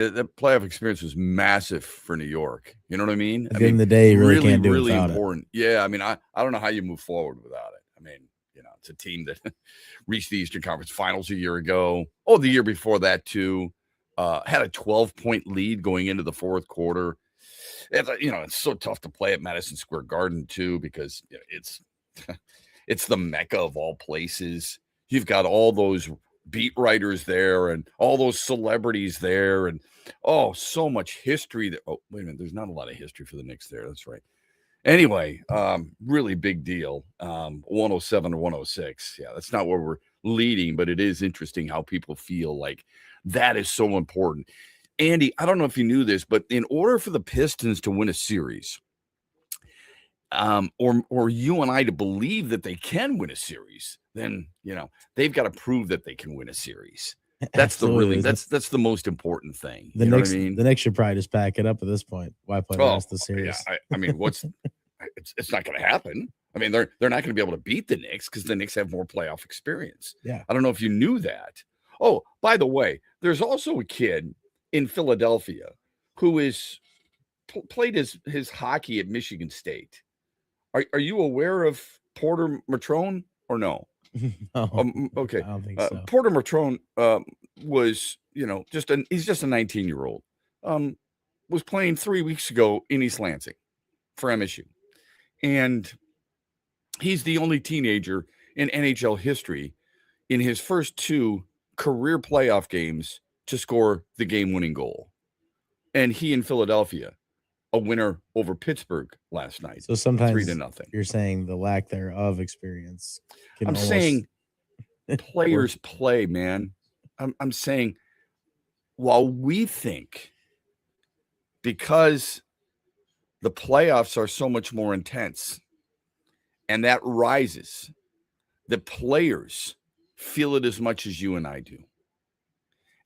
The playoff experience was massive for New York. You know what I mean? At the end of the day, you really can't do really without important. Yeah, I mean, I don't know how you move forward without it. I mean, it's a team that reached the Eastern Conference Finals a year ago. Oh, the year before that too. Had a 12-point lead going into the fourth quarter. It's so tough to play at Madison Square Garden too because it's it's the mecca of all places. You've got all those beat writers there and all those celebrities there and so much history that wait a minute, there's not a lot of history for the Knicks there. That's right. Anyway, really big deal. 107 to 106. Yeah, that's not where we're leading, but it is interesting how people feel like that is so important. Andy, I don't know if you knew this, but in order for the Pistons to win a series, or you and I to believe that they can win a series, then they've got to prove that they can win a series. That's that's the most important thing. You know what I mean? The Knicks should probably just back it up at this point. Why play the rest of the series? Yeah, I mean, it's not going to happen. I mean, they're not going to be able to beat the Knicks because the Knicks have more playoff experience. Yeah, I don't know if you knew that. Oh, by the way, there's also a kid in Philadelphia who is played his hockey at Michigan State. Are you aware of Porter Matrone or no? No, okay. I don't think so. Porter Matrone was, he's just a 19-year-old. Was playing 3 weeks ago in East Lansing for MSU. And he's the only teenager in NHL history in his first 2 career playoff games to score the game-winning goal. And he in Philadelphia, a winner over Pittsburgh last night. So sometimes 3-0. You're saying the lack thereof experience. I'm saying players play, man. I'm saying while we think because the playoffs are so much more intense and that rises, the players feel it as much as you and I do.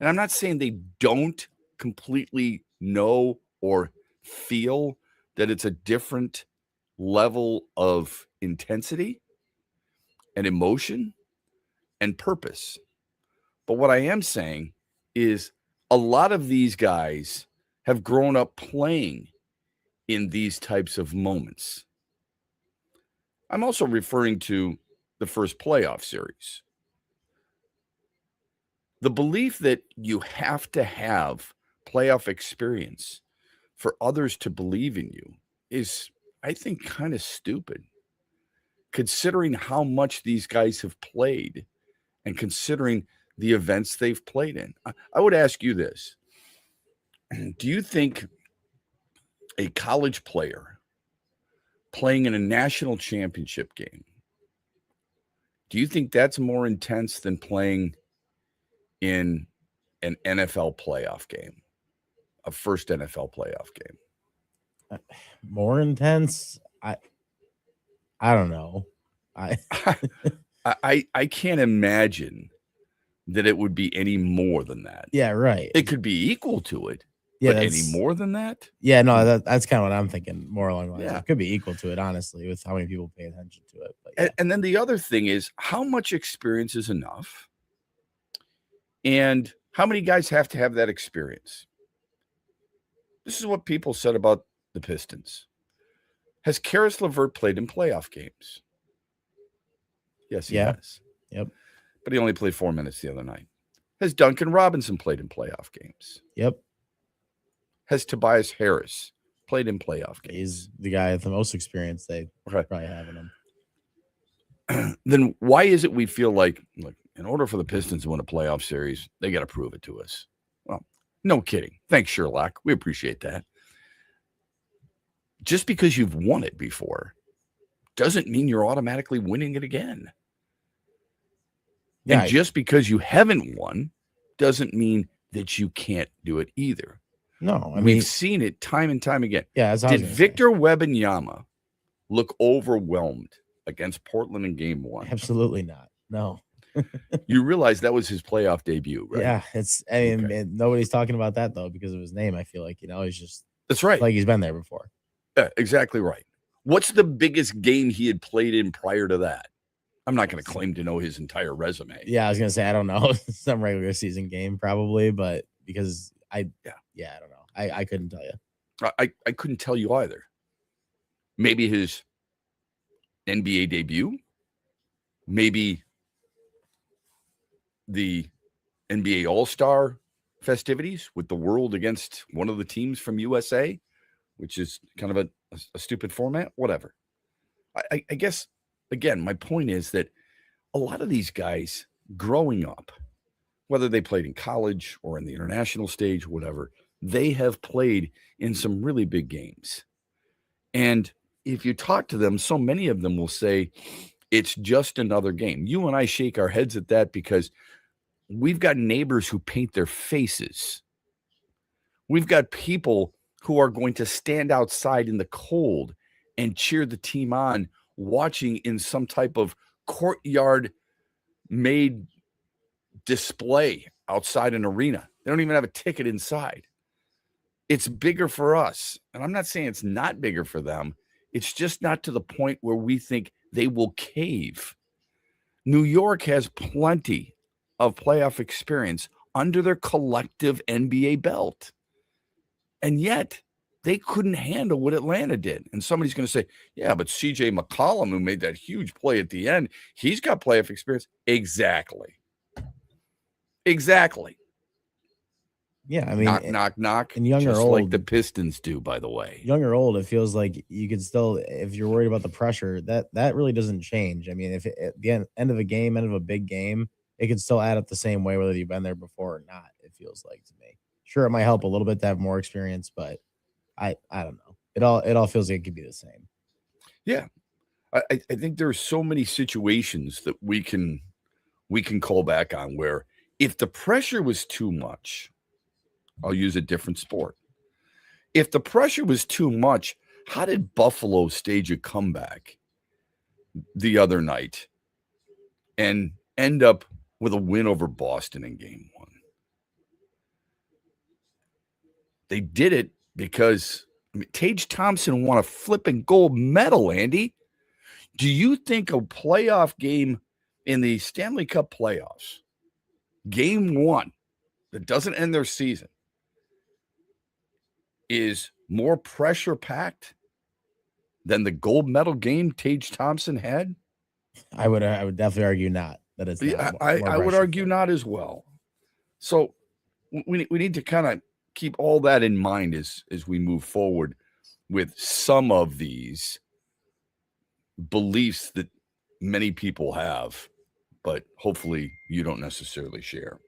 And I'm not saying they don't completely know or feel that it's a different level of intensity and emotion and purpose. But what I am saying is a lot of these guys have grown up playing in these types of moments. I'm also referring to the first playoff series. The belief that you have to have playoff experience for others to believe in you is, I think, kind of stupid, considering how much these guys have played and considering the events they've played in. I would ask you this. Do you think a college player playing in a national championship game, do you think that's more intense than playing in an NFL playoff game, a first NFL playoff game? More intense? I don't know. I can't imagine that it would be any more than that. Yeah, right. It could be equal to it. Yeah, but any more than that? Yeah, no, that's kind of what I'm thinking. More along the lines. Yeah. It could be equal to it, honestly, with how many people pay attention to it. But yeah. And then the other thing is, how much experience is enough? And how many guys have to have that experience? This is what people said about the Pistons. Has Karis LeVert played in playoff games? Yes, he has. Yep. But he only played 4 minutes the other night. Has Duncan Robinson played in playoff games? Yep. Has Tobias Harris played in playoff games? He's the guy with the most experience they probably have in him. Then why is it we feel like, look, in order for the Pistons to win a playoff series, they got to prove it to us? Well, no kidding. Thanks, Sherlock. We appreciate that. Just because you've won it before doesn't mean you're automatically winning it again. Yeah, and just because you haven't won doesn't mean that you can't do it either. No, we've seen it time and time again. Yeah, did Victor Wembanyama look overwhelmed against Portland in Game 1? Absolutely not. No. You realize that was his playoff debut, right? Yeah, I mean, nobody's talking about that though because of his name. I feel like he's just that's right. Like he's been there before. Yeah, exactly right. What's the biggest game he had played in prior to that? I'm not going to claim to know his entire resume. Yeah, I was going to say I don't know. Some regular season game probably, but because Yeah, I don't know. I couldn't tell you. I couldn't tell you either. Maybe his NBA debut, maybe the NBA All-Star festivities with the world against one of the teams from USA, which is kind of a stupid format, whatever. I guess, again, my point is that a lot of these guys growing up, whether they played in college or in the international stage, whatever, they have played in some really big games. And if you talk to them, so many of them will say, it's just another game. You and I shake our heads at that because we've got neighbors who paint their faces. We've got people who are going to stand outside in the cold and cheer the team on, watching in some type of courtyard made display outside an arena. They don't even have a ticket inside. It's bigger for us. And I'm not saying it's not bigger for them. It's just not to the point where we think they will cave. New York has plenty of playoff experience under their collective NBA belt. And yet they couldn't handle what Atlanta did. And somebody's going to say, yeah, but CJ McCollum, who made that huge play at the end, he's got playoff experience. Exactly. Yeah, I mean, knock. And young just or old, like the Pistons do, by the way. Young or old, it feels like you could still, if you're worried about the pressure, that really doesn't change. I mean, if at the end of a game, end of a big game, it can still add up the same way, whether you've been there before or not. It feels like to me. Sure, it might help a little bit to have more experience, but I don't know. It all feels like it could be the same. Yeah, I think there are so many situations that we can call back on where if the pressure was too much, I'll use a different sport. If the pressure was too much, how did Buffalo stage a comeback the other night and end up with a win over Boston in game 1? They did it because Tage Thompson won a flipping gold medal, Andy. Do you think a playoff game in the Stanley Cup playoffs, game 1, that doesn't end their season, is more pressure-packed than the gold medal game Tage Thompson had? I would definitely argue not. That it's not. I would argue not as well. So we need to kind of keep all that in mind as we move forward with some of these beliefs that many people have, but hopefully you don't necessarily share.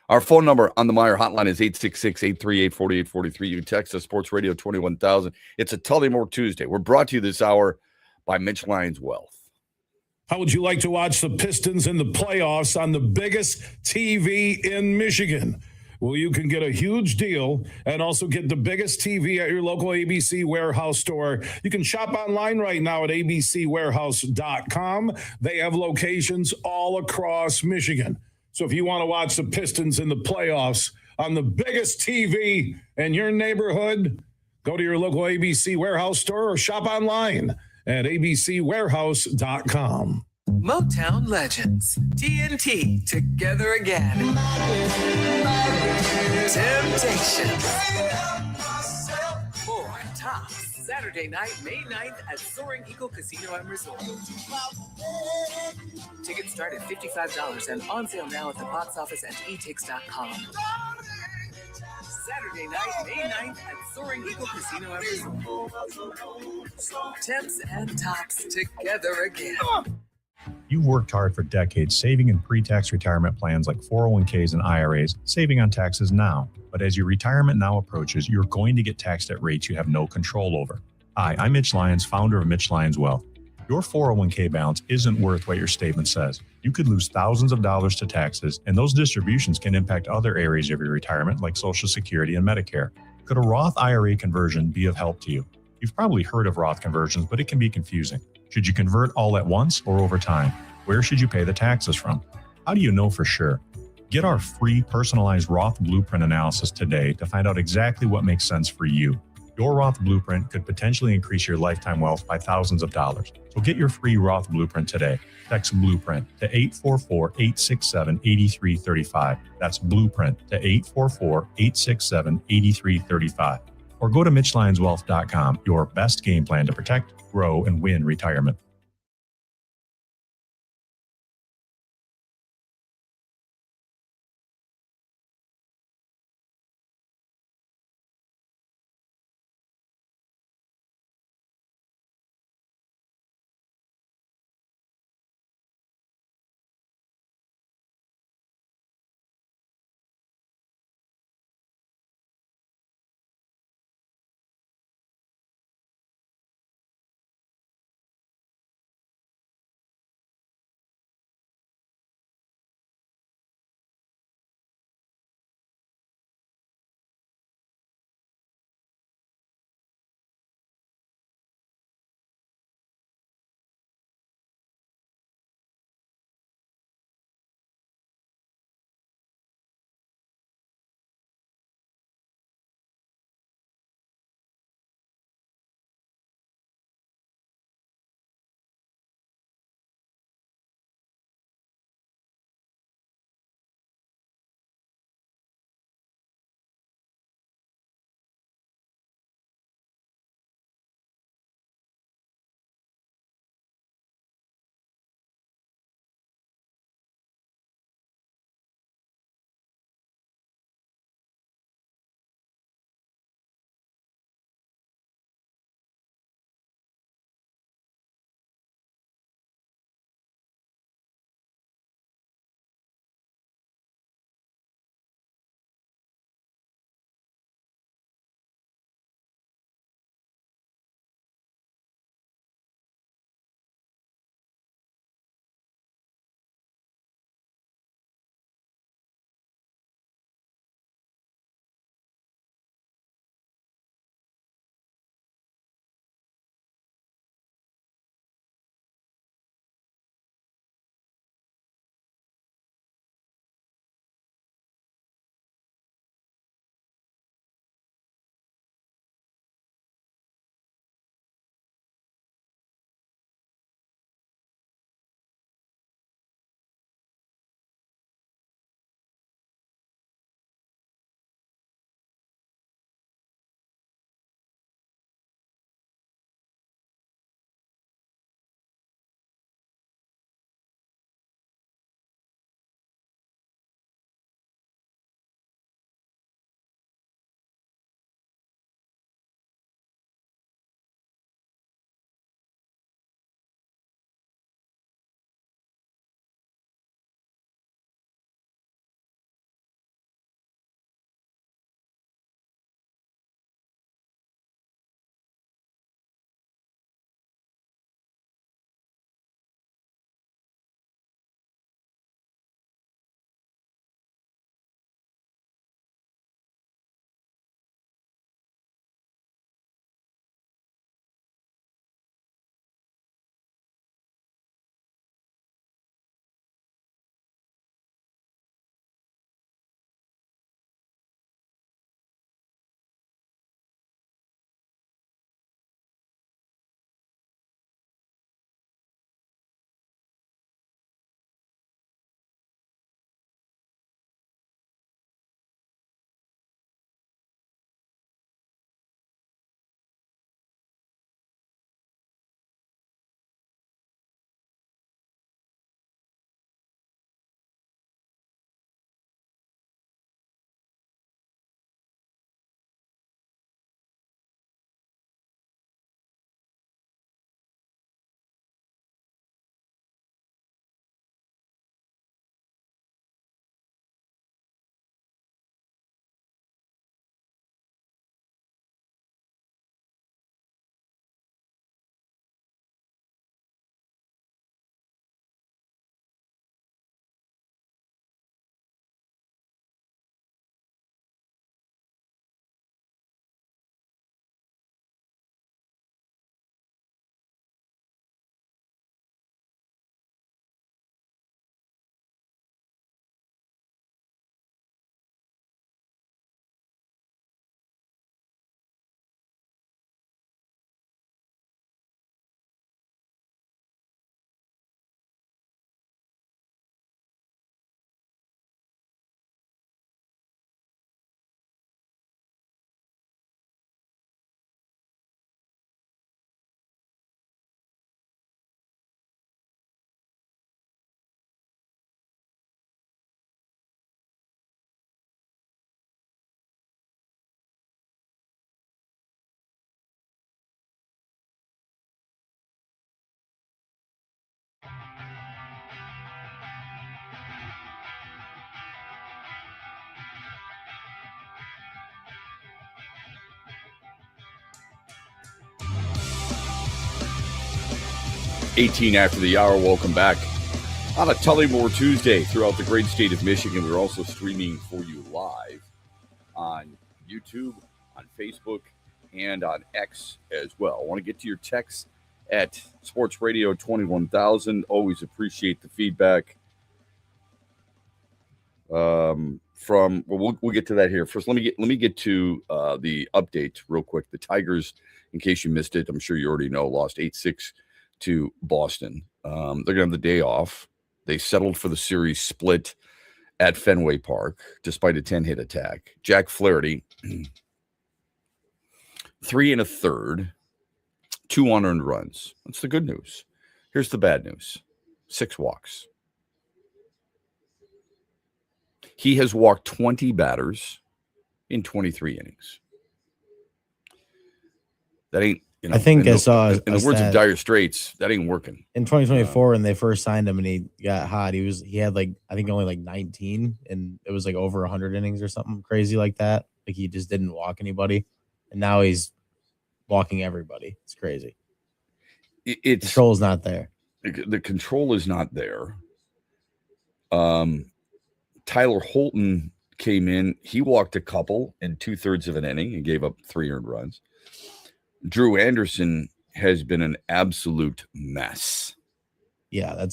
Our phone number on the Meijer hotline is 866-838-4843. You text us, Sports Radio 21,000. It's a Tullymore Tuesday. We're brought to you this hour by Mitch Lyons Wealth. How would you like to watch the Pistons in the playoffs on the biggest TV in Michigan? Well, you can get a huge deal and also get the biggest TV at your local ABC Warehouse store. You can shop online right now at abcwarehouse.com. They have locations all across Michigan. So if you want to watch the Pistons in the playoffs on the biggest TV in your neighborhood, go to your local ABC Warehouse store or shop online at abcwarehouse.com. Motown Legends, TNT, together again. Temptation. For Tops, Saturday night, May 9th at Soaring Eagle Casino and Resort. Tickets start at $55 and on sale now at the box office and etix.com. Saturday night, May 9th at Soaring Eagle Casino and Resort. Temps and Tops, together again. You've worked hard for decades saving in pre-tax retirement plans like 401ks and IRAs, saving on taxes now. But as your retirement now approaches, you're going to get taxed at rates you have no control over. Hi, I'm Mitch Lyons, founder of Mitch Lyons Wealth. Your 401k balance isn't worth what your statement says. You could lose thousands of dollars to taxes, and those distributions can impact other areas of your retirement like Social Security and Medicare. Could a Roth IRA conversion be of help to you? You've probably heard of Roth conversions, but it can be confusing. Should you convert all at once or over time? Where should you pay the taxes from? How do you know for sure? Get our free personalized Roth blueprint analysis today to find out exactly what makes sense for you. Your Roth Blueprint could potentially increase your lifetime wealth by thousands of dollars. So get your free Roth Blueprint today. Text Blueprint to 844-867-8335. That's Blueprint to 844-867-8335. Or go to MitchLionsWealth.com, your best game plan to protect, grow, and win retirement. 18 after the hour. Welcome back on a Tullymore Tuesday throughout the great state of Michigan. We're also streaming for you live on YouTube, on Facebook, and on X as well. I want to get to your texts at Sports Radio 21,000. Always appreciate the feedback. We'll get to that here. First, let me get to the update real quick. The Tigers, in case you missed it, I'm sure you already know, lost 8-6 to Boston. They're going to have the day off. They settled for the series split at Fenway Park, despite a 10-hit attack. Jack Flaherty, 3 1/3, 2 unearned runs. That's the good news. Here's the bad news: 6 walks. He has walked 20 batters in 23 innings. That ain't, I think I saw in the words of Dire Straits, that ain't working. In 2024, when they first signed him and he got hot, he had I think only 19, and it was over 100 innings or something crazy like that. He just didn't walk anybody, and now he's walking everybody. It's crazy. Control is not there. The control is not there. Tyler Holton came in. He walked a couple in 2/3 of an inning and gave up 3 earned runs. Drew Anderson has been an absolute mess. Yeah,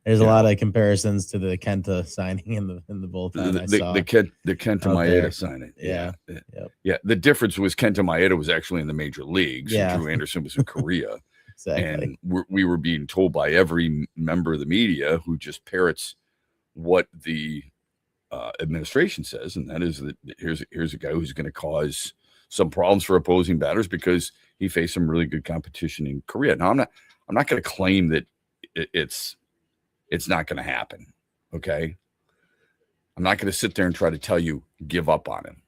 there's a lot of comparisons to the Kenta signing in the bullpen. The Kenta Maeda signing. Yeah. Yeah. The difference was Kenta Maeda was actually in the major leagues. Yeah. And Drew Anderson was in Korea. Exactly. And we were being told by every member of the media who just parrots what the administration says, and that is that here's a guy who's going to cause some problems for opposing batters because he faced some really good competition in Korea. Now, I'm not going to claim that it's not going to happen. Okay, I'm not going to sit there and try to tell you give up on him.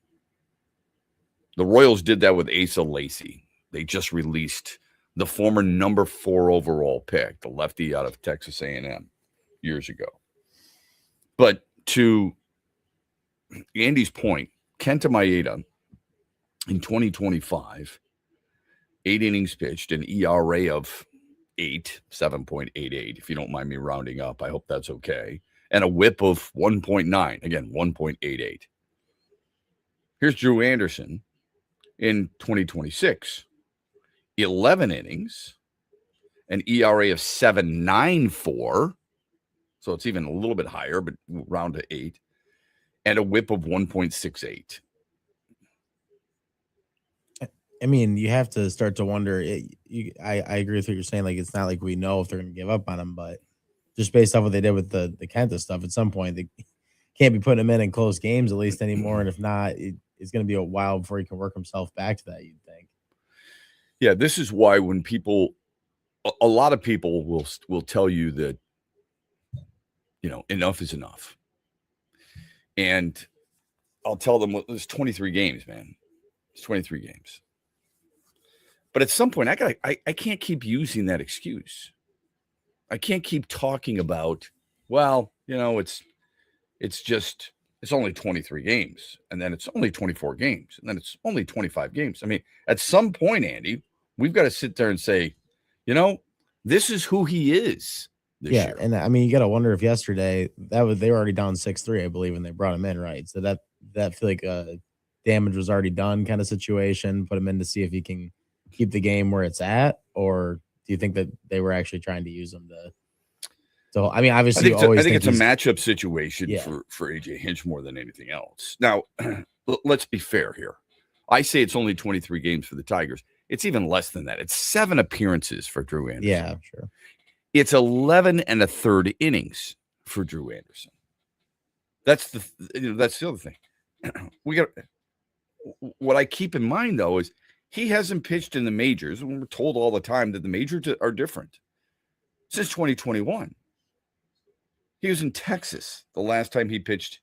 The Royals did that with Asa Lacy. They just released the former number 4 overall pick, the lefty out of Texas A&M, years ago. But to Andy's point, Kenta Maeda in 2025, 8 innings pitched, an ERA of 7.88, if you don't mind me rounding up. I hope that's okay. And a whip of 1.9, again, 1.88. Here's Drew Anderson in 2026, 11 innings, an ERA of 7.94. So it's even a little bit higher, but round to 8, and a whip of 1.68. I mean, you have to start to wonder. I agree with what you're saying. It's not like we know if they're going to give up on him, but just based off what they did with the Kenta stuff, at some point they can't be putting him in close games at least anymore. And if not, it's going to be a while before he can work himself back to that, you'd think. Yeah, this is why when a lot of people will tell you that, enough is enough. And I'll tell them, well, there's 23 games, man. It's 23 games. But at some point, I can't keep using that excuse. I can't keep talking about, it's only 23 games, and then it's only 24 games, and then it's only 25 games. I mean, at some point, Andy, we've got to sit there and say, this is who he is. Year. And I mean, you got to wonder if yesterday they were already down 6-3, I believe, when they brought him in, right? So that feel like damage was already done kind of situation. Put him in to see if he can keep the game where it's at, or do you think that they were actually trying to use him to? So I mean, obviously, I think it's a matchup situation for AJ Hinch more than anything else. Now, let's be fair here. I say it's only 23 games for the Tigers. It's even less than that. It's 7 appearances for Drew Anderson. Yeah, sure. It's 11 1/3 innings for Drew Anderson. That's the other thing. What I keep in mind, though, is he hasn't pitched in the majors, and we're told all the time that the majors are different. Since 2021, he was in Texas the last time he pitched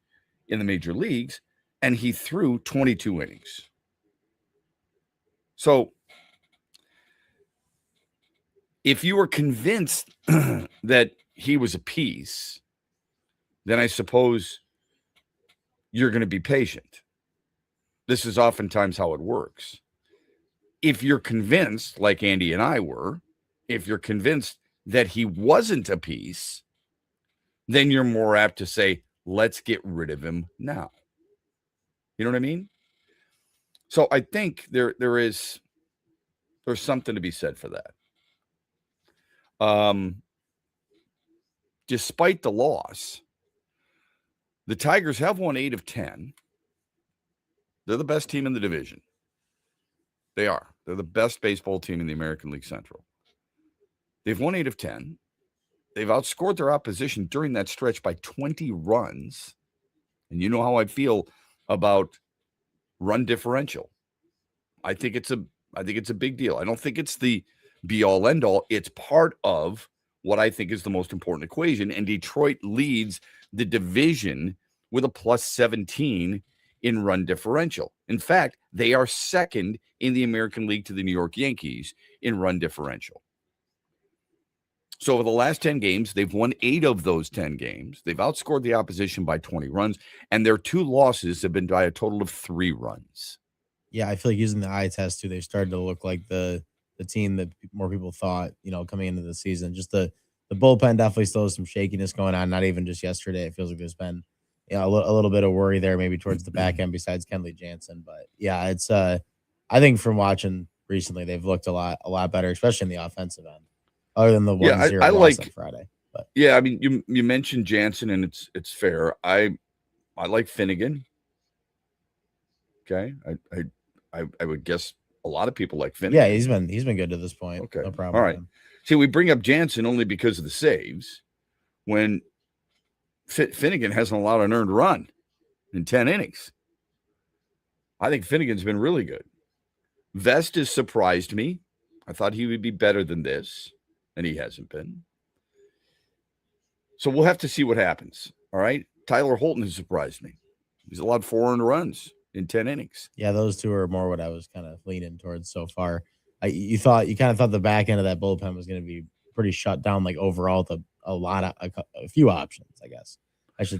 in the major leagues, and he threw 22 innings. So if you were convinced that he was a piece, then I suppose you're going to be patient. This is oftentimes how it works. If you're convinced, like Andy and I were, If you're convinced that he wasn't a piece, then you're more apt to say, let's get rid of him now. You know what I mean? So I think there's something to be said for that. Despite the loss, the Tigers have won 8 of 10. They're the best team in the division. They are. They're the best baseball team in the American League Central. They've won 8 of 10. They've outscored their opposition during that stretch by 20 runs. And you know how I feel about run differential. I think it's a big deal. I don't think it's the be all end all. It's part of what I think is the most important equation. And Detroit leads the division with a plus 17 in run differential. In fact, they are second in the American League to the New York Yankees in run differential. So over the last 10 games, they've won 8 of those 10 games. They've outscored the opposition by 20 runs, and their 2 losses have been by a total of 3 runs. Yeah, I feel like using the eye test too, they've started to look like the team that more people thought, coming into the season. Just the bullpen definitely still has some shakiness going on. Not even just yesterday. It feels like there's been a little bit of worry there, maybe towards the back end besides Kenley Jansen. But yeah, it's I think from watching recently, they've looked a lot better, especially in the offensive end. Other than the 1-0 loss on Friday. But yeah, I mean, you mentioned Jansen, and it's fair. I like Finnegan. Okay, I would guess a lot of people like Finnegan. Yeah, he's been good to this point. Okay, no problem. All right. See, we bring up Jansen only because of the saves. When Finnegan hasn't allowed an earned run in 10 innings. I think Finnegan's been really good. Vest has surprised me. I thought he would be better than this, and he hasn't been. So we'll have to see what happens. All right. Tyler Holton has surprised me. He's allowed 4 earned runs in 10 innings. Yeah, those two are more what I was kind of leaning towards so far. You kind of thought the back end of that bullpen was going to be pretty shut down, like overall, with a few options, I guess.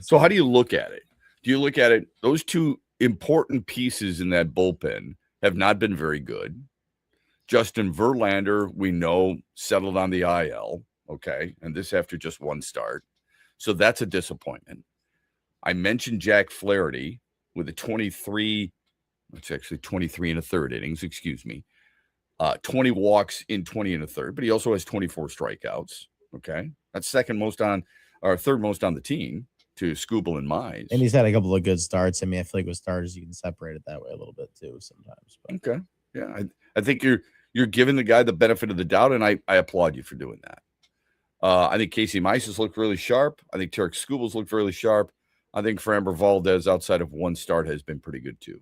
So how do you look at it? Do you look at it? Those 2 important pieces in that bullpen have not been very good. Justin Verlander, we know, settled on the IL. Okay. And this after just 1 start. So that's a disappointment. I mentioned Jack Flaherty with a 23 and a third innings, 20 walks in 20 and a third, but he also has 24 strikeouts. Okay. That's third most on the team to Skubal and Mize. And he's had a couple of good starts. I mean, I feel like with starters, you can separate it that way a little bit too sometimes. But. Okay. Yeah. I think you're giving the guy the benefit of the doubt, and I applaud you for doing that. I think Casey Mize has looked really sharp. I think Tarek Skubal's looked really sharp. I think Framber Valdez, outside of 1 start, has been pretty good too.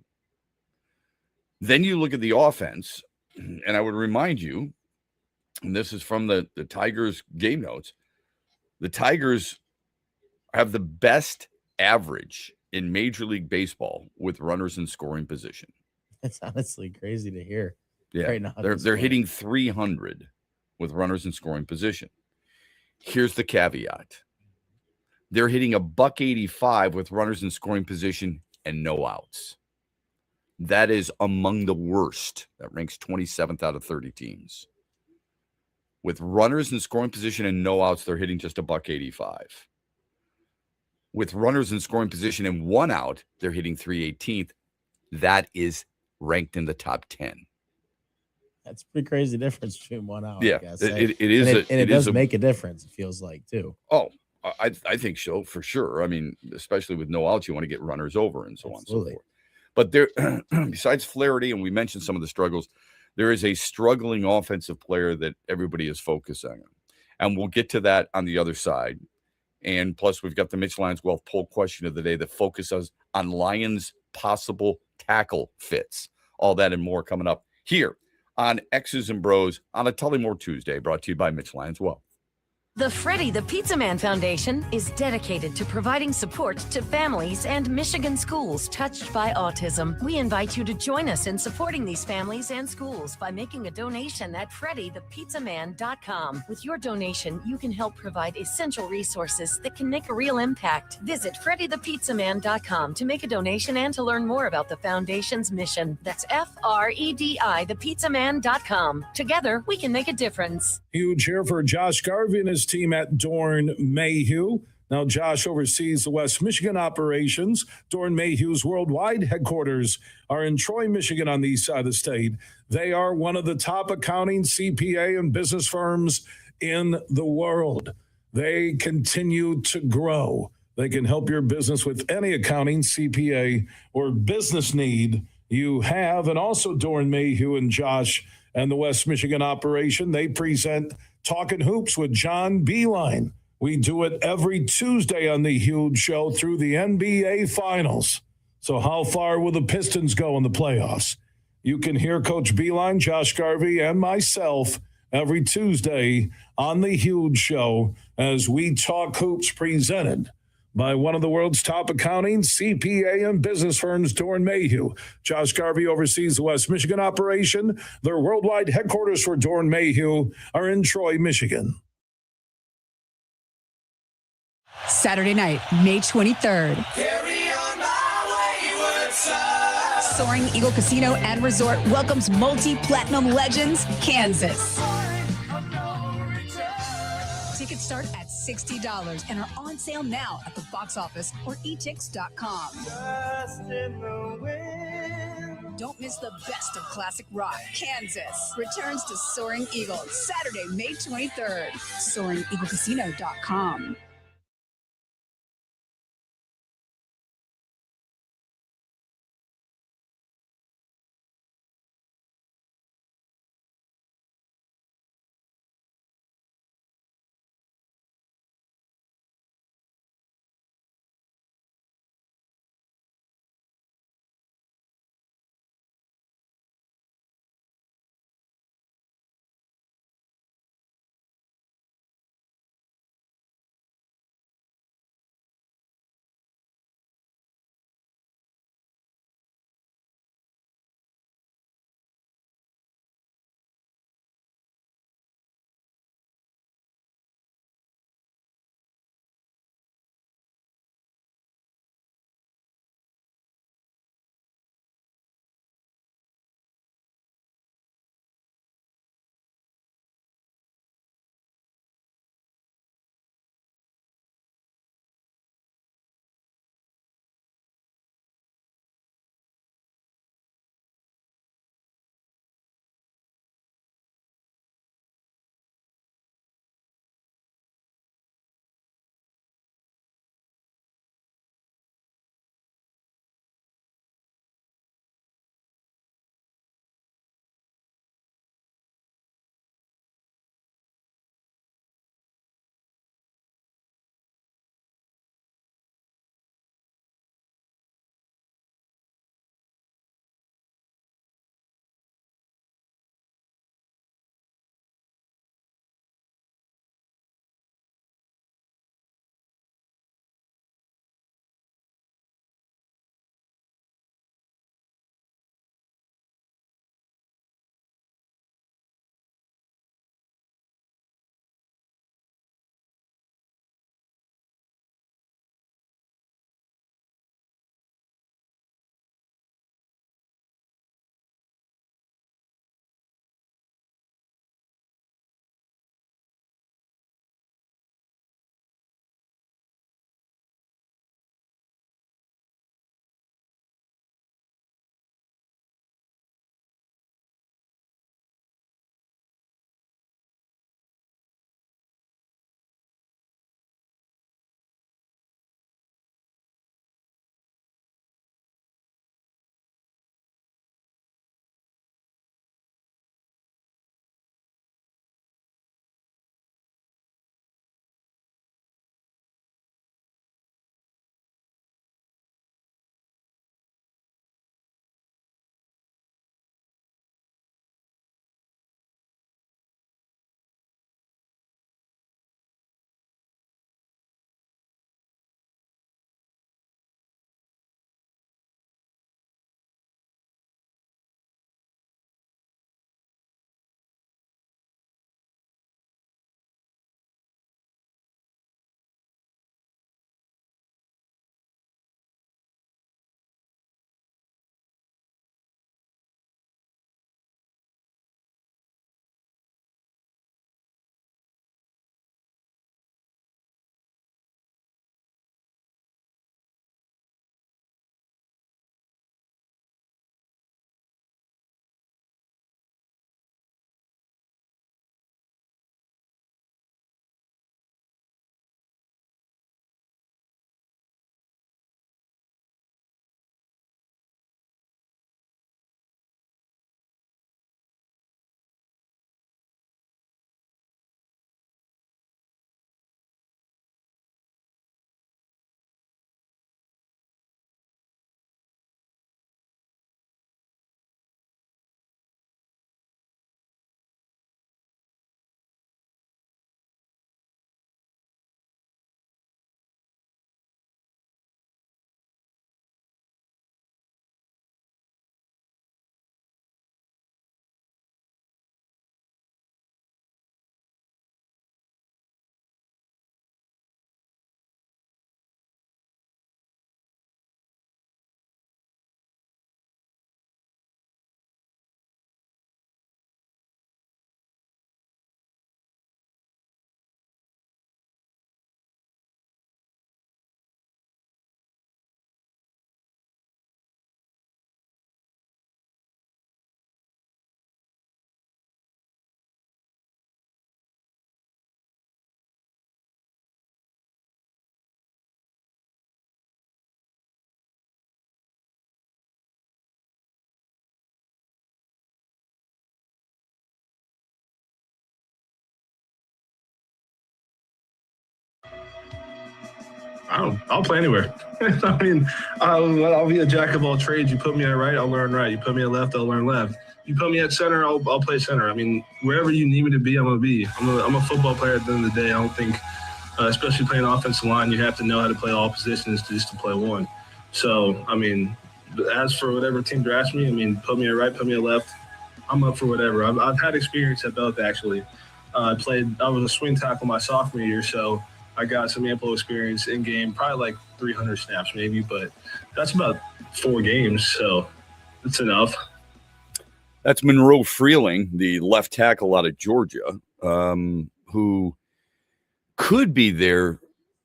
Then you look at the offense, and I would remind you, and this is from the Tigers game notes, the Tigers have the best average in Major League Baseball with runners in scoring position. It's honestly crazy to hear. Yeah, right now, they're hitting 300 with runners in scoring position. Here's the caveat. They're hitting $185 with runners in scoring position and no outs. That is among the worst. That ranks 27th out of 30 teams. With runners in scoring position and no outs, they're hitting just $185. With runners in scoring position and 1 out, they're hitting 318th. That is ranked in the top 10. That's a pretty crazy difference between 1 out. Yeah, I guess. it is. And it does make a difference, it feels like, too. Oh, I think so, for sure. I mean, especially with no outs, you want to get runners over and so Absolutely. on and so forth. But there, besides Flaherty, and we mentioned some of the struggles, there is a struggling offensive player that everybody is focusing on. And we'll get to that on the other side. And plus, we've got the Mitch Lions Wealth poll question of the day that focuses on Lions' possible tackle fits. All that and more coming up here on X's and Bros on a Tullymore Tuesday, brought to you by Mitch Lions Wealth. The Freddie the Pizza Man Foundation is dedicated to providing support to families and Michigan schools touched by autism. We invite you to join us in supporting these families and schools by making a donation at freddythepizzaman.com. With your donation, you can help provide essential resources that can make a real impact. Visit freddythepizzaman.com to make a donation and to learn more about the foundation's mission. That's FREDI, thepizzaman.com. Together, we can make a difference. Huge here for Josh Garvey and his team at Dorn Mayhew. Now, Josh oversees the West Michigan operations. Dorn Mayhew's worldwide headquarters are in Troy, Michigan, on the east side of the state. They are one of the top accounting, CPA, and business firms in the world. They continue to grow. They can help your business with any accounting, CPA, or business need you have. And also Dorn Mayhew and Josh and the West Michigan operation, they present Talking Hoops with John Beeline. We do it every Tuesday on the Huge Show through the NBA Finals. So how far will the Pistons go in the playoffs? You can hear Coach Beeline, Josh Garvey, and myself every Tuesday on the Huge Show as we talk hoops, presented by one of the world's top accounting, CPA, and business firms, Dorn Mayhew. Josh Garvey oversees the West Michigan operation. Their worldwide headquarters for Dorn Mayhew are in Troy, Michigan. Saturday night, May 23rd. Carry on my wayward son. Soaring Eagle Casino and Resort welcomes multi-platinum legends, Kansas. Tickets start at $60 and are on sale now at the box office or etix.com. Don't miss the best of classic rock. Kansas returns to Soaring Eagle Saturday, May 23rd. SoaringEagleCasino.com. I'll play anywhere. I mean, I'll be a jack of all trades. You put me at right, I'll learn right. You put me at left, I'll learn left. You put me at center, I'll play center. I mean, wherever you need me to be, I'm gonna be. I'm a football player at the end of the day. I don't think, especially playing offensive line, you have to know how to play all positions just to play one. So, I mean, as for whatever team drafts me, I mean, put me at right, put me at left. I'm up for whatever. I've had experience at both, actually. I was a swing tackle my sophomore year, so I got some ample experience in game, probably like 300 snaps maybe, but that's about 4 games, so it's enough. That's Monroe Freeling, the left tackle out of Georgia, who could be there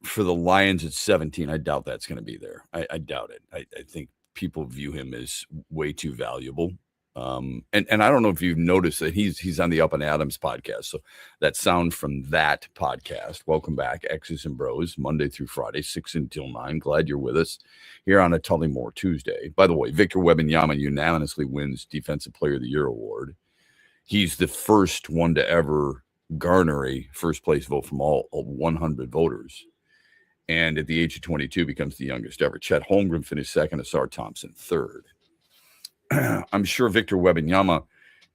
for the Lions at 17. I doubt that's going to be there. I doubt it. I think people view him as way too valuable. And I don't know if you've noticed that he's on the Up and Adams podcast. So that sound from that podcast. Welcome back, X's and Bros, Monday through Friday, 6 until 9. Glad you're with us here on a Tullymore Tuesday. By the way, Victor Wembanyama unanimously wins Defensive Player of the Year award. He's the first one to ever garner a first place vote from all 100 voters. And at the age of 22 becomes the youngest ever. Chet Holmgren finished second, Asar Thompson third. I'm sure Victor Wembanyama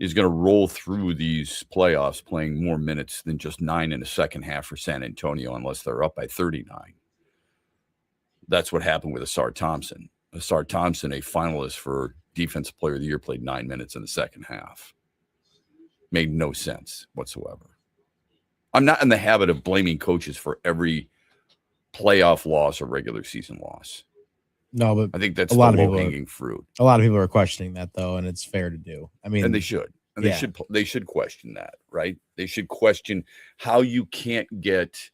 is going to roll through these playoffs playing more minutes than just 9 in the second half for San Antonio unless they're up by 39. That's what happened with Asar Thompson. Asar Thompson, a finalist for Defensive Player of the Year, played 9 minutes in the second half. Made no sense whatsoever. I'm not in the habit of blaming coaches for every playoff loss or regular season loss. No, but I think that's the low-hanging fruit. A lot of people are questioning that, though, and it's fair to do. I mean, and they should. And they should question that, right? They should question how you can't get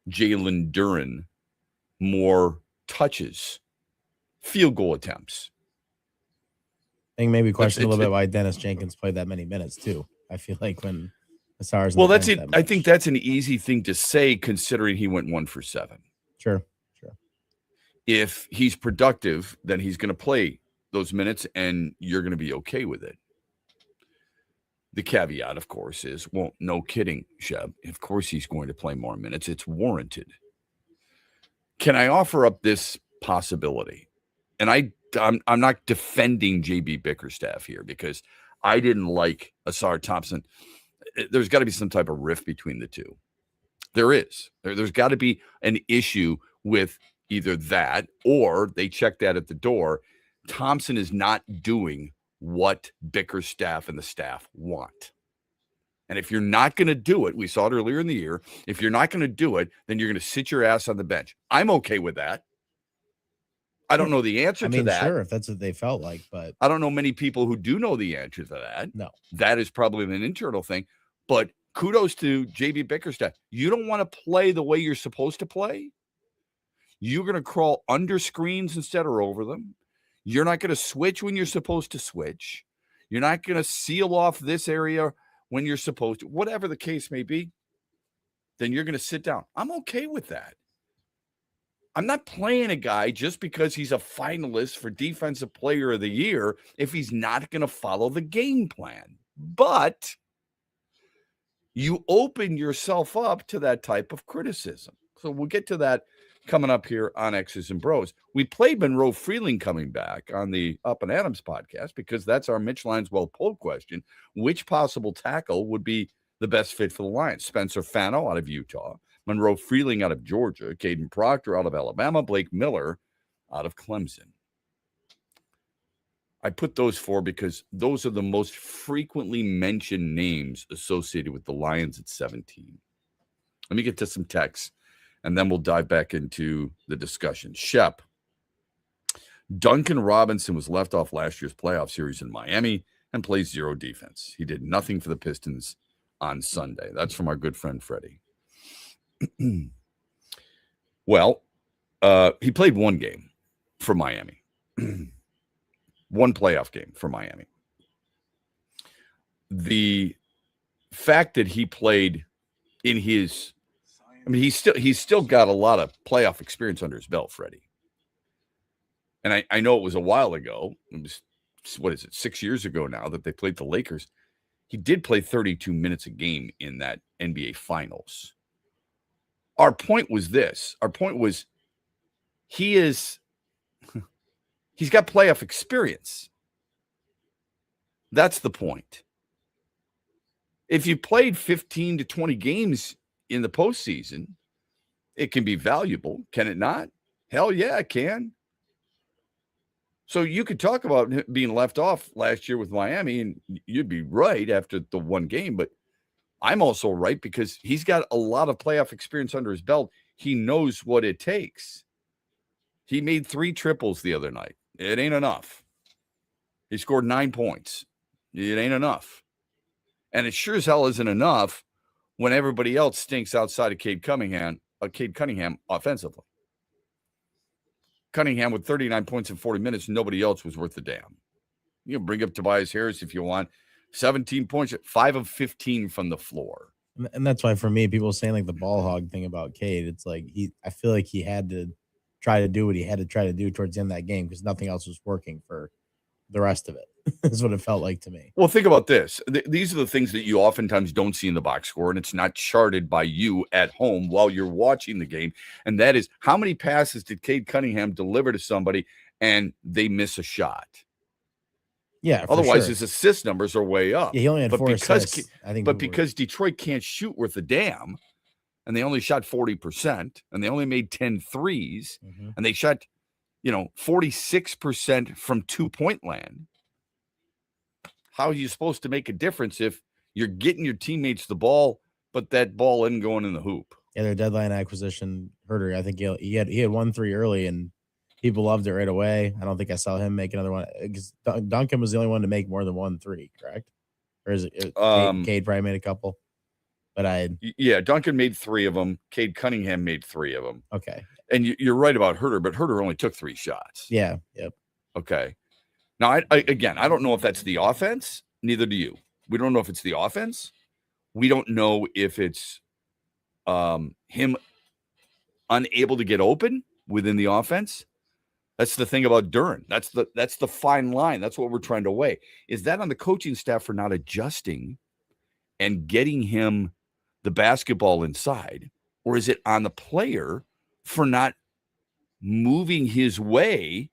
Jalen Duren more touches, field goal attempts. I think maybe question a little bit why Dennis Jenkins played that many minutes too. I feel like when Asar's that's it. I think that's an easy thing to say considering he went 1 for 7. Sure. If he's productive, then he's going to play those minutes and you're going to be okay with it. The caveat, of course, is, well, no kidding, Shep. Of course he's going to play more minutes. It's warranted. Can I offer up this possibility? And I'm not defending JB Bickerstaff here because I didn't like Asar Thompson. There's got to be some type of rift between the two. There is. There's got to be an issue with either that or they check that at the door. Thompson is not doing what Bickerstaff and the staff want. And if you're not going to do it, we saw it earlier in the year, if you're not going to do it, then you're going to sit your ass on the bench. I'm okay with that. I don't know the answer to that. Sure, if that's what they felt like, but I don't know many people who do know the answer to that. No. That is probably an internal thing. But kudos to JB Bickerstaff. You don't want to play the way you're supposed to play. You're going to crawl under screens instead of over them. You're not going to switch when you're supposed to switch. You're not going to seal off this area when you're supposed to. Whatever the case may be, then you're going to sit down. I'm okay with that. I'm not playing a guy just because he's a finalist for Defensive Player of the Year if he's not going to follow the game plan. But you open yourself up to that type of criticism. So we'll get to that coming up here on X's and Bros. We played Monroe Freeling coming back on the Up and Adams podcast because that's our Mitch Lineswell poll question. Which possible tackle would be the best fit for the Lions? Spencer Fano out of Utah, Monroe Freeling out of Georgia, Caden Proctor out of Alabama, Blake Miller out of Clemson. I put those 4 because those are the most frequently mentioned names associated with the Lions at 17. Let me get to some texts, and then we'll dive back into the discussion. Shep, Duncan Robinson was left off last year's playoff series in Miami and plays 0 defense. He did nothing for the Pistons on Sunday. That's from our good friend Freddie. Well, he played 1 game for Miami. 1 playoff game for Miami. The fact that he played in his, he's still got a lot of playoff experience under his belt, Freddie. And I know it was a while ago. It was, 6 years ago now that they played the Lakers. He did play 32 minutes a game in that NBA Finals. Our point was this. Our point was he's got playoff experience. That's the point. If you played 15 to 20 games in the postseason, it can be valuable. Can it not? Hell yeah, it can. So you could talk about being left off last year with Miami, and you'd be right after the one game, but I'm also right because he's got a lot of playoff experience under his belt. He knows what it takes. He made 3 triples the other night. It ain't enough. He scored 9 points. It ain't enough. And it sure as hell isn't enough when everybody else stinks outside of Cade Cunningham offensively. Cunningham with 39 points in 40 minutes, nobody else was worth a damn. You can bring up Tobias Harris if you want. 17 points, 5 of 15 from the floor. And that's why for me, people saying like the ball hog thing about Cade, it's like I feel like he had to try to do what he had to try to do towards the end of that game because nothing else was working for the rest of it. Is what it felt like to me. Well, think about this. These are the things that you oftentimes don't see in the box score, and it's not charted by you at home while you're watching the game. And that is, how many passes did Cade Cunningham deliver to somebody and they miss a shot? Yeah. Otherwise, sure. his assist numbers are way up. Yeah, he only had 4 assists. Because Detroit can't shoot worth a damn, and they only shot 40%, and they only made 10 threes, and they shot, 46% from 2-point land. How are you supposed to make a difference if you're getting your teammates the ball, but that ball isn't going in the hoop? Yeah, their deadline acquisition hurt her. I think he had 1 3 early, and people loved it right away. I don't think I saw him make another one. Duncan was the only one to make more than 1 3, correct? Or is it Cade probably made a couple? But Duncan made 3 of them. Cade Cunningham made 3 of them. Okay. And you're right about Herter, but Herter only took 3 shots. Yeah. Yep. Okay. Now, I don't know if that's the offense. Neither do you. We don't know if it's the offense. We don't know if it's him unable to get open within the offense. That's the thing about Duren. That's the fine line. That's what we're trying to weigh. Is that on the coaching staff for not adjusting and getting him the basketball inside, or is it on the player for not moving his way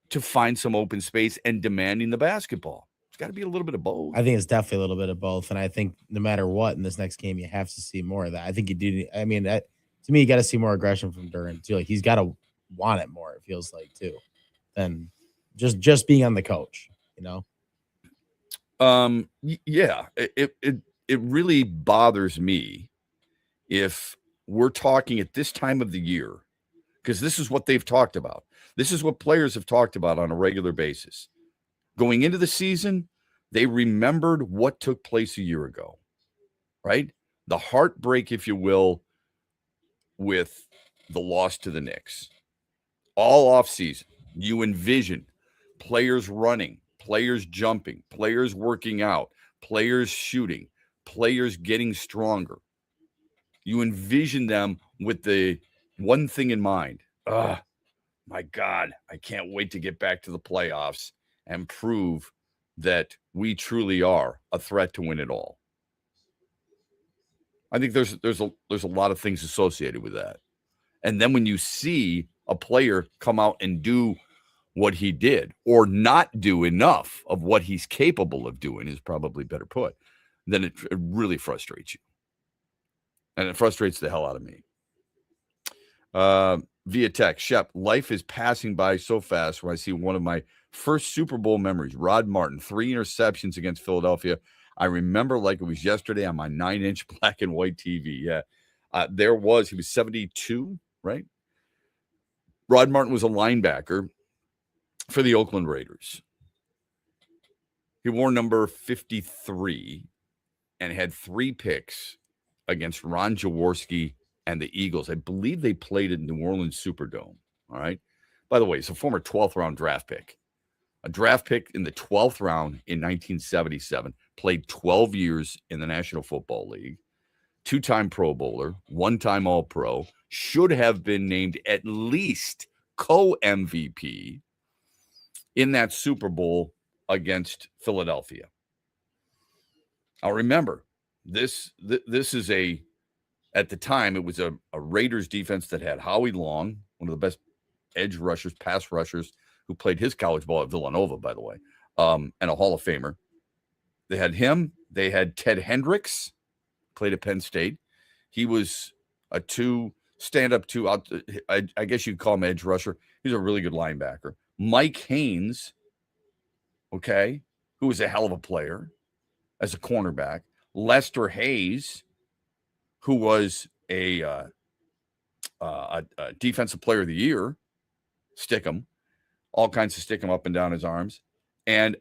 to find some open space and demanding the basketball? It's got to be a little bit of both. I think it's definitely a little bit of both. And I think no matter what in this next game, you have to see more of that. I think you do. I mean, to me, you got to see more aggression from Duren too. Like he's got to want it more, it feels like too, than just being on the coach, Yeah, it really bothers me if we're talking at this time of the year, because this is what they've talked about. This is what players have talked about on a regular basis. Going into the season, they remembered what took place a year ago, right? The heartbreak, if you will, with the loss to the Knicks. All offseason, you envision players running, players jumping, players working out, players shooting, players getting stronger. You envision them with the one thing in mind. My God, I can't wait to get back to the playoffs and prove that we truly are a threat to win it all. I think there's a lot of things associated with that. And then when you see a player come out and do what he did, or not do enough of what he's capable of doing, is probably better put, then it really frustrates you. And it frustrates the hell out of me. Via text, Shep, life is passing by so fast when I see one of my first Super Bowl memories. Rod Martin, 3 interceptions against Philadelphia. I remember like it was yesterday on my 9-inch black and white TV. Yeah. He was 72, right? Rod Martin was a linebacker for the Oakland Raiders. He wore number 53 and had 3 picks against Ron Jaworski and the Eagles. I believe they played at New Orleans Superdome. All right. By the way, he's a former 12th round draft pick. A draft pick in the 12th round in 1977. Played 12 years in the National Football League. 2-time Pro Bowler. 1-time All-Pro. Should have been named at least co-MVP in that Super Bowl against Philadelphia. Now remember, this is a At the time, it was a Raiders defense that had Howie Long, one of the best edge rushers, pass rushers, who played his college ball at Villanova, by the way, and a Hall of Famer. They had him. They had Ted Hendricks, played at Penn State. He was a stand-up two. I guess you'd call him edge rusher. He's a really good linebacker. Mike Haynes, okay, who was a hell of a player as a cornerback. Lester Hayes, who was a defensive player of the year, stick him, all kinds of stick him up and down his arms, and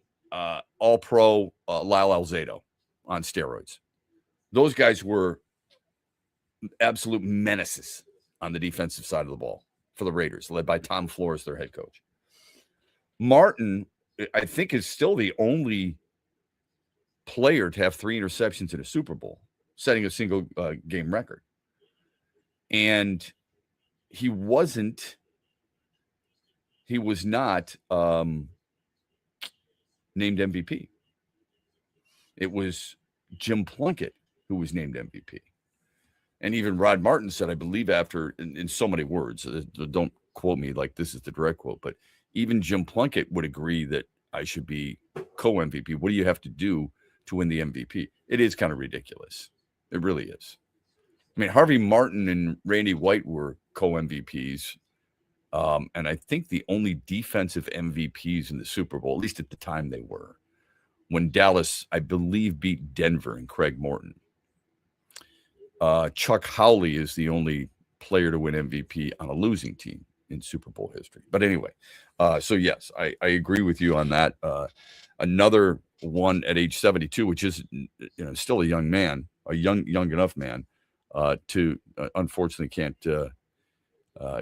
all-pro Lyle Alzado on steroids. Those guys were absolute menaces on the defensive side of the ball for the Raiders, led by Tom Flores, their head coach. Martin, I think, is still the only player to have 3 interceptions in a Super Bowl, setting a single game record. And he was not named MVP. It was Jim Plunkett who was named MVP. And even Rod Martin said, I believe after, in so many words, don't quote me like this is the direct quote, but even Jim Plunkett would agree that I should be co-MVP. What do you have to do to win the MVP? It is kind of ridiculous. It really is. I mean, Harvey Martin and Randy White were co-MVPs. And I think the only defensive MVPs in the Super Bowl, at least at the time they were, when Dallas, I believe, beat Denver and Craig Morton. Chuck Howley is the only player to win MVP on a losing team in Super Bowl history. But anyway, so yes, I agree with you on that. Another one at age 72, which is still a young man, a young enough man to unfortunately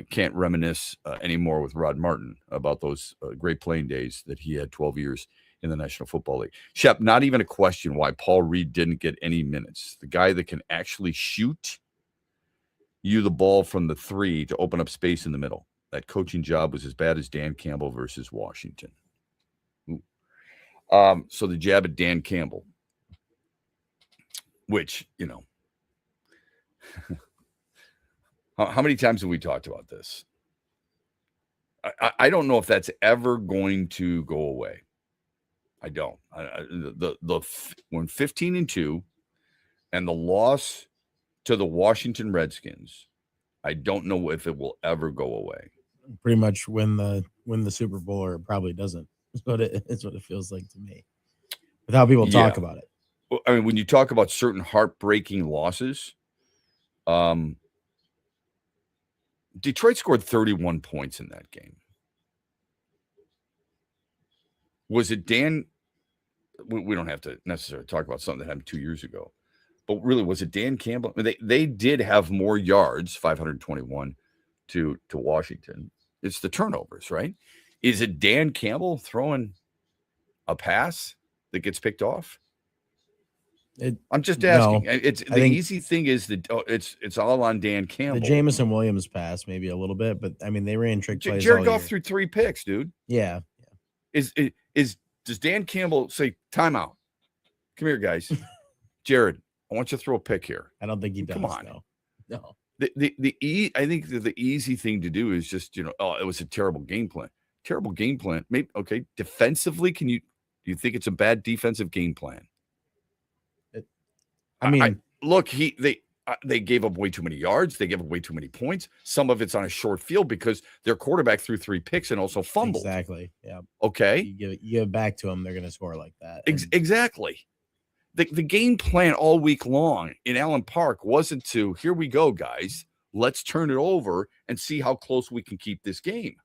can't reminisce anymore with Rod Martin about those great playing days that he had 12 years in the National Football League. Shep, not even a question why Paul Reed didn't get any minutes. The guy that can actually shoot you the ball from the 3 to open up space in the middle. That coaching job was as bad as Dan Campbell versus Washington. So the jab at Dan Campbell, which, how many times have we talked about this? I don't know if that's ever going to go away. I don't. When 15-2 and the loss to the Washington Redskins, I don't know if it will ever go away. Pretty much win the Super Bowl, or it probably doesn't. It's what it feels like to me. With how people talk about it. Well, I mean, when you talk about certain heartbreaking losses, Detroit scored 31 points in that game. Was it Dan? We don't have to necessarily talk about something that happened 2 years ago, but really, was it Dan Campbell? I mean, they did have more yards, 521 to Washington. It's the turnovers, right? Is it Dan Campbell throwing a pass that gets picked off? I'm just asking. No, it's the easy thing is that it's all on Dan Campbell. The Jameson Williams pass, maybe a little bit, but I mean they ran trick plays. Jared Goff threw 3 picks, dude. Yeah. Does Dan Campbell say timeout? Come here, guys. Jared, I want you to throw a pick here. I don't think he does. Come on. No. I think the easy thing to do is just, it was a terrible game plan. Terrible game plan. Maybe okay. Defensively, do you think it's a bad defensive game plan? Look, they gave up way too many yards. They gave up way too many points. Some of it's on a short field because their quarterback threw 3 picks and also fumbled. Exactly. Yeah. Okay. You give it back to them, they're going to score like that. Exactly. The game plan all week long in Allen Park wasn't to, here we go, guys. Let's turn it over and see how close we can keep this game.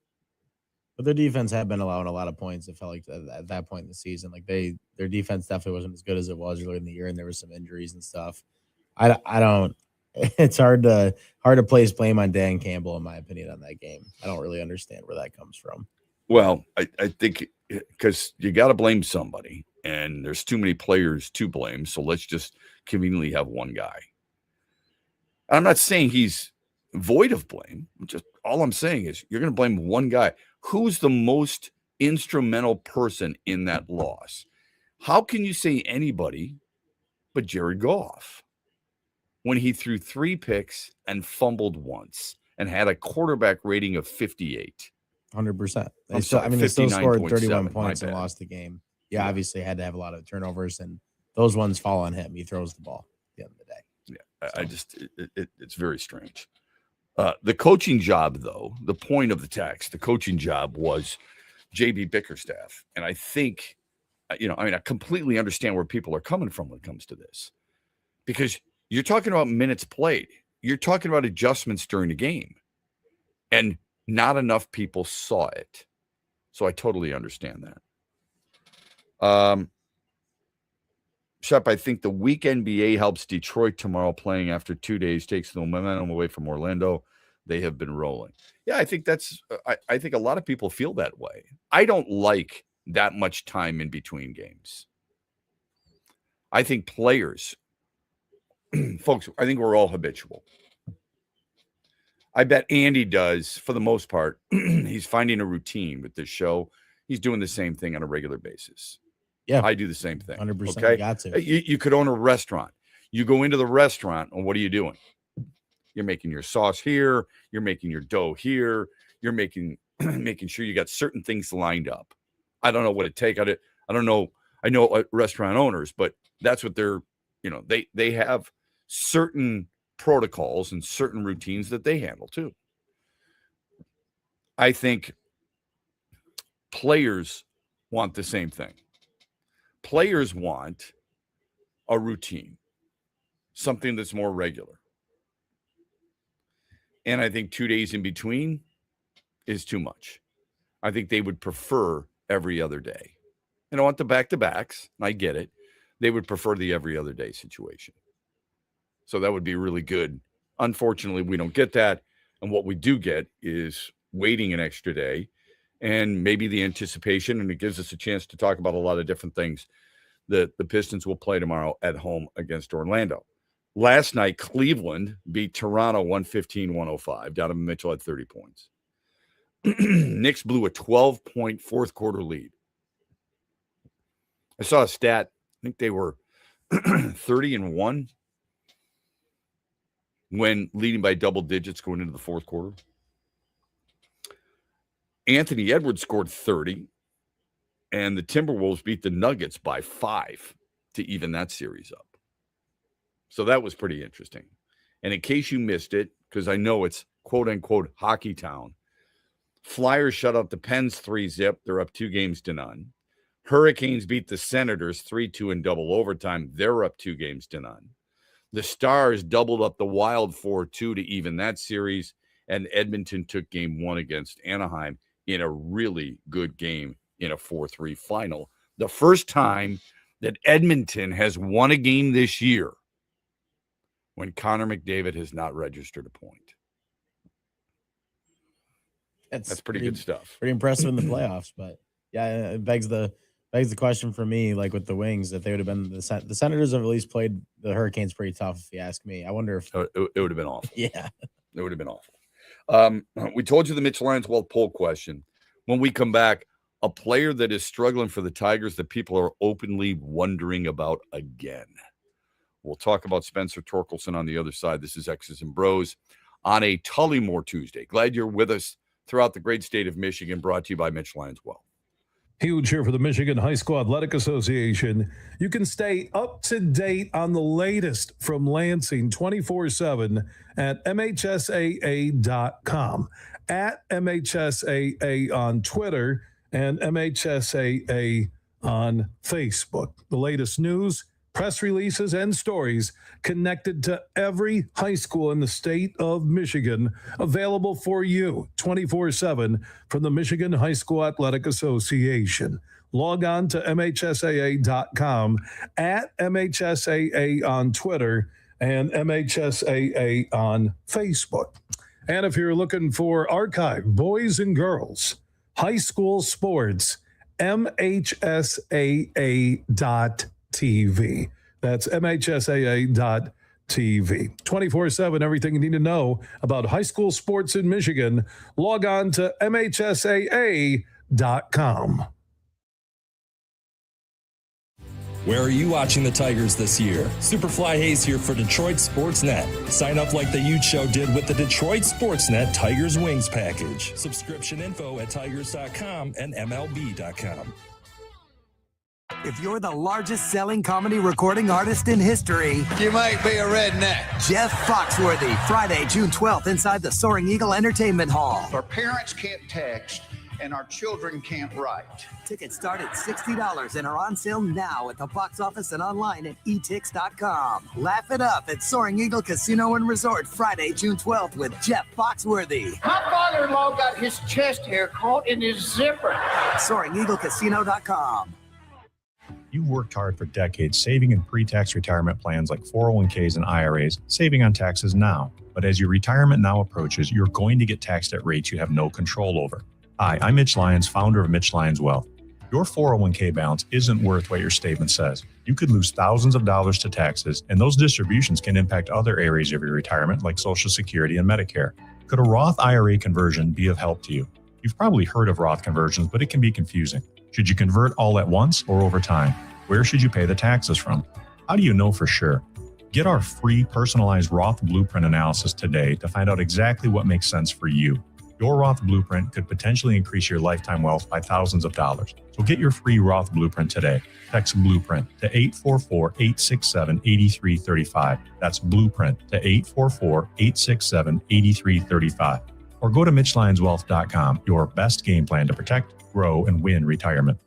But their defense had been allowing a lot of points. It felt like at that point in the season, like their defense definitely wasn't as good as it was earlier in the year, and there was some injuries and stuff. I don't. It's hard to place blame on Dan Campbell, in my opinion, on that game. I don't really understand where that comes from. Well, I think because you got to blame somebody, and there's too many players to blame. So let's just conveniently have one guy. I'm not saying he's void of blame. Just all I'm saying is you're going to blame one guy. Who's the most instrumental person in that loss? How can you say anybody but Jared Goff? when he threw 3 picks and fumbled once and had a quarterback rating of 58. 100%. I'm sorry, They still scored 31 59.7, points my and bad. lost the game. Yeah, obviously had to have a lot of turnovers, and those ones fall on him. He throws the ball at the end of the day. Yeah, I just it's very strange. The coaching job, though, the point of the text, the coaching job was JB Bickerstaff. And I think, I completely understand where people are coming from when it comes to this. Because you're talking about minutes played. You're talking about adjustments during the game. And not enough people saw it. So I totally understand that. Shep, I think the weak NBA helps Detroit tomorrow playing after 2 days, takes the momentum away from Orlando. They have been rolling. Yeah, I think I think a lot of people feel that way. I don't like that much time in between games. I think players, folks, I think we're all habitual. I bet Andy does for the most part. He's finding a routine with this show. He's doing the same thing on a regular basis. Yeah, I do the same thing. 100%. Okay, Got to. You could own a restaurant. You go into the restaurant, and what are you doing? You're making your sauce here. You're making your dough here. You're making sure you got certain things lined up. I don't know what it takes. I don't know. I know restaurant owners, but that's what they're. They have certain protocols and certain routines that they handle too. I think players want the same thing. Players want a routine, something that's more regular. And I think 2 days in between is too much. I think they would prefer every other day. And I want the back-to-backs. I get it. They would prefer the every other day situation. So that would be really good. Unfortunately, we don't get that. And what we do get is waiting an extra day and maybe the anticipation, and it gives us a chance to talk about a lot of different things that the Pistons will play tomorrow at home against Orlando. Last night, Cleveland beat Toronto 115-105. Donovan Mitchell had 30 points. Knicks blew a 12-point fourth quarter lead. I saw a stat. I think they were 30-1 when leading by double digits going into the fourth quarter. Anthony Edwards scored 30, and the Timberwolves beat the Nuggets by 5 to even that series up. So that was pretty interesting. And in case you missed it, because I know it's quote-unquote hockey town, Flyers shut out the Pens 3-0. They're up 2-0. Hurricanes beat the Senators 3-2 in double overtime. They're up 2-0. The Stars doubled up the Wild 4-2 to even that series, and Edmonton took game 1 against Anaheim in a really good game in a 4-3 final. The first time that Edmonton has won a game this year when Connor McDavid has not registered a point. That's pretty good stuff. Pretty impressive in the playoffs, but yeah, it begs the question for me, like with the Wings, that they would have been the Senators have at least played the Hurricanes pretty tough, if you ask me. I wonder if it would have been awful. Yeah, it would have been awful. We told you the Mitch Lions Well poll question. When we come back, a player that is struggling for the Tigers that people are openly wondering about again. We'll talk about Spencer Torkelson on the other side. This is X's and Bros on a Tullymore Tuesday. Glad you're with us throughout the great state of Michigan, brought to you by Mitch Lions Well. Huge here for the Michigan High School Athletic Association. You can stay up to date on the latest from Lansing 24/7 at MHSAA.com, at MHSAA on Twitter, and MHSAA on Facebook. The latest news, press releases, and stories connected to every high school in the state of Michigan, available for you 24/7 from the Michigan High School Athletic Association. Log on to MHSAA.com, at MHSAA on Twitter, and MHSAA on Facebook. And if you're looking for archive, boys and girls, high school sports, MHSAA.TV. That's MHSAA.TV. 24/7, everything you need to know about high school sports in Michigan. Log on to MHSAA.com. Where are you watching the Tigers this year? Superfly Hayes here for Detroit Sportsnet. Sign up like the Ute Show did with the Detroit Sportsnet Tigers Wings package. Subscription info at tigers.com and MLB.com. If you're the largest selling comedy recording artist in history, you might be a redneck. Jeff Foxworthy, Friday, June 12th, inside the Soaring Eagle Entertainment Hall. Our parents can't text, and our children can't write. Tickets start at $60 and are on sale now at the box office and online at etix.com. Laugh it up at Soaring Eagle Casino and Resort, Friday, June 12th with Jeff Foxworthy. My father-in-law got his chest hair caught in his zipper. SoaringEagleCasino.com. You've worked hard for decades saving in pre-tax retirement plans like 401ks and IRAs, saving on taxes now. But as your retirement now approaches, you're going to get taxed at rates you have no control over. Hi, I'm Mitch Lyons, founder of Mitch Lyons Wealth. Your 401k balance isn't worth what your statement says. You could lose thousands of dollars to taxes, and those distributions can impact other areas of your retirement like Social Security and Medicare. Could a Roth IRA conversion be of help to you? You've probably heard of Roth conversions, but it can be confusing. Should you convert all at once or over time? Where should you pay the taxes from? How do you know for sure? Get our free personalized Roth Blueprint analysis today to find out exactly what makes sense for you. Your Roth Blueprint could potentially increase your lifetime wealth by thousands of dollars. So get your free Roth Blueprint today. Text Blueprint to 844-867-8335. That's Blueprint to 844-867-8335. Or go to MitchLyonsWealth.com, your best game plan to protect, grow, and win retirement.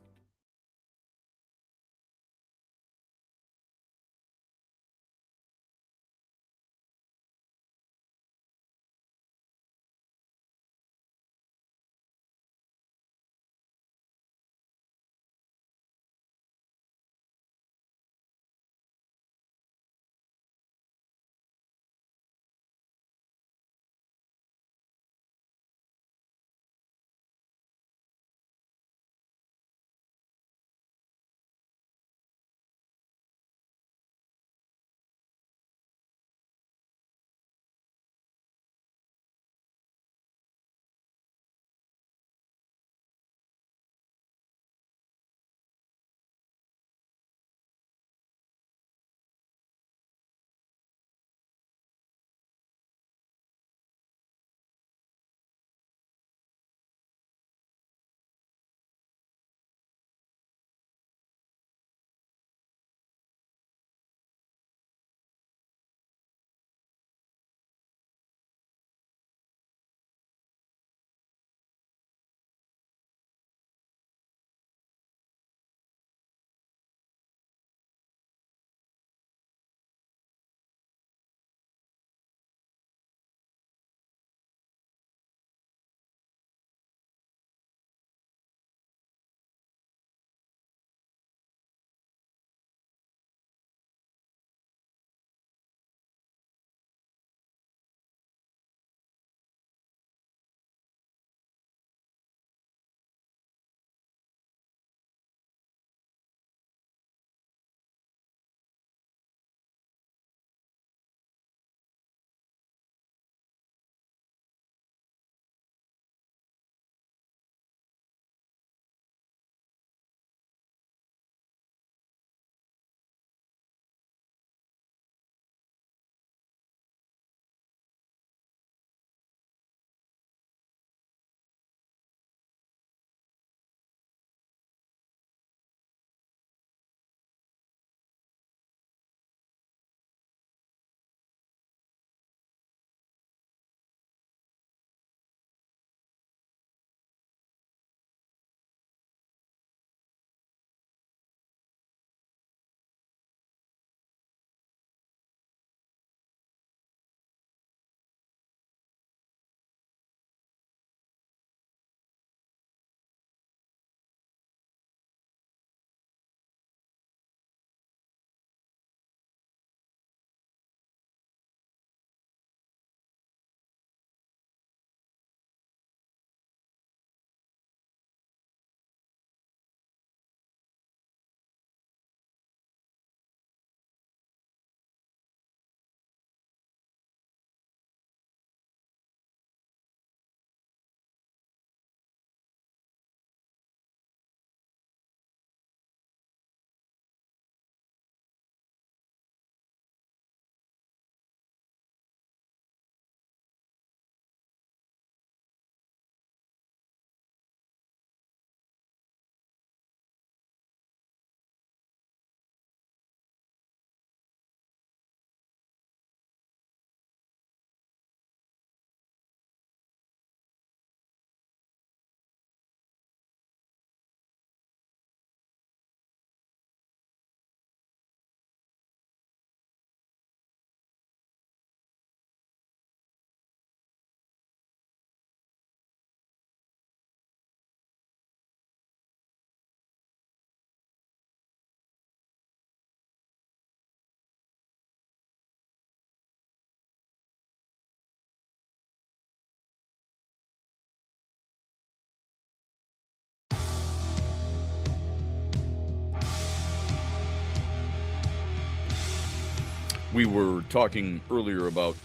We were talking earlier about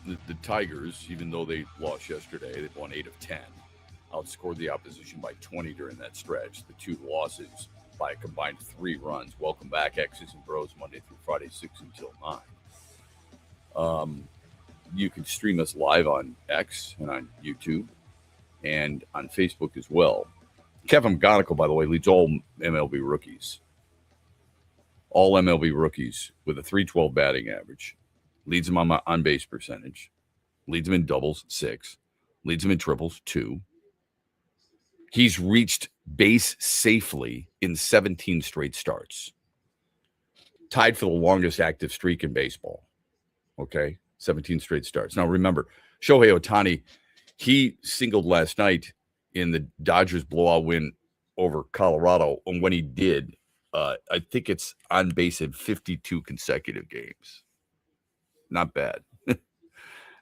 the Tigers, even though they lost yesterday, they won 8 of 10. Outscored the opposition by 20 during that stretch. The 2 losses by a combined 3 runs. Welcome back, X's and Bros, Monday through Friday, 6 until 9. You can stream us live on X and on YouTube and on Facebook as well. Kevin McGonigal, by the way, leads all MLB rookies. All MLB rookies with a .312 batting average. Leads them on on-base percentage. Leads them in doubles, 6. Leads them in triples, 2. He's reached base safely in 17 straight starts. Tied for the longest active streak in baseball. Okay? 17 straight starts. Now, remember, Shohei Ohtani, he singled last night in the Dodgers blowout win over Colorado. And when he did, I think it's on base in 52 consecutive games. Not bad.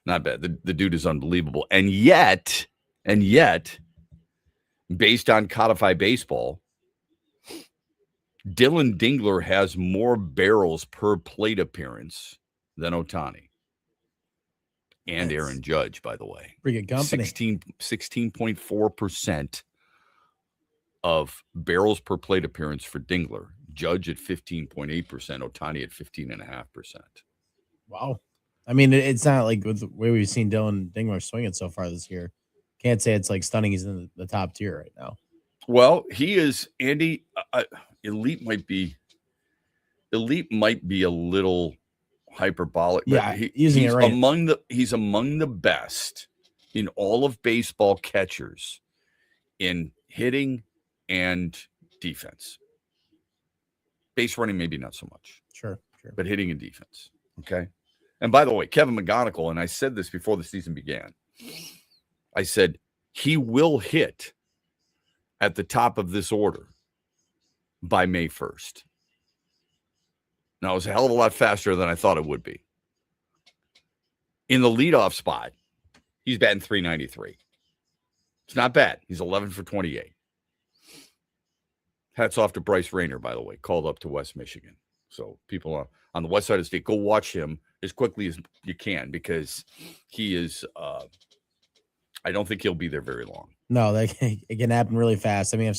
Not bad. The dude is unbelievable. And yet, based on codified baseball, Dylan Dingler has more barrels per plate appearance than Ohtani. And Aaron Judge, by the way. Pretty good company. 16.4% of barrels per plate appearance for Dingler. Judge at 15.8%. Ohtani at 15.5%. Wow. I mean, it's not like with the way we've seen Dylan Dingler swing it so far this year. Can't say it's like stunning. He's in the top tier right now. Well, he is, Andy. Elite might be a little hyperbolic. Yeah, he's among the best in all of baseball catchers in hitting and defense. Base running, maybe not so much. Sure. But hitting and defense. Okay. And by the way, Kevin McGonigal, and I said this before the season began, I said he will hit at the top of this order by May 1st. Now, it was a hell of a lot faster than I thought it would be. In the leadoff spot, he's batting .393. It's not bad. He's 11 for 28. Hats off to Bryce Rayner, by the way, called up to West Michigan. So people on the west side of the state, go watch him as quickly as you can because he is I don't think he'll be there very long. No, it can happen really fast. I mean,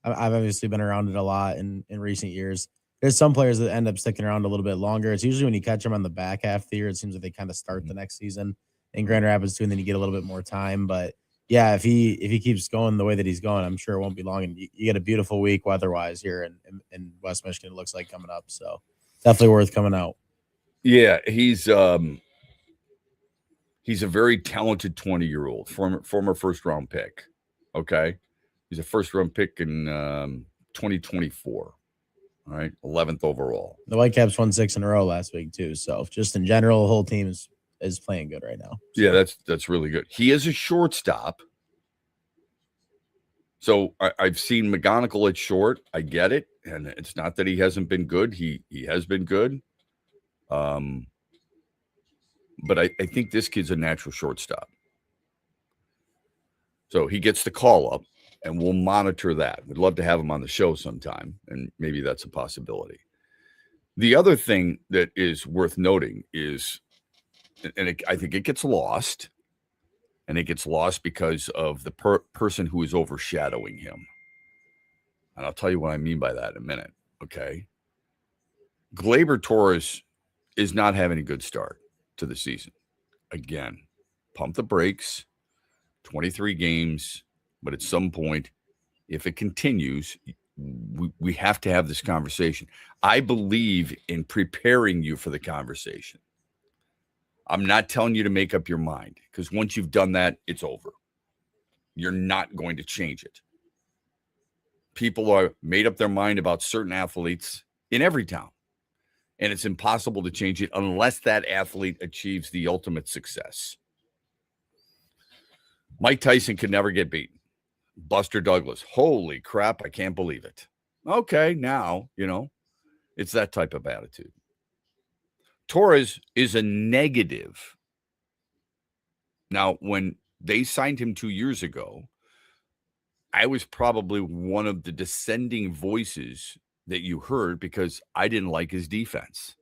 I've obviously been around it a lot in recent years. There's some players that end up sticking around a little bit longer. It's usually when you catch them on the back half of the year, it seems like they kind of start the next season in Grand Rapids too, and then you get a little bit more time. But yeah, if he keeps going the way that he's going, I'm sure it won't be long. And you get a beautiful week weather-wise here in West Michigan, it looks like, coming up. So definitely worth coming out. Yeah, he's a very talented 20-year-old, former first-round pick. Okay, he's a first-round pick in 2024. All right, 11th overall. The Whitecaps won 6 in a row last week too. So just in general, the whole team is playing good right now. So. Yeah, that's really good. He is a shortstop. So I've seen McGonigal at short. I get it, and it's not that he hasn't been good. He has been good. But I think this kid's a natural shortstop. So he gets the call up, and we'll monitor that. We'd love to have him on the show sometime, and maybe that's a possibility. The other thing that is worth noting is, and I think it gets lost, and it gets lost because of the person who is overshadowing him. And I'll tell you what I mean by that in a minute, okay? Gleyber Torres is not having a good start to the season. Again, pump the brakes, 23 games, but at some point, if it continues, we have to have this conversation. I believe in preparing you for the conversation. I'm not telling you to make up your mind, because once you've done that, it's over. You're not going to change it. People are made up their mind about certain athletes in every town, and it's impossible to change it unless that athlete achieves the ultimate success. Mike Tyson could never get beaten. Buster Douglas, holy crap, I can't believe it. Okay, now, it's that type of attitude. Torres is a negative. Now, when they signed him 2 years ago, I was probably one of the dissenting voices that you heard because I didn't like his defense.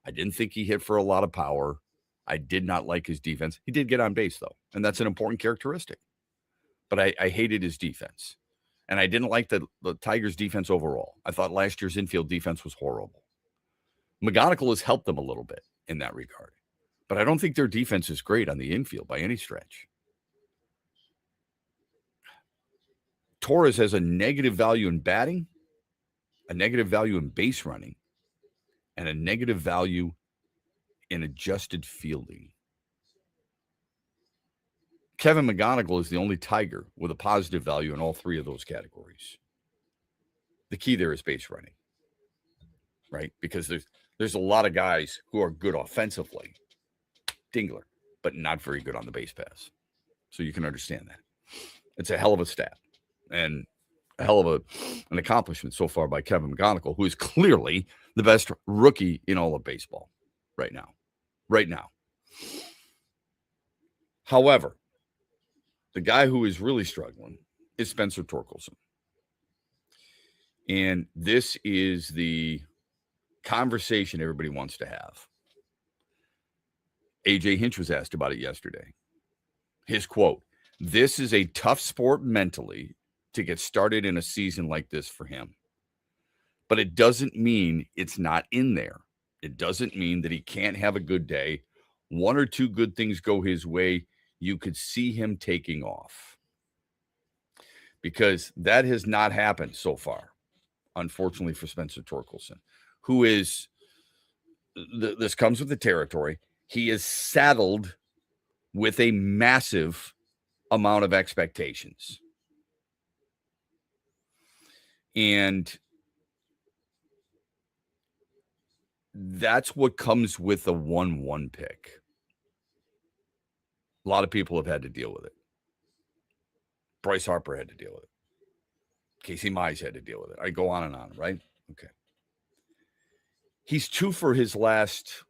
I didn't think he hit for a lot of power. I did not like his defense. He did get on base, though, and that's an important characteristic. But I hated his defense, and I didn't like the Tigers' defense overall. I thought last year's infield defense was horrible. McGonigal has helped them a little bit in that regard, but I don't think their defense is great on the infield by any stretch. Torres has a negative value in batting, a negative value in base running, and a negative value in adjusted fielding. Kevin McGonigal is the only Tiger with a positive value in all three of those categories. The key there is base running, right? Because there's a lot of guys who are good offensively, Dingler, but not very good on the base pass. So you can understand that. It's a hell of a stat and a hell of an accomplishment so far by Kevin McGonigal, who is clearly the best rookie in all of baseball right now. Right now. However, the guy who is really struggling is Spencer Torkelson. And this is the conversation everybody wants to have. AJ Hinch was asked about it yesterday. His quote, "This is a tough sport mentally to get started in a season like this for him. But it doesn't mean it's not in there. It doesn't mean that he can't have a good day. One or two good things go his way. You could see him taking off." Because that has not happened so far, unfortunately, for Spencer Torkelson, who is, this comes with the territory, he is saddled with a massive amount of expectations. And that's what comes with a 1-1 pick. A lot of people have had to deal with it. Bryce Harper had to deal with it. Casey Mize had to deal with it. I go on and on, right? Okay. He's 2 for his last,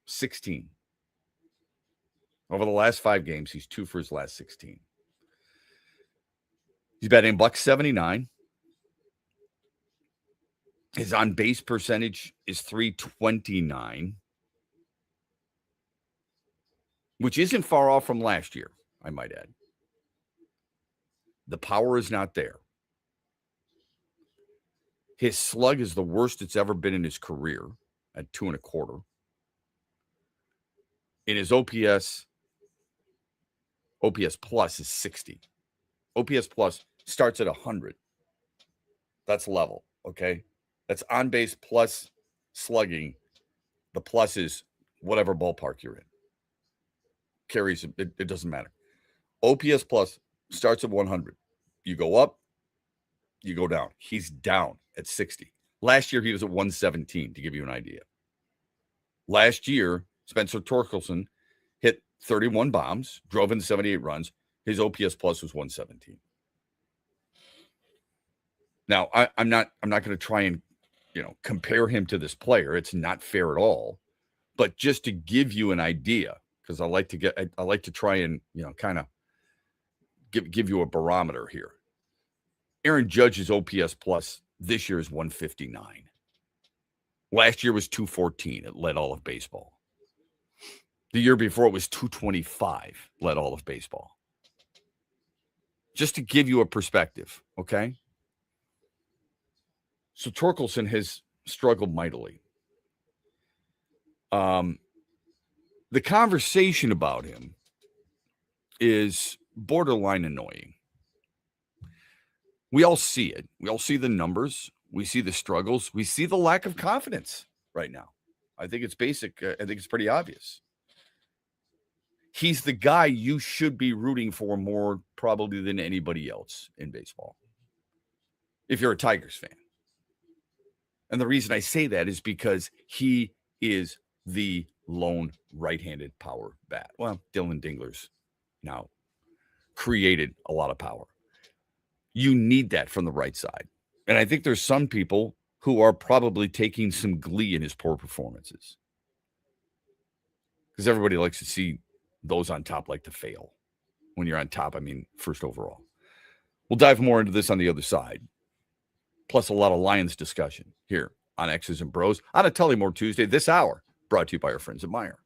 16. Over the last 5 games, he's 2 for his last 16. He's batting $179. His on-base percentage is .329, which isn't far off from last year, I might add. The power is not there. His slug is the worst it's ever been in his career at 2.25. In his OPS plus is 60. OPS plus starts at 100. That's level, okay? That's on base plus slugging. The plus is whatever ballpark you're in. Carries, it doesn't matter. OPS plus starts at 100. You go up, you go down. He's down at 60. Last year, he was at 117, to give you an idea. Last year, Spencer Torkelson hit 31 bombs, drove in 78 runs. His OPS plus was 117. Now, I'm not going to try and compare him to this player. It's not fair at all. But just to give you an idea, because I like to try and kind of give you a barometer here. Aaron Judge's OPS plus this year is 159. Last year was 214. It led all of baseball. The year before it was 225. Led all of baseball. Just to give you a perspective, okay? So Torkelson has struggled mightily. The conversation about him is borderline annoying. We all see it. We all see the numbers. We see the struggles. We see the lack of confidence right now. I think it's basic. I think it's pretty obvious. He's the guy you should be rooting for more probably than anybody else in baseball, if you're a Tigers fan. And the reason I say that is because he is the lone right-handed power bat. Well, Dylan Dingler's now created a lot of power. You need that from the right side. And I think there's some people who are probably taking some glee in his poor performances. Because everybody likes to see those on top like to fail. When you're on top, I mean, first overall. We'll dive more into this on the other side. Plus a lot of Lions discussion here on X's and Bros on a Tullymore Tuesday this hour, brought to you by our friends at Meyer.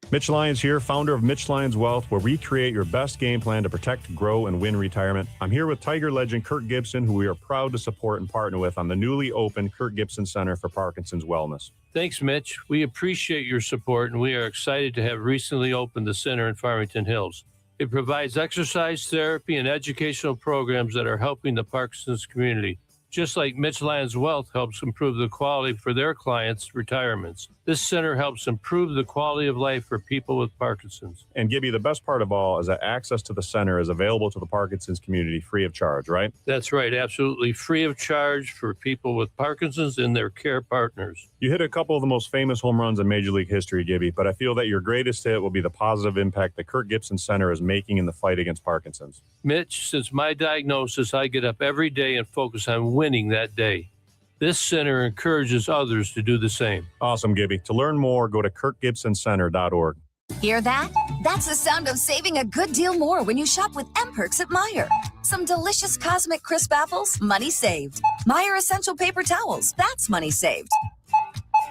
Mitch Lyons here, founder of Mitch Lyons Wealth, where we create your best game plan to protect, grow, and win retirement. I'm here with Tiger legend Kirk Gibson, who we are proud to support and partner with on the newly opened Kirk Gibson Center for Parkinson's Wellness. Thanks, Mitch. We appreciate your support, and we are excited to have recently opened the center in Farmington Hills. It provides exercise therapy and educational programs that are helping the Parkinson's community. Just like Mitch Lyons Wealth helps improve the quality for their clients' retirements, this center helps improve the quality of life for people with Parkinson's. And Gibby, the best part of all is that access to the center is available to the Parkinson's community free of charge, right? That's right, absolutely free of charge for people with Parkinson's and their care partners. You hit a couple of the most famous home runs in Major League history, Gibby, but I feel that your greatest hit will be the positive impact the Kirk Gibson Center is making in the fight against Parkinson's. Mitch, since my diagnosis, I get up every day and focus on winning that day. This center encourages others to do the same. Awesome, Gibby. To learn more, go to kirkgibsoncenter.org. Hear that? That's the sound of saving a good deal more when you shop with M-Perks at Meijer. Some delicious Cosmic Crisp apples, money saved. Meijer Essential Paper Towels, that's money saved.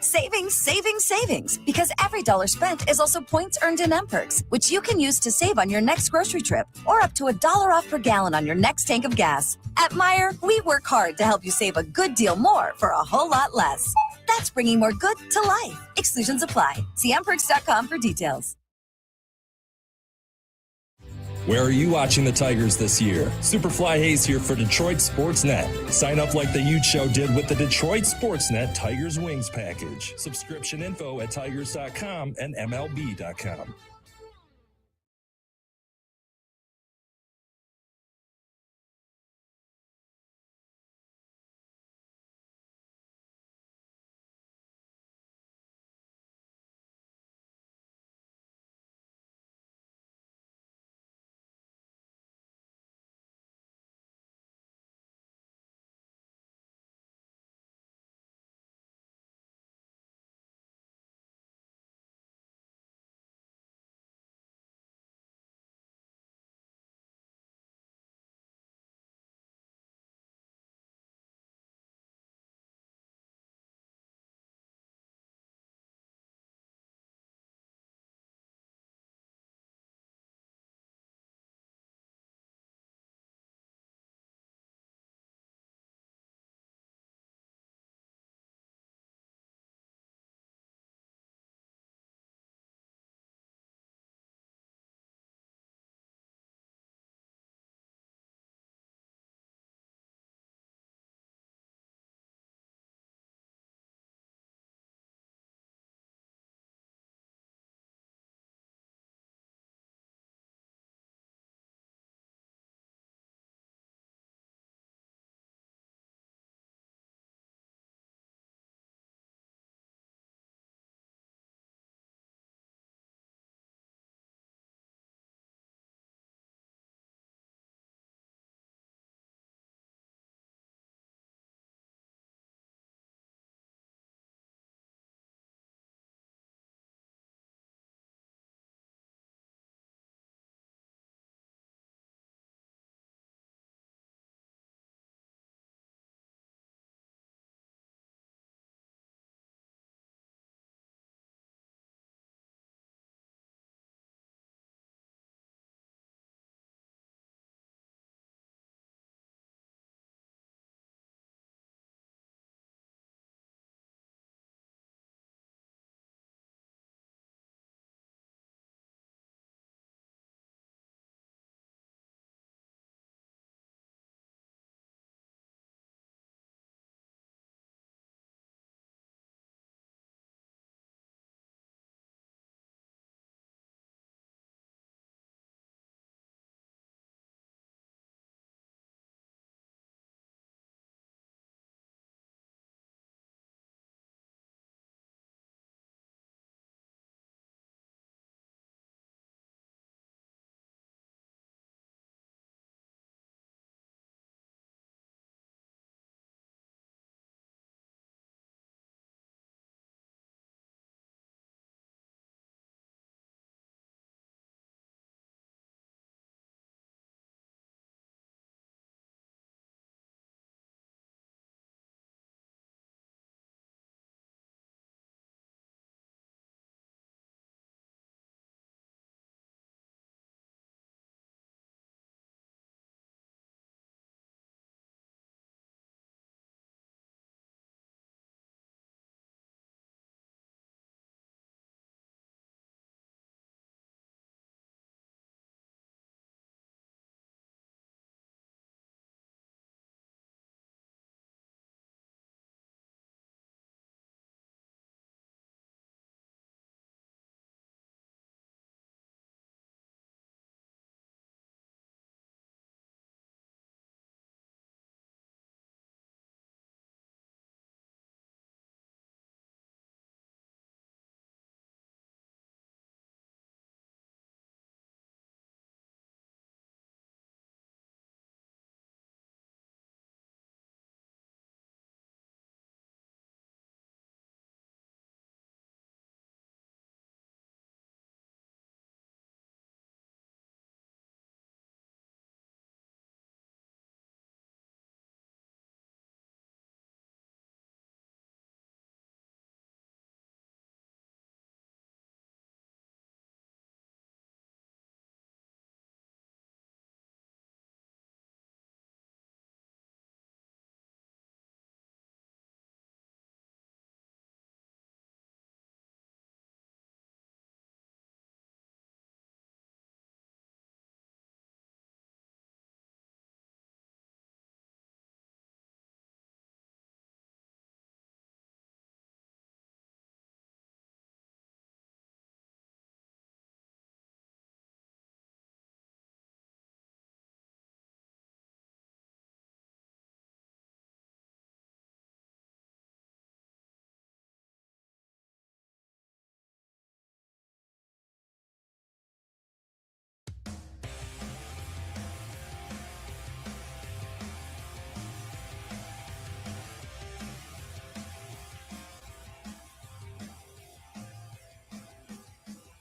Savings, savings, savings. Because every dollar spent is also points earned in M-Perks, which you can use to save on your next grocery trip or up to $1 off per gallon on your next tank of gas. At Meijer, we work hard to help you save a good deal more for a whole lot less. That's bringing more good to life. Exclusions apply. See mperks.com for details. Where are you watching the Tigers this year? Superfly Hayes here for Detroit Sports Net. Sign up like the Ute Show did with the Detroit Sports Net Tigers Wings package. Subscription info at tigers.com and MLB.com.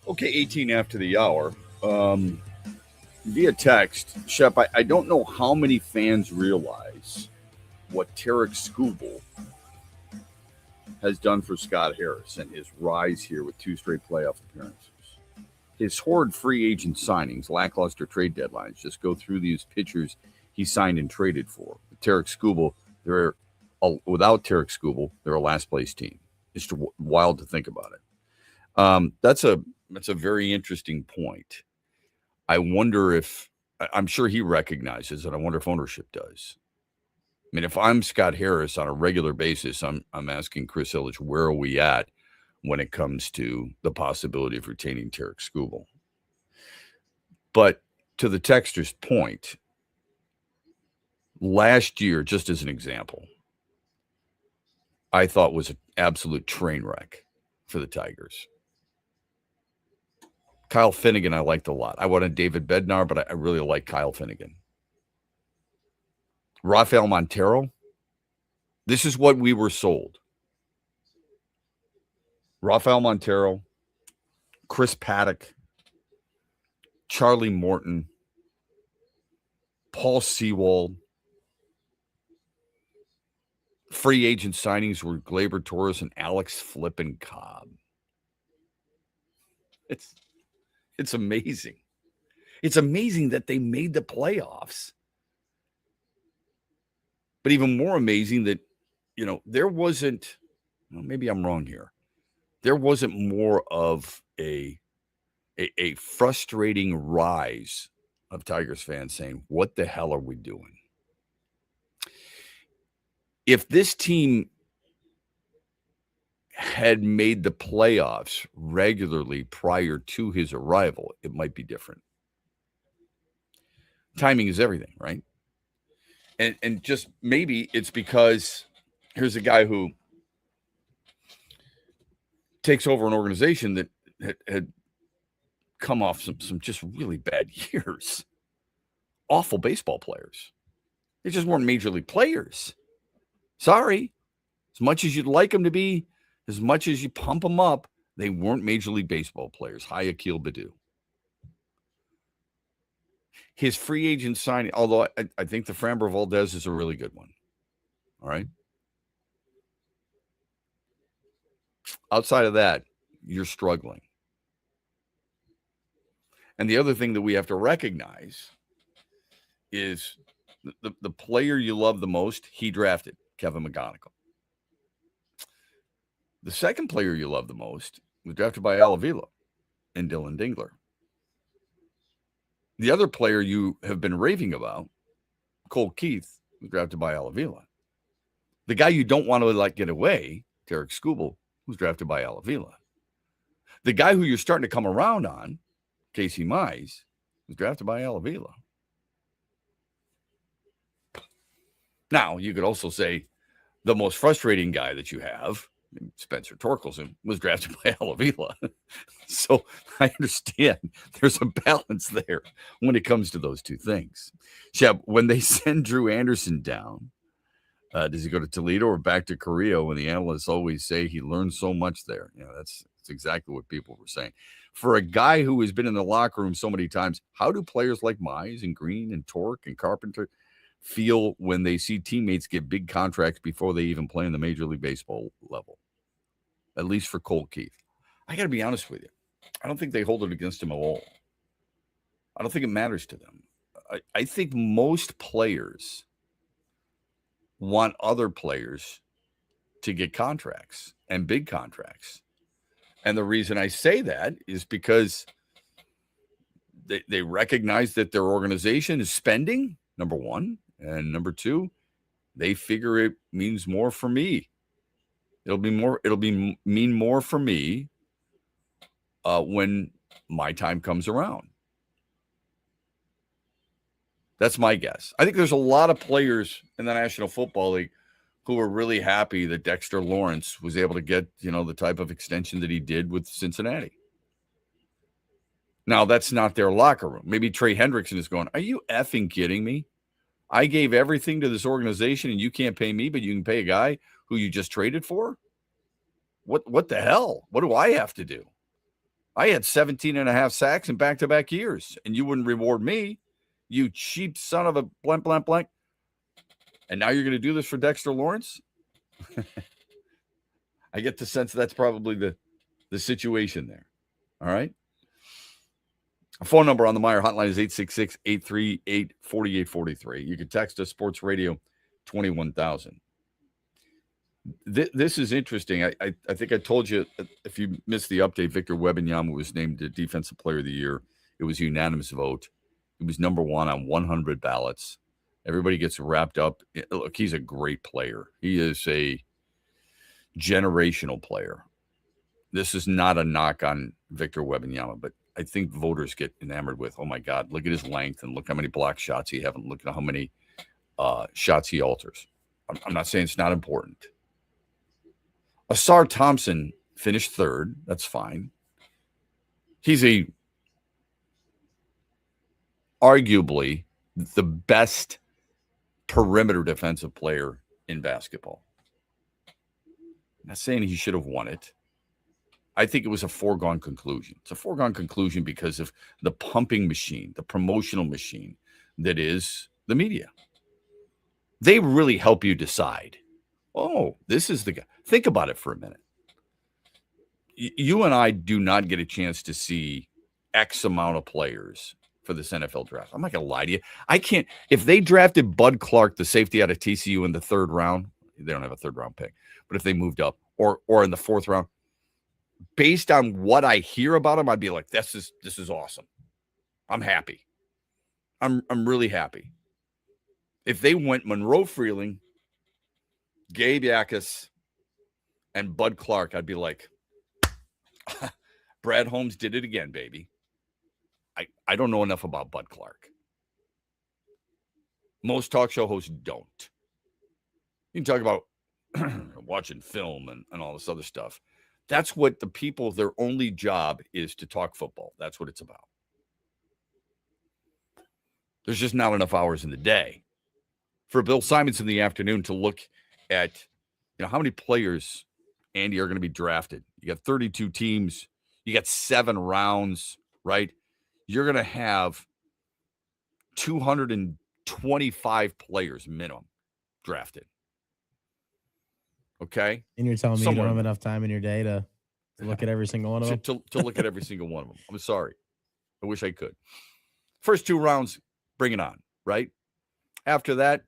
Okay, 18 after the hour. Via text, Shep, I don't know how many fans realize what Tarek Skubal has done for Scott Harris and his rise here with 2 straight playoff appearances. His horrid free agent signings, lackluster trade deadlines, just go through these pitchers he signed and traded for. Tarek Skubal, without Tarek Skubal, they're a last-place team. It's wild to think about it. That's a very interesting point. I wonder if I'm sure he recognizes it. I wonder if ownership does. I mean, if I'm Scott Harris on a regular basis, I'm asking Chris Ilitch, where are we at when it comes to the possibility of retaining Tarek Skubal? But to the texter's point, last year, just as an example, I thought was an absolute train wreck for the Tigers. Kyle Finnegan, I liked a lot. I wanted David Bednar, but I really like Kyle Finnegan. Rafael Montero, this is what we were sold. Rafael Montero, Chris Paddock, Charlie Morton, Paul Sewald. Free agent signings were Gleyber Torres and Alex Flippin Cobb. It's amazing. It's amazing that they made the playoffs. But even more amazing that, there wasn't, maybe I'm wrong here. There wasn't more of a frustrating rise of Tigers fans saying, what the hell are we doing? If this team had made the playoffs regularly prior to his arrival, it might be different. Timing is everything, right? And just maybe it's because here's a guy who takes over an organization that had come off some just really bad years. Awful baseball players. They just weren't major league players. Sorry. As much as you'd like them to be, as much as you pump them up, they weren't Major League Baseball players. Hi, Akil Baddoo. His free agent signing, although I think the Framber Valdez is a really good one. All right. Outside of that, you're struggling. And the other thing that we have to recognize is the player you love the most, he drafted, Kevin McGonigal. The second player you love the most was drafted by Al Avila and Dylan Dingler. The other player you have been raving about, Cole Keith, was drafted by Al Avila. The guy you don't want to let get away, Tarek Skubal, was drafted by Al Avila. The guy who you're starting to come around on, Casey Mize, was drafted by Al Avila. Now, you could also say the most frustrating guy that you have, Spencer Torkelson, was drafted by Al Avila. So I understand there's a balance there when it comes to those two things. Shep, when they send Drew Anderson down, does he go to Toledo or back to Korea? When the analysts always say he learned so much there. That's exactly what people were saying. For a guy who has been in the locker room so many times, how do players like Mize and Green and Torque and Carpenter feel when they see teammates get big contracts before they even play in the Major League Baseball level? At least for Cole Keith. I got to be honest with you. I don't think they hold it against him at all. I don't think it matters to them. I think most players want other players to get contracts and big contracts. And the reason I say that is because they recognize that their organization is spending, number one. And number two, they figure it means more for me. It'll mean more for me when my time comes around. That's my guess. I think there's a lot of players in the National Football League who are really happy that Dexter Lawrence was able to get, the type of extension that he did with Cincinnati. Now, that's not their locker room. Maybe Trey Hendrickson is going, are you effing kidding me? I gave everything to this organization and you can't pay me, but you can pay a guy who you just traded for? What the hell? What do I have to do? I had 17 and a half sacks in back-to-back years, and you wouldn't reward me, you cheap son of a blank, blank, blank. And now you're going to do this for Dexter Lawrence? I get the sense that's probably the situation there. All right? A phone number on the Meyer hotline is 866-838-4843. You can text us, Sports Radio 21,000. This is interesting. I think I told you, if you missed the update, Victor Wembanyama was named the Defensive Player of the Year. It was a unanimous vote. He was number one on 100 ballots. Everybody gets wrapped up. Look, he's a great player. He is a generational player. This is not a knock on Victor Wembanyama, but I think voters get enamored with, oh, my God, look at his length and look how many block shots he has and look at how many shots he alters. I'm not saying it's not important. Asar Thompson finished third. That's fine. He's arguably the best perimeter defensive player in basketball. I'm not saying he should have won it. I think it was a foregone conclusion. It's a foregone conclusion because of the pumping machine, the promotional machine that is the media. They really help you decide, oh, this is the guy. Think about it for a minute. You and I do not get a chance to see X amount of players for this NFL draft. I'm not going to lie to you. I can't. If they drafted Bud Clark, the safety out of TCU, in the third round, they don't have a third round pick, but if they moved up or in the fourth round, based on what I hear about him, I'd be like, this is awesome. I'm happy. I'm really happy. If they went Monroe Freeling, Gabe Yakis, and Bud Clark, I'd be like, Brad Holmes did it again, baby. I don't know enough about Bud Clark. Most talk show hosts don't. You can talk about watching film and all this other stuff. That's what the people, their only job is to talk football. That's what it's about. There's just not enough hours in the day for Bill Simons in the afternoon to look at, how many players, Andy, are going to be drafted. You got 32 teams. You got 7 rounds, right? You're going to have 225 players minimum drafted. Okay? And you're telling me you don't have enough time in your day to look at every single one of them? To look at every single one of them. I'm sorry. I wish I could. First 2 rounds, bring it on, right? After that,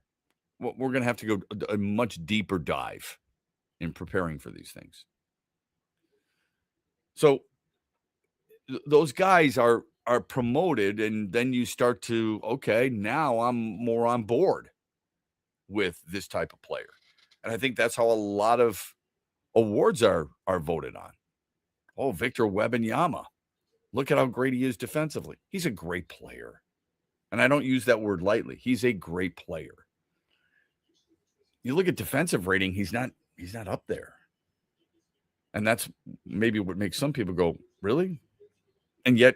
we're going to have to go a much deeper dive in preparing for these things. So those guys are promoted, and then you start to, okay, now I'm more on board with this type of player. And I think that's how a lot of awards are voted on. Oh, Victor Wembanyama. Look at how great he is defensively. He's a great player. And I don't use that word lightly. He's a great player. You look at defensive rating, he's not up there. And that's maybe what makes some people go, really? And yet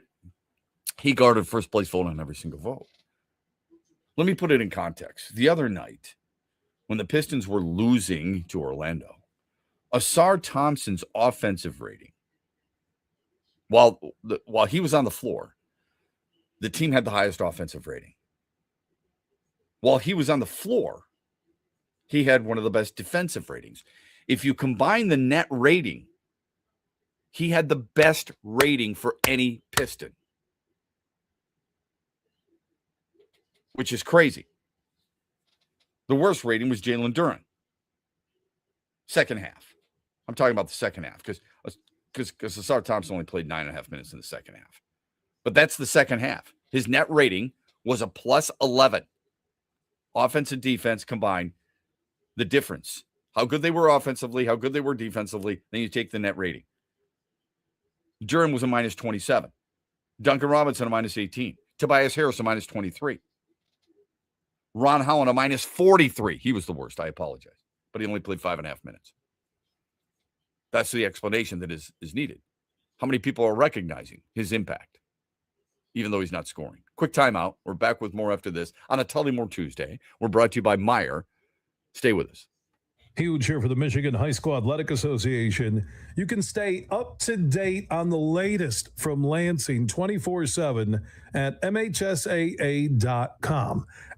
he guarded first place vote on every single vote. Let me put it in context. The other night, when the Pistons were losing to Orlando, Asar Thompson's offensive rating, while he was on the floor, the team had the highest offensive rating. While he was on the floor, he had one of the best defensive ratings. If you combine the net rating, he had the best rating for any Piston, which is crazy. The worst rating was Jalen Duren. Second half. I'm talking about the second half because Asar Thompson only played 9.5 minutes in the second half. But that's the second half. His net rating was a plus 11. Offense and defense combined. The difference. How good they were offensively, how good they were defensively. Then you take the net rating. Duren was a minus 27. Duncan Robinson a minus 18. Tobias Harris a minus 23. Ron Holland a minus 43. He was the worst. I apologize. But he only played 5.5 minutes. That's the explanation that is needed. How many people are recognizing his impact, even though he's not scoring? Quick timeout. We're back with more after this on a Tullymore Tuesday. We're brought to you by Meyer. Stay with us. Huge here for the Michigan High School Athletic Association. You can stay up to date on the latest from Lansing 24/7 at MHSAA.com,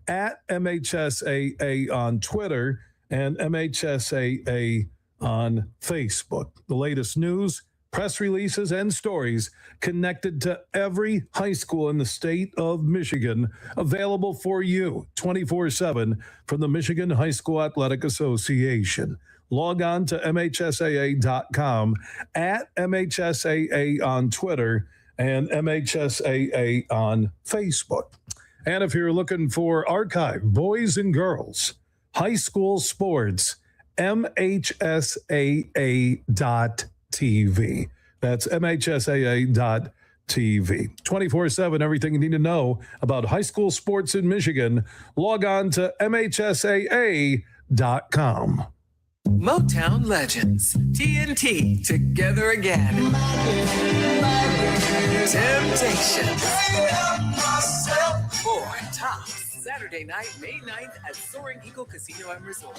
at MHSAA on Twitter, and MHSAA on Facebook. The latest news, press releases, and stories connected to every high school in the state of Michigan, available for you 24/7 from the Michigan High School Athletic Association. Log on to MHSAA.com, at MHSAA on Twitter, and MHSAA on Facebook. And if you're looking for archive, boys and girls, high school sports, MHSAA.TV. That's MHSAA.TV. 24/7, everything you need to know about high school sports in Michigan. Log on to MHSAA.com. Motown Legends, TNT, together again. Temptation. For Tops, Saturday night, May 9th at Soaring Eagle Casino and Resort.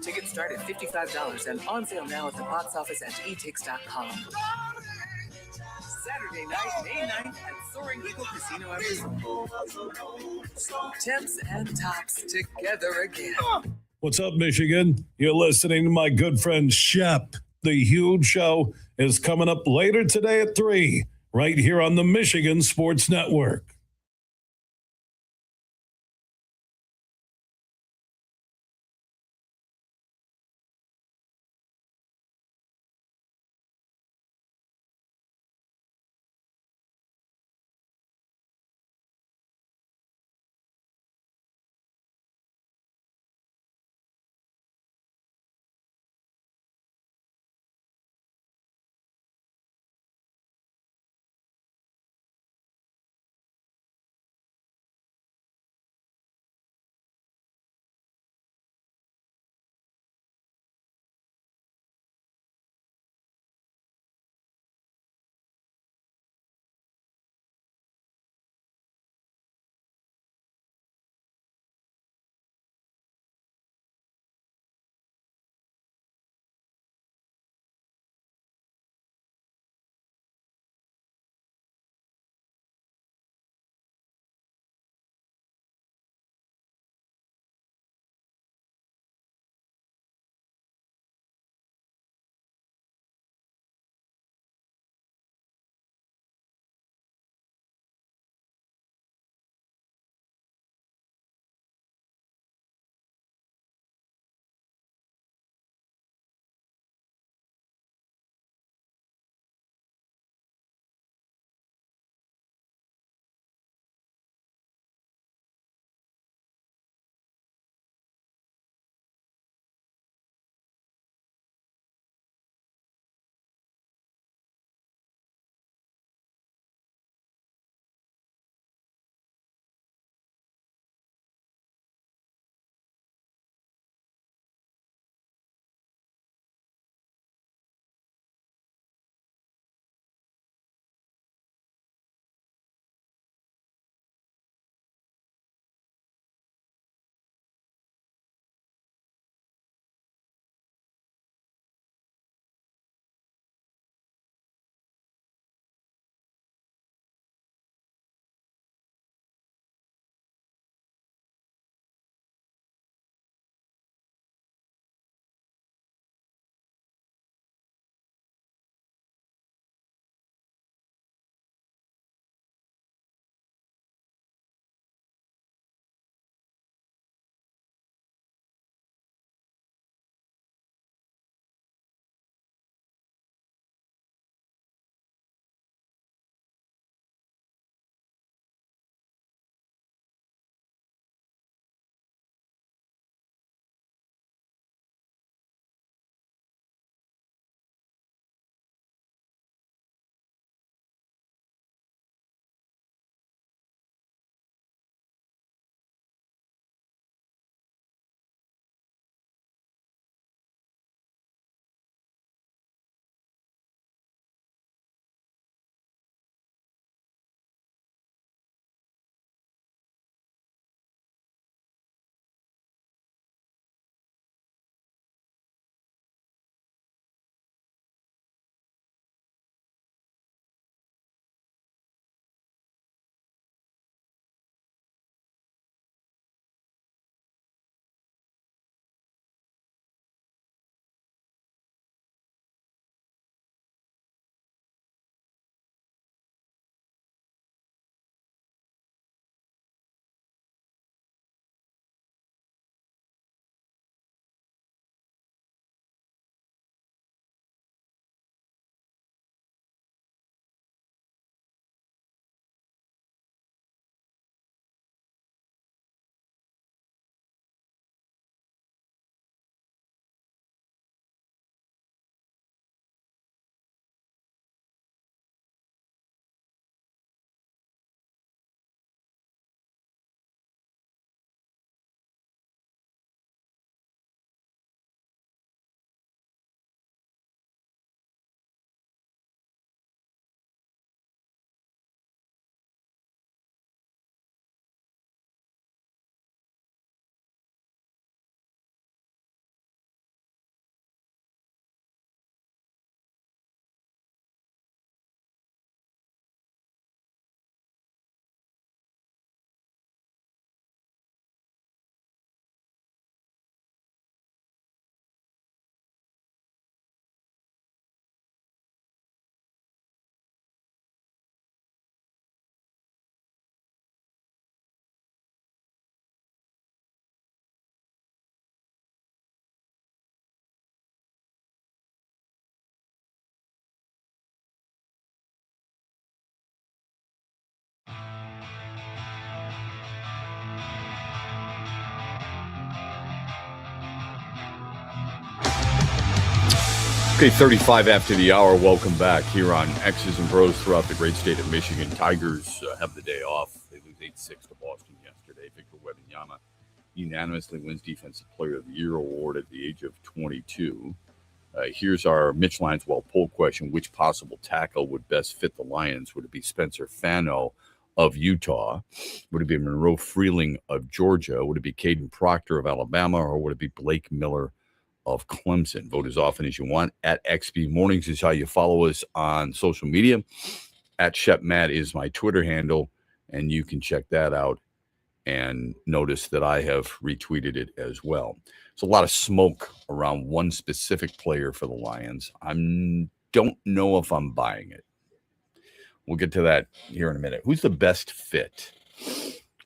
Tickets start at $55 and on sale now at the box office at etix.com. Saturday night, May 9th at Soaring Eagle Casino and Resort. Temps and Tops, together again. What's up, Michigan? You're listening to my good friend Shep. The Huge Show is coming up later today at 3, right here on the Michigan Sports Network. Okay, 35 after the hour. Welcome back here on X's and Bros throughout the great state of Michigan. Tigers have the day off. They lose 8-6 to Boston yesterday. Victor Wembanyama unanimously wins Defensive Player of the Year award at the age of 22. Here's our Mitch Lineswell poll question. Which possible tackle would best fit the Lions? Would it be Spencer Fano of Utah? Would it be Monroe Freeling of Georgia? Would it be Caden Proctor of Alabama? Or would it be Blake Miller of Clemson? Vote as often as you want. At XB Mornings is how you follow us on social media. At ShepMatt is my Twitter handle, and you can check that out and notice that I have retweeted it as well. There's a lot of smoke around one specific player for the Lions. I don't know if I'm buying it. We'll get to that here in a minute. Who's the best fit?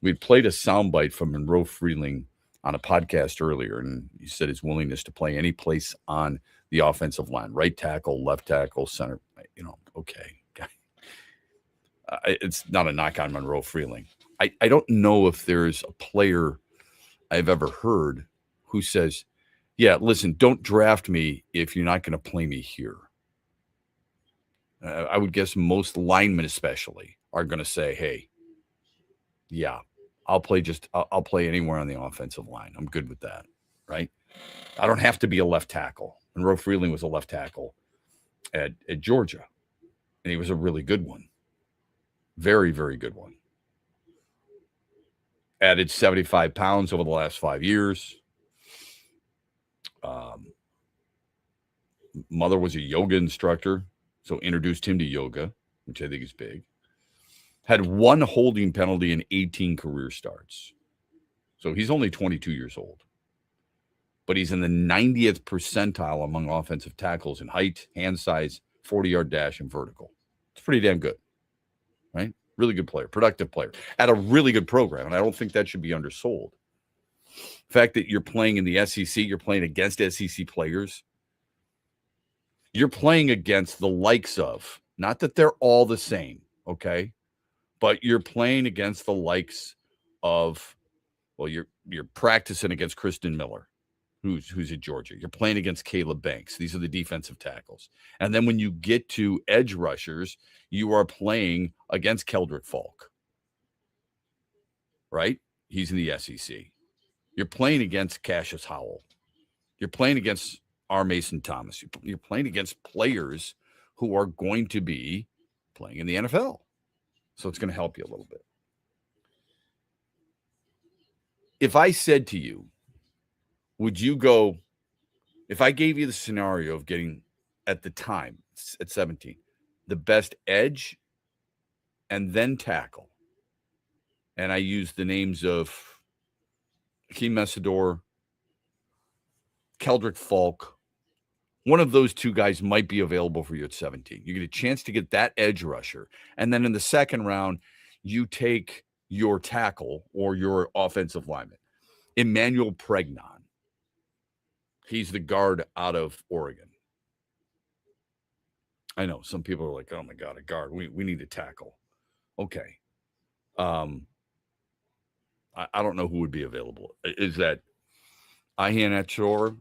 We played a soundbite from Monroe Freeling on a podcast earlier, and he said his willingness to play any place on the offensive line, right tackle, left tackle, center. Okay. It's not a knock on Monroe Freeling. I don't know if there's a player I've ever heard who says, yeah, listen, don't draft me if you're not going to play me here. I would guess most linemen especially are going to say, hey, yeah, I'll play anywhere on the offensive line. I'm good with that, right? I don't have to be a left tackle. Monroe Freeling was a left tackle at Georgia, and he was a really good one. Very, very good one. Added 75 pounds over the last 5 years. Mother was a yoga instructor, so introduced him to yoga, which I think is big. Had one holding penalty in 18 career starts. So he's only 22 years old. But he's in the 90th percentile among offensive tackles in height, hand size, 40-yard dash, and vertical. It's pretty damn good, right? Really good player, productive player, at a really good program, and I don't think that should be undersold. The fact that you're playing in the SEC, you're playing against SEC players, you're playing against the likes of, not that they're all the same, okay? But you're playing against the likes of, well, you're practicing against Kristen Miller, who's at Georgia. You're playing against Caleb Banks. These are the defensive tackles. And then when you get to edge rushers, you are playing against Keldrick Falk, right? He's in the SEC. You're playing against Cassius Howell. You're playing against R. Mason Thomas. You're playing against players who are going to be playing in the NFL. So it's going to help you a little bit. If I said to you, would you go, if I gave you the scenario of getting, at the time, at 17, the best edge and then tackle, and I used the names of Hakeem Messidor, Keldrick Falk, one of those two guys might be available for you at 17. You get a chance to get that edge rusher. And then in the second round, you take your tackle or your offensive lineman, Emmanuel Pregnon. He's the guard out of Oregon. I know some people are like, oh my God, a guard. We need a tackle. Okay. I don't know who would be available. Is that Ahian Achor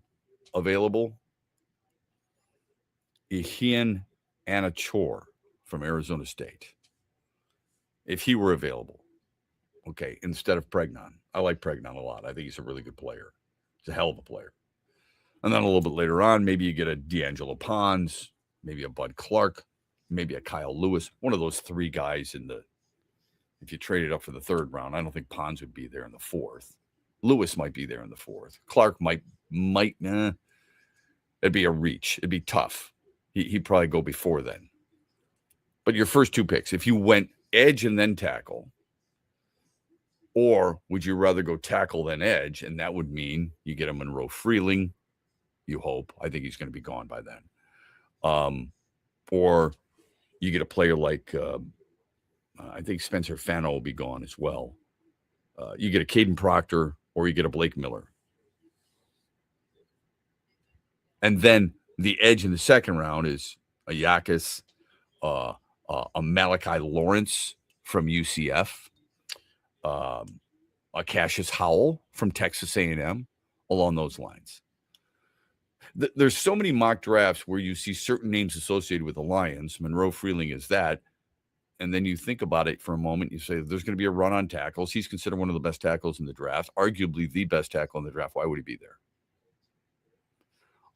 available? Ahian Achor from Arizona State. If he were available. Okay, instead of Pregnon. I like Pregnon a lot. I think he's a really good player. He's a hell of a player. And then a little bit later on, maybe you get a D'Angelo Pons, maybe a Bud Clark, maybe a Kyle Lewis. One of those three guys if you trade it up for the third round. I don't think Pons would be there in the fourth. Lewis might be there in the fourth. Clark might, it'd be a reach. It'd be tough. He'd probably go before then. But your first two picks, if you went edge and then tackle, or would you rather go tackle than edge? And that would mean you get a Monroe Freeling, you hope. I think he's going to be gone by then. Or you get a player like, I think Spencer Fano will be gone as well. You get a Caden Proctor, or you get a Blake Miller. And then the edge in the second round is a Yakis, a Malachi Lawrence from UCF, a Cassius Howell from Texas A&M, along those lines. there's so many mock drafts where you see certain names associated with the Lions. Monroe Freeling is that. And then you think about it for a moment. You say there's going to be a run on tackles. He's considered one of the best tackles in the draft, arguably the best tackle in the draft. Why would he be there?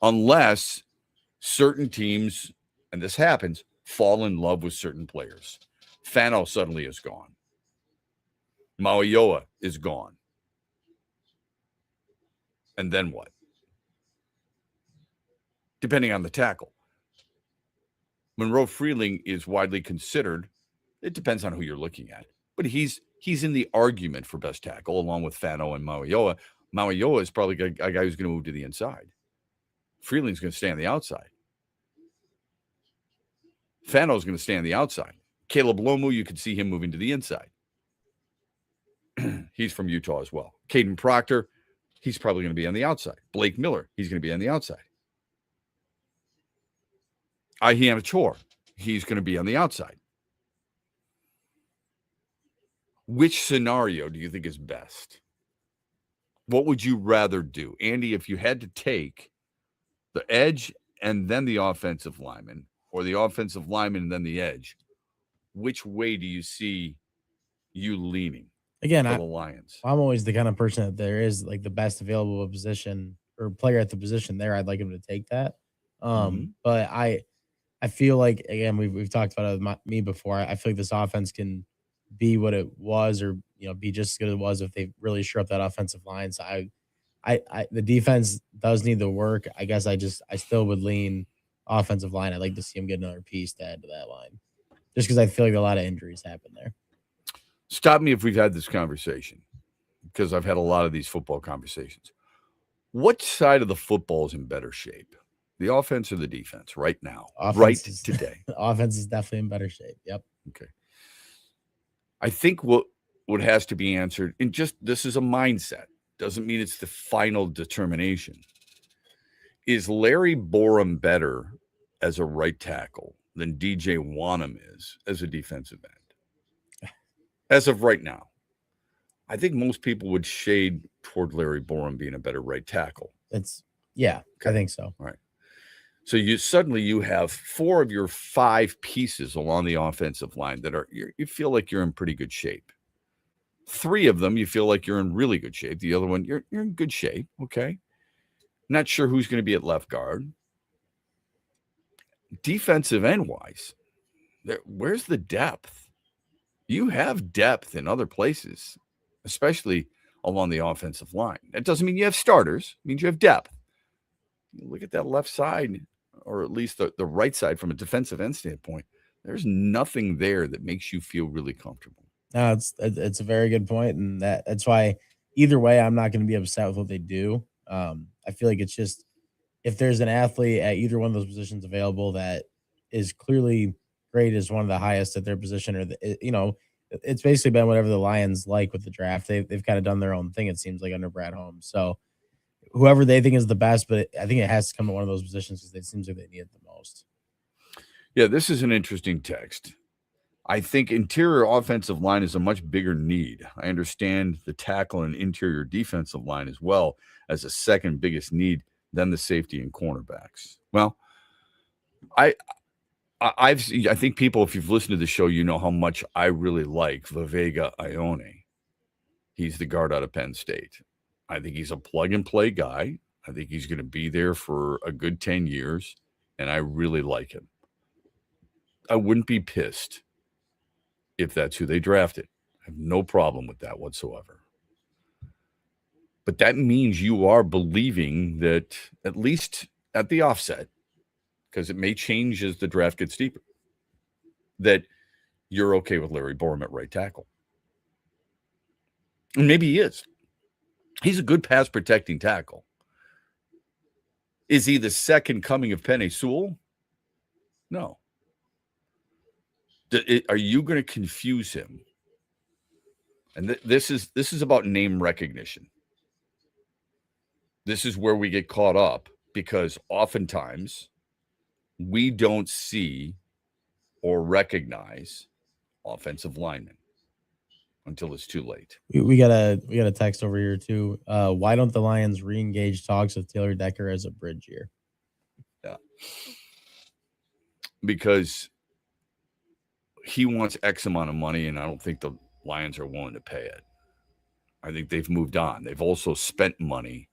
Unless certain teams, and this happens, fall in love with certain players. Fano suddenly is gone. Mauioa is gone. And then what? Depending on the tackle. Monroe Freeling is widely considered. It depends on who you're looking at. But he's in the argument for best tackle along with Fano and Mauioa. Mauioa is probably a guy who's going to move to the inside. Freeling's going to stay on the outside. Fano's going to stay on the outside. Caleb Lomu, you could see him moving to the inside. He's from Utah as well. Caden Proctor, he's probably going to be on the outside. Blake Miller, he's going to be on the outside. Ahiana Chor, he's going to be on the outside. Which scenario do you think is best? What would you rather do? Andy, if you had to take the edge and then the offensive lineman, or the offensive lineman and then the edge, which way do you see you leaning? Again, for the Lions. I'm always the kind of person that there is like the best available position or player at the position there. I'd like him to take that. But I feel like, again, we've talked about it with me before. I feel like this offense can be what it was, or be just as good as it was if they really shore up that offensive line. So the defense does need the work. I guess I still would lean offensive line. I'd like to see him get another piece to add to that line, just because I feel like a lot of injuries happen there. Stop me if we've had this conversation, because I've had a lot of these football conversations. What side of the football is in better shape? The offense or the defense right now? Today? The offense is definitely in better shape. Yep. Okay. I think what has to be answered, and just this is a mindset, doesn't mean it's the final determination. Is Larry Borum better as a right tackle than DJ Wanham is as a defensive end? As of right now, I think most people would shade toward Larry Borum being a better right tackle. I think so. All right. So you have 4 of your 5 pieces along the offensive line that you feel like you're in pretty good shape. 3 of them you feel like you're in really good shape. The other one you're in good shape. Okay. Not sure who's going to be at left guard. Defensive end wise, where's the depth? You have depth in other places, especially along the offensive line. That doesn't mean you have starters. It means you have depth. Look at that left side, or at least the right side from a defensive end standpoint. There's nothing there that makes you feel really comfortable. No, it's a very good point, and that's why either way, I'm not going to be upset with what they do. I feel like it's just, if there's an athlete at either one of those positions available that is clearly great, as one of the highest at their position, or it's basically been whatever the Lions like with the draft. They've kind of done their own thing, it seems like, under Brad Holmes. So whoever they think is the best, but I think it has to come to one of those positions because it seems like they need it the most. Yeah, this is an interesting text. I think interior offensive line is a much bigger need. I understand the tackle and interior defensive line as well as a second biggest need than the safety and cornerbacks. Well, I think people, if you've listened to the show, you know how much I really like Vivega Ione. He's the guard out of Penn State. I think he's a plug-and-play guy. I think he's going to be there for a good 10 years, and I really like him. I wouldn't be pissed if that's who they drafted. I have no problem with that whatsoever. But that means you are believing that, at least at the offset, because it may change as the draft gets deeper, that you're okay with Larry Borum at right tackle. And maybe he is. He's a good pass protecting tackle. Is he the second coming of Penei Sewell? No. Are you going to confuse him? And this is about name recognition. This is where we get caught up, because oftentimes we don't see or recognize offensive linemen until it's too late. We got a text over here too. Why don't the Lions re-engage talks with Taylor Decker as a bridge year? Yeah. Because he wants X amount of money, and I don't think the Lions are willing to pay it. I think they've moved on. They've also spent money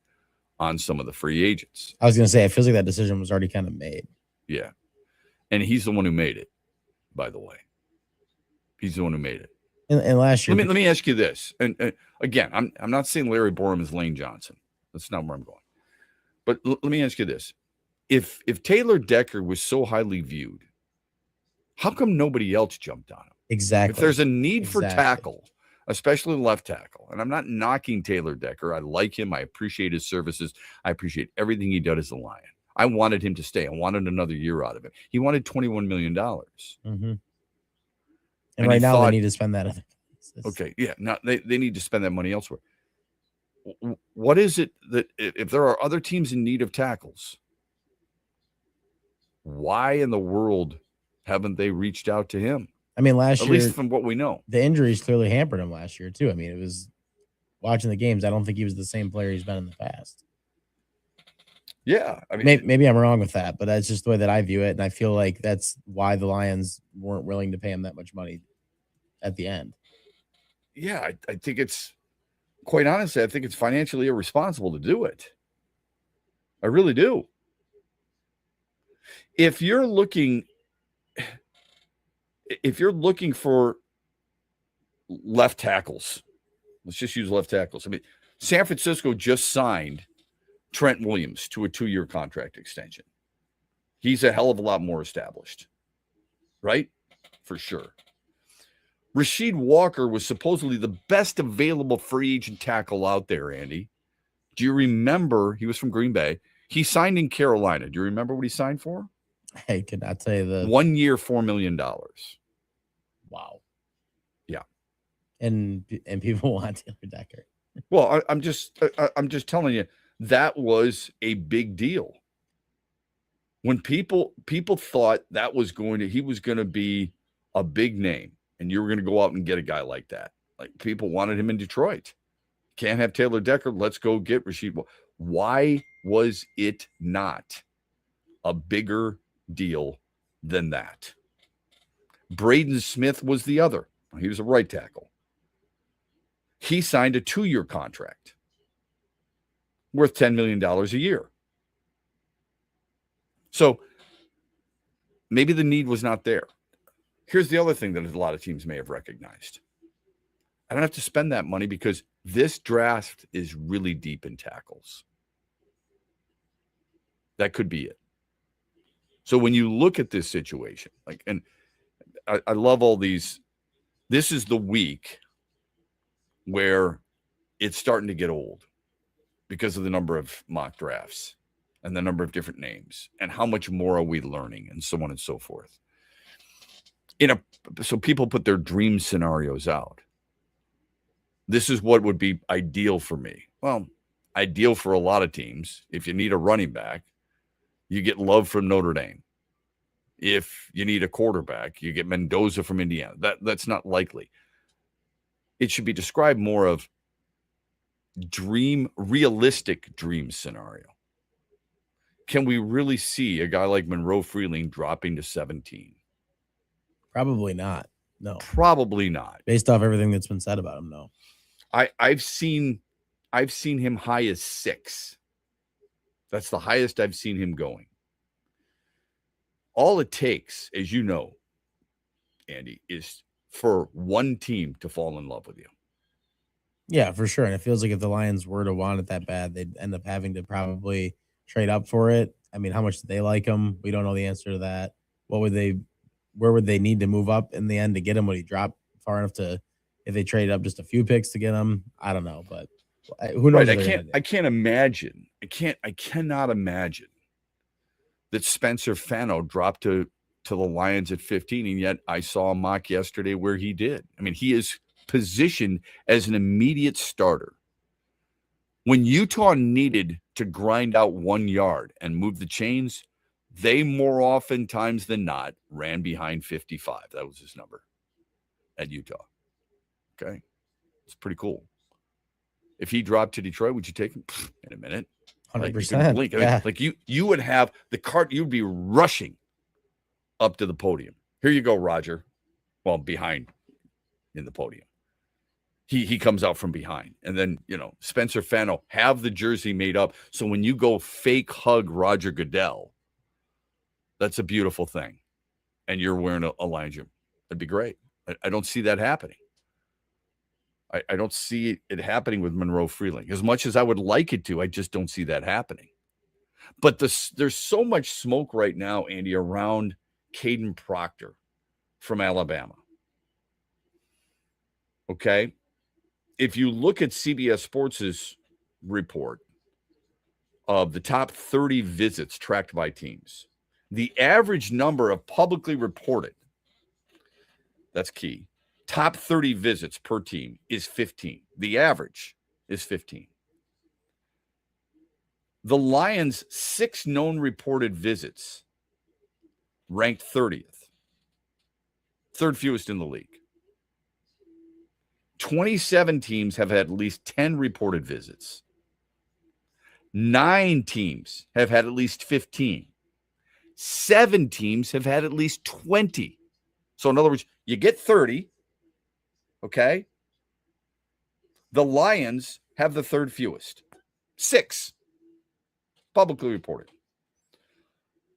on some of the free agents. I was going to say, it feels like that decision was already kind of made. Yeah. And he's the one who made it, by the way. He's the one who made it. And last year, let me ask you this. And again, I'm not saying Larry Borum is Lane Johnson. That's not where I'm going. But let me ask you this. If Taylor Decker was so highly viewed, how come nobody else jumped on him? Exactly. If there's a need for tackle, especially left tackle, and I'm not knocking Taylor Decker. I like him. I appreciate his services. I appreciate everything he did as a Lion. I wanted him to stay. I wanted another year out of him. He wanted $21 million. Mm-hmm. And right now they need to spend that. Okay, yeah. Now they need to spend that money elsewhere. What is it that if there are other teams in need of tackles, why in the world haven't they reached out to him? I mean, last year, at least from what we know, the injuries clearly hampered him last year too. I mean, it was watching the games. I don't think he was the same player he's been in the past. Yeah, I mean, maybe I'm wrong with that, but that's just the way that I view it, and I feel like that's why the Lions weren't willing to pay him that much money at the end. Yeah, I think it's, quite honestly, I think it's financially irresponsible to do it. I really do. If you're looking for left tackles, let's just use left tackles. I mean, San Francisco just signed Trent Williams to a 2-year contract extension. He's a hell of a lot more established, right? For sure. Rasheed Walker was supposedly the best available free agent tackle out there, Andy. Do you remember? He was from Green Bay. He signed in Carolina. Do you remember what he signed for? I could not tell you the 1 year, $4 million. Wow. Yeah. And people want Taylor Decker. Well, I'm just telling you, that was a big deal. When people thought that was he was going to be a big name, and you were going to go out and get a guy like that. Like, people wanted him in Detroit. Can't have Taylor Decker. Let's go get Rasheed. Why was it not a bigger deal than that? Braden Smith was the other. He was a right tackle. He signed a 2-year contract worth $10 million a year. So maybe the need was not there. Here's the other thing that a lot of teams may have recognized. I don't have to spend that money because this draft is really deep in tackles. That could be it. So when you look at this situation, and I love all these, this is the week where it's starting to get old because of the number of mock drafts and the number of different names and how much more are we learning and so on and so forth. So people put their dream scenarios out. This is what would be ideal for me. Well, ideal for a lot of teams. If you need a running back, you get Love from Notre Dame. If you need a quarterback, you get Mendoza from Indiana. That's not likely. It should be described more of realistic dream scenario. Can we really see a guy like Monroe Freeling dropping to 17? Probably not. No. Probably not. Based off everything that's been said about him, no. I've seen him high as 6. That's the highest I've seen him going. All it takes, as you know, Andy, is for one team to fall in love with you. Yeah, for sure. And it feels like if the Lions were to want it that bad, they'd end up having to probably trade up for it. I mean, how much do they like him? We don't know the answer to that. Where would they need to move up in the end to get him? Would he drop far enough to, if they traded up just a few picks to get him? I don't know, but who knows? Right, I can't imagine. I cannot imagine that Spencer Fano dropped to the Lions at 15, and yet I saw a mock yesterday where he did. I mean, he is positioned as an immediate starter. When Utah needed to grind out 1 yard and move the chains, they more often times than not ran behind 55. That was his number at Utah. Okay. It's pretty cool. If he dropped to Detroit, would you take him? In a minute. Like, you 100%. could blink. Yeah. Like you would have the cart, you'd be rushing up to the podium. Here you go, Roger. Well, behind in the podium. He comes out from behind. And then, Spencer Fano, have the jersey made up. So when you go fake hug Roger Goodell, that's a beautiful thing. And you're wearing a Lions uniform. That'd be great. I don't see that happening. I don't see it happening with Monroe Freeling. As much as I would like it to, I just don't see that happening. But there's so much smoke right now, Andy, around Caden Proctor from Alabama. Okay? If you look at CBS Sports' report of the top 30 visits tracked by teams, the average number of publicly reported, that's key, top 30 visits per team is 15. The average is 15. The Lions' 6 known reported visits ranked 30th, third fewest in the league. 27 teams have had at least 10 reported visits. 9 teams have had at least 15. 7 teams have had at least 20. So in other words, you get 30, okay? The Lions have the third fewest. 6 publicly reported.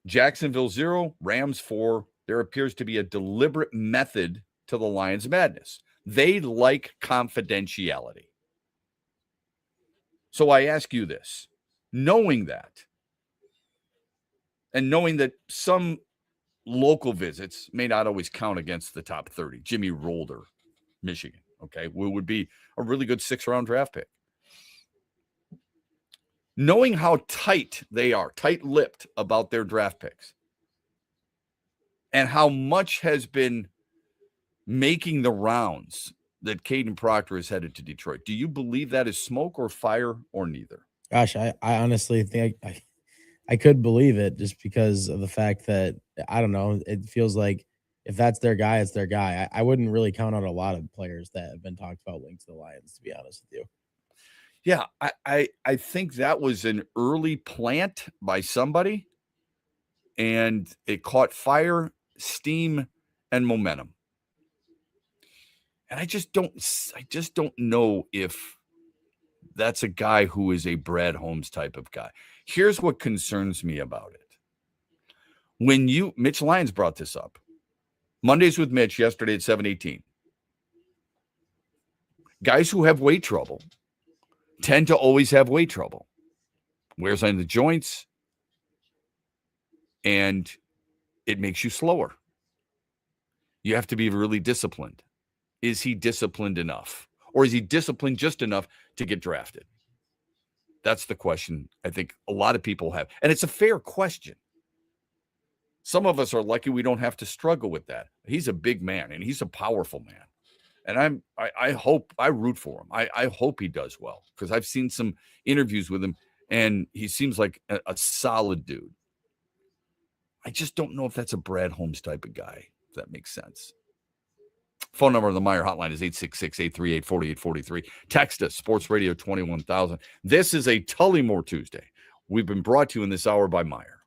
Jacksonville 0, Rams 4. There appears to be a deliberate method to the Lions' madness. They like confidentiality. So I ask you this, knowing that, and knowing that some local visits may not always count against the top 30, Jimmy Rolder, Michigan, okay, would be a really good 6th-round draft pick. Knowing how tight they are, tight-lipped about their draft picks, and how much has been making the rounds that Caden Proctor is headed to Detroit, do you believe that is smoke or fire or neither? Gosh, I honestly think I could believe it just because of the fact that, I don't know, it feels like if that's their guy, it's their guy. I wouldn't really count on a lot of players that have been talked about linked to the Lions, to be honest with you. Yeah, I think that was an early plant by somebody, and it caught fire, steam, and momentum. And I just don't know if that's a guy who is a Brad Holmes type of guy. Here's what concerns me about it. Mitch Lyons brought this up. Mondays with Mitch yesterday at 7:18. Guys who have weight trouble tend to always have weight trouble. Wears on the joints, and it makes you slower. You have to be really disciplined. Is he disciplined enough? Or is he disciplined just enough to get drafted? That's the question I think a lot of people have. And it's a fair question. Some of us are lucky we don't have to struggle with that. He's a big man, and he's a powerful man. And I root for him. I hope he does well, because I've seen some interviews with him, and he seems like a solid dude. I just don't know if that's a Brad Holmes type of guy, if that makes sense. Phone number on the Meyer hotline is 866-838-4843. Text us, Sports Radio 21,000. This is a Tullymore Tuesday. We've been brought to you in this hour by Meyer.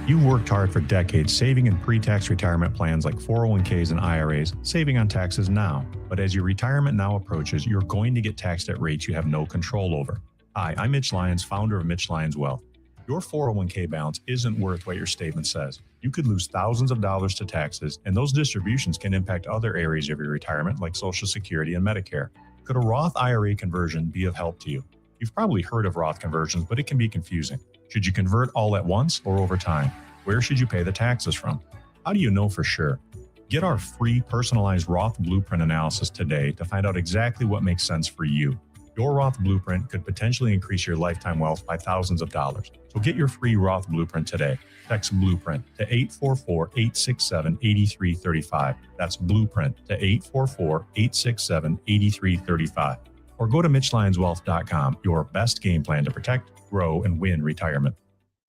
You've worked hard for decades saving in pre-tax retirement plans like 401ks and IRAs, saving on taxes now. But as your retirement now approaches, you're going to get taxed at rates you have no control over. Hi, I'm Mitch Lyons, founder of Mitch Lyons Wealth. Your 401k balance isn't worth what your statement says. You could lose thousands of dollars to taxes, and those distributions can impact other areas of your retirement like Social Security and Medicare. Could a Roth IRA conversion be of help to you? You've probably heard of Roth conversions, but it can be confusing. Should you convert all at once or over time? Where should you pay the taxes from? How do you know for sure? Get our free personalized Roth Blueprint analysis today to find out exactly what makes sense for you. Your Roth Blueprint could potentially increase your lifetime wealth by thousands of dollars. So get your free Roth Blueprint today. Text Blueprint to 844-867-8335. That's Blueprint to 844-867-8335. Or go to MitchLyonsWealth.com, your best game plan to protect, grow, and win retirement.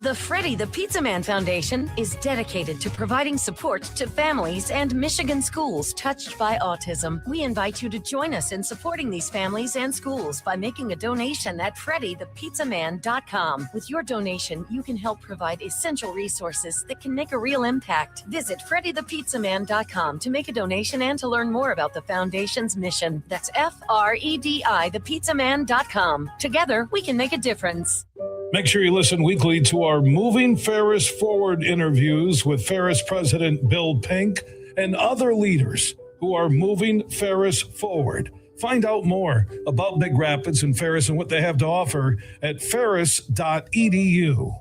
The Freddie the Pizza Man Foundation is dedicated to providing support to families and Michigan schools touched by autism. We invite you to join us in supporting these families and schools by making a donation at freddythepizzaman.com. With your donation, you can help provide essential resources that can make a real impact. Visit freddythepizzaman.com to make a donation and to learn more about the foundation's mission. That's FREDI thepizzaman.com. Together, we can make a difference. Make sure you listen weekly to our Moving Ferris Forward interviews with Ferris President Bill Pink and other leaders who are moving Ferris forward. Find out more about Big Rapids and Ferris and what they have to offer at ferris.edu.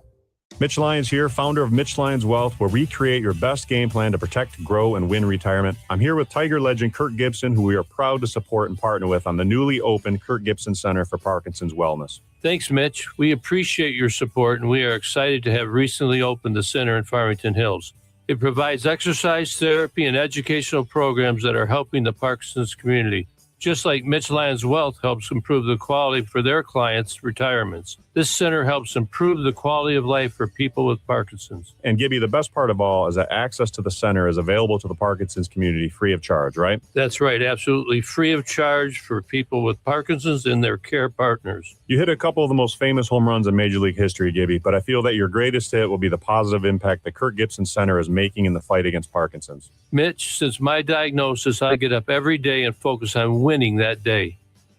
Mitch Lyons here, founder of Mitch Lyons Wealth, where we create your best game plan to protect, grow, and win retirement. I'm here with Tiger legend Kirk Gibson, who we are proud to support and partner with on the newly opened Kirk Gibson Center for Parkinson's Wellness. Thanks, Mitch. We appreciate your support, and we are excited to have recently opened the center in Farmington Hills. It provides exercise therapy and educational programs that are helping the Parkinson's community. Just like Mitch Lyons Wealth helps improve the quality for their clients' retirements, this center helps improve the quality of life for people with Parkinson's. And Gibby, the best part of all is that access to the center is available to the Parkinson's community free of charge, right? That's right, absolutely free of charge for people with Parkinson's and their care partners. You hit a couple of the most famous home runs in Major League history, Gibby, but I feel that your greatest hit will be the positive impact the Kirk Gibson Center is making in the fight against Parkinson's. Mitch, since my diagnosis, I get up every day and focus on winning that day.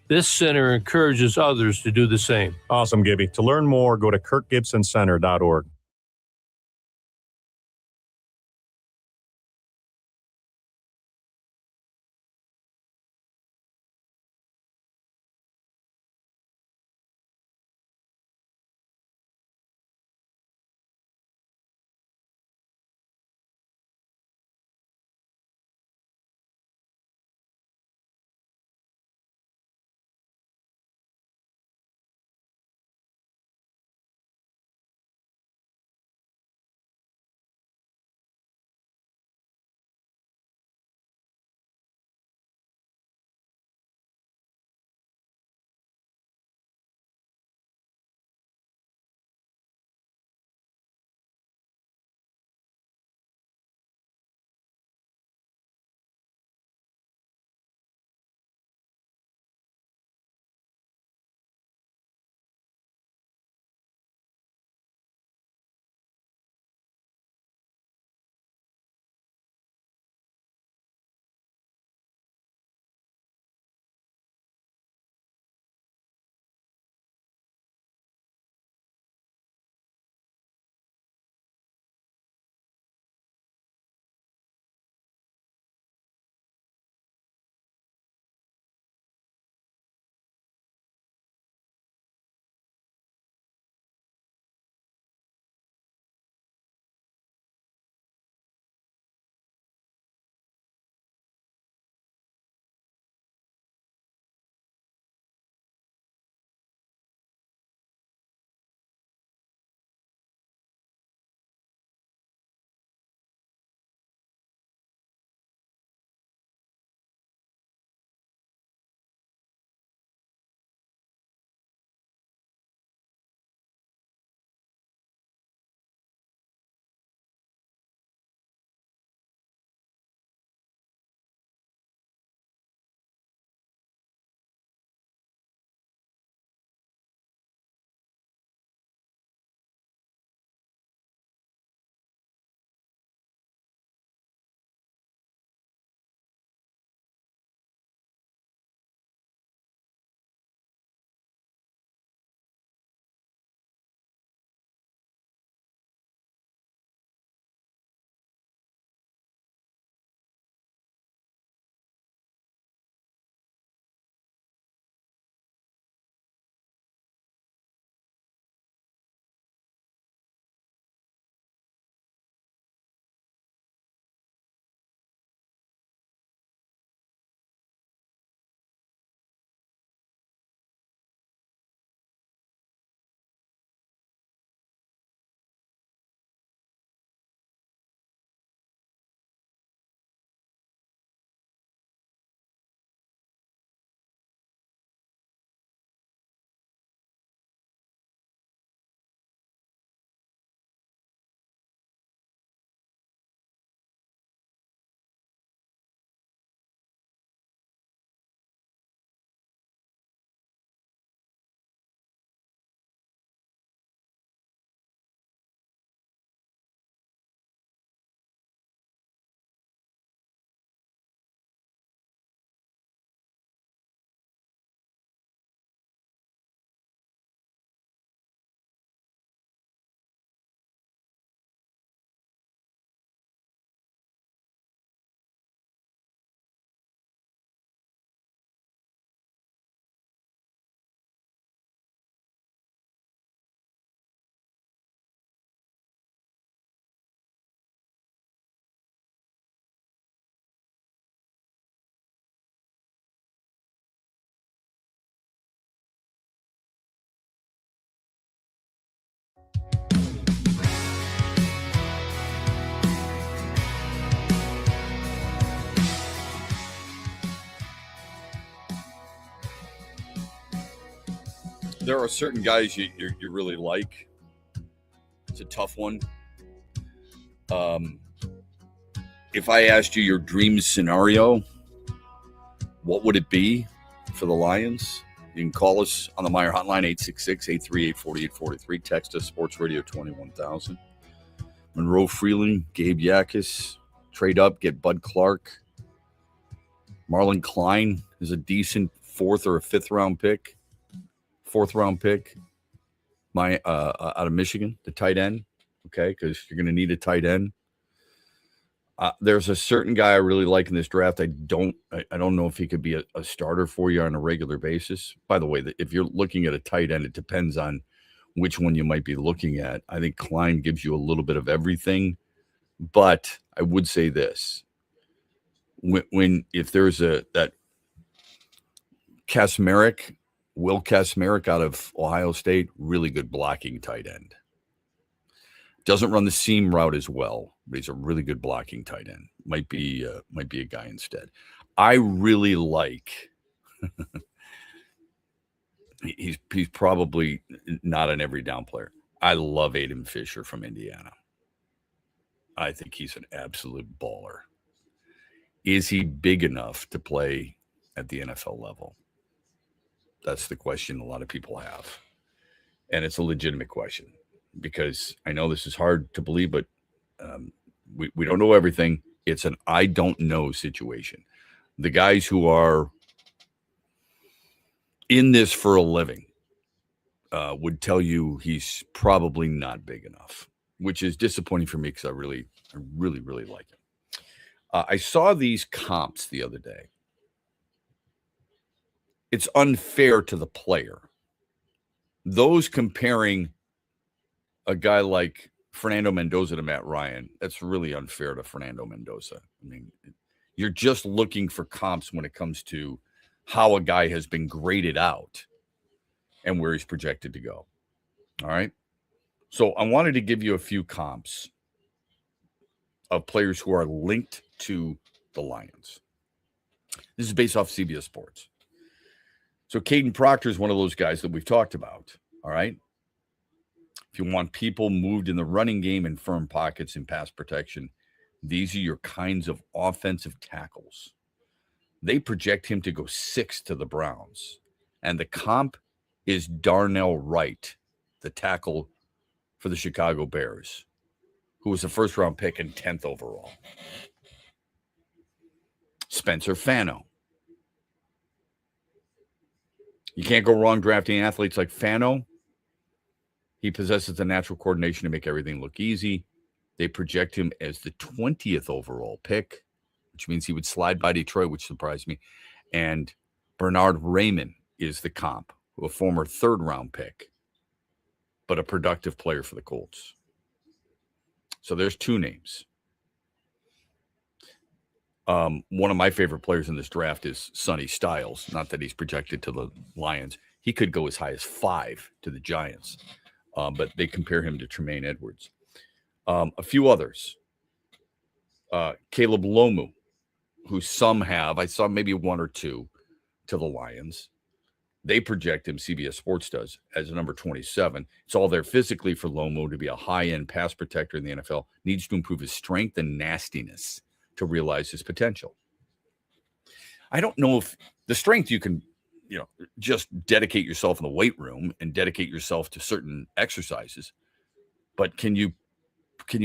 This center encourages others to do the same. Awesome, Gibby. To learn more, go to kirkgibsoncenter.org. there are certain guys you really like. It's a tough one. If I asked you your dream scenario, what would it be for the Lions? You can call us on the Meyer hotline, 866-838-4843. Text us, Sports Radio 21,000. Monroe Freeland, Gabe Yakis. Trade up, get Bud Clark. Marlon Klein is a decent 4th or a 5th round pick. 4th round pick. Out of Michigan, the tight end. Okay, because you're going to need a tight end. There's a certain guy I really like in this draft. I don't know if he could be a starter for you on a regular basis. By the way, if you're looking at a tight end, it depends on which one you might be looking at. I think Klein gives you a little bit of everything, but I would say this: if there's that Kasmerick, Will Kasmerick out of Ohio State, really good blocking tight end. Doesn't run the seam route as well, but he's a really good blocking tight end. Might be a guy instead. I really like. he's probably not an every down player. I love Aiden Fisher from Indiana. I think he's an absolute baller. Is he big enough to play at the NFL level? That's the question a lot of people have, and it's a legitimate question. Because I know this is hard to believe, but we don't know everything. It's an I don't know situation. The guys who are in this for a living would tell you he's probably not big enough, which is disappointing for me because I really like him. I saw these comps the other day. It's unfair to the player. Those comparing a guy like Fernando Mendoza to Matt Ryan, that's really unfair to Fernando Mendoza. I mean, you're just looking for comps when it comes to how a guy has been graded out and where he's projected to go. All right. So I wanted to give you a few comps of players who are linked to the Lions. This is based off CBS Sports. So Caden Proctor is one of those guys that we've talked about. All right. If you want people moved in the running game and firm pockets and pass protection, these are your kinds of offensive tackles. They project him to go 6th to the Browns. And the comp is Darnell Wright, the tackle for the Chicago Bears, who was a 1st-round pick and 10th overall. Spencer Fano. You can't go wrong drafting athletes like Fano. He possesses the natural coordination to make everything look easy. They project him as the 20th overall pick, which means he would slide by Detroit, which surprised me. And Bernard Raymond is the comp, a former 3rd-round pick, but a productive player for the Colts. So there's 2 names. One of my favorite players in this draft is Sonny Styles. Not that he's projected to the Lions. He could go as high as 5 to the Giants. But they compare him to Tremaine Edwards. A few others. Caleb Lomu, who some have. I saw maybe 1 or 2 to the Lions. They project him, CBS Sports does, as a number 27. It's all there physically for Lomu to be a high-end pass protector in the NFL. Needs to improve his strength and nastiness to realize his potential. I don't know if the strength you can just dedicate yourself in the weight room and dedicate yourself to certain exercises. But can you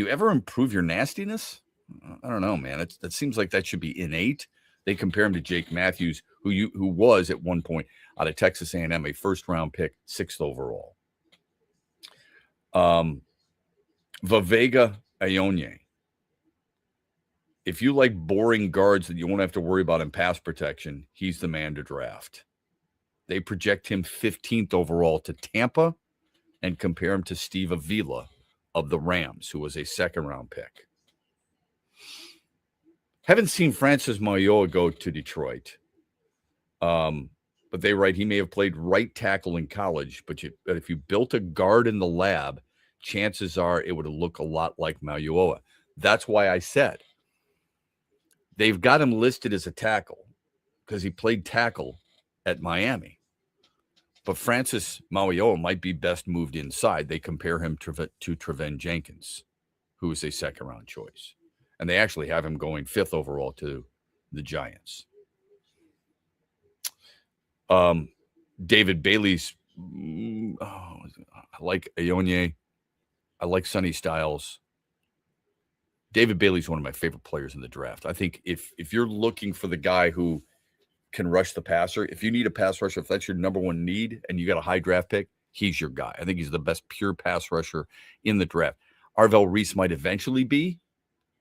ever improve your nastiness? I don't know, man. That seems like that should be innate. They compare him to Jake Matthews, who was at one point out of Texas A&M, a 1st-round pick, 6th overall. Vavega Ionye. If you like boring guards that you won't have to worry about in pass protection, he's the man to draft. They project him 15th overall to Tampa and compare him to Steve Avila of the Rams, who was a 2nd-round pick. Haven't seen Francis Mayoa go to Detroit. But they write he may have played right tackle in college, but if you built a guard in the lab, chances are it would look a lot like Mayoa. That's why I said they've got him listed as a tackle because he played tackle at Miami. But Francis Mauigoa might be best moved inside. They compare him to Treven Jenkins, who is a second-round choice. And they actually have him going 5th overall to the Giants. David Bailey's, I like Ionye. I like Sonny Styles. David Bailey's one of my favorite players in the draft. I think if you're looking for the guy who can rush the passer, if you need a pass rusher, if that's your number one need and you got a high draft pick, he's your guy. I think he's the best pure pass rusher in the draft. Arvell Reese might eventually be,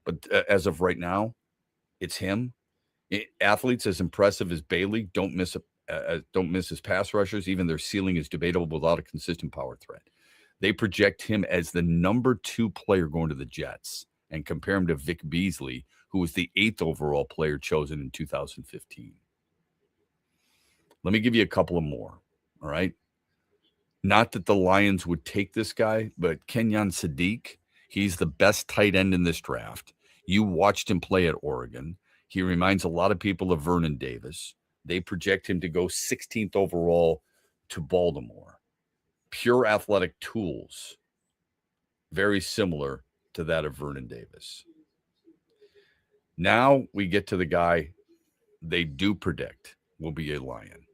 but as of right now, it's him. Athletes as impressive as Bailey don't miss his pass rushers. Even their ceiling is debatable without a consistent power threat. They project him as the number 2 player going to the Jets and compare him to Vic Beasley, who was the 8th overall player chosen in 2015. Let me give you a couple of more, all right? Not that the Lions would take this guy, but Kenyon Sadiq, he's the best tight end in this draft. You watched him play at Oregon. He reminds a lot of people of Vernon Davis. They project him to go 16th overall to Baltimore. Pure athletic tools, very similar to that of Vernon Davis. Now we get to the guy they do predict will be a Lion.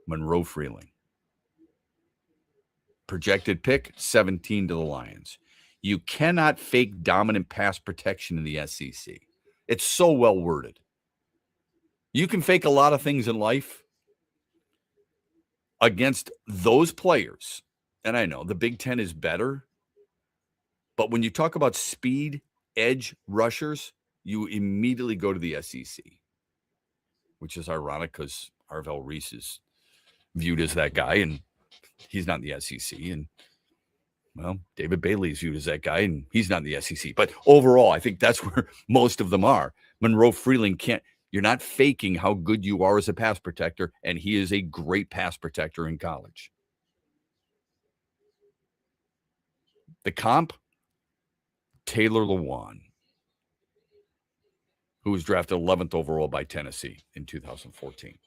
Monroe Freeling. Projected pick, 17 to the Lions. You cannot fake dominant pass protection in the SEC. It's so well worded. You can fake a lot of things in life against those players. And I know the Big Ten is better. But when you talk about speed, edge rushers, you immediately go to the SEC, which is ironic because Arvell Reese is viewed as that guy, and he's not in the SEC. And, well, David Bailey is viewed as that guy, and he's not in the SEC. But overall, I think that's where most of them are. Monroe Freeling can't. You're not faking how good you are as a pass protector, and he is a great pass protector in college. The comp, Taylor Lewan, who was drafted 11th overall by Tennessee in 2014.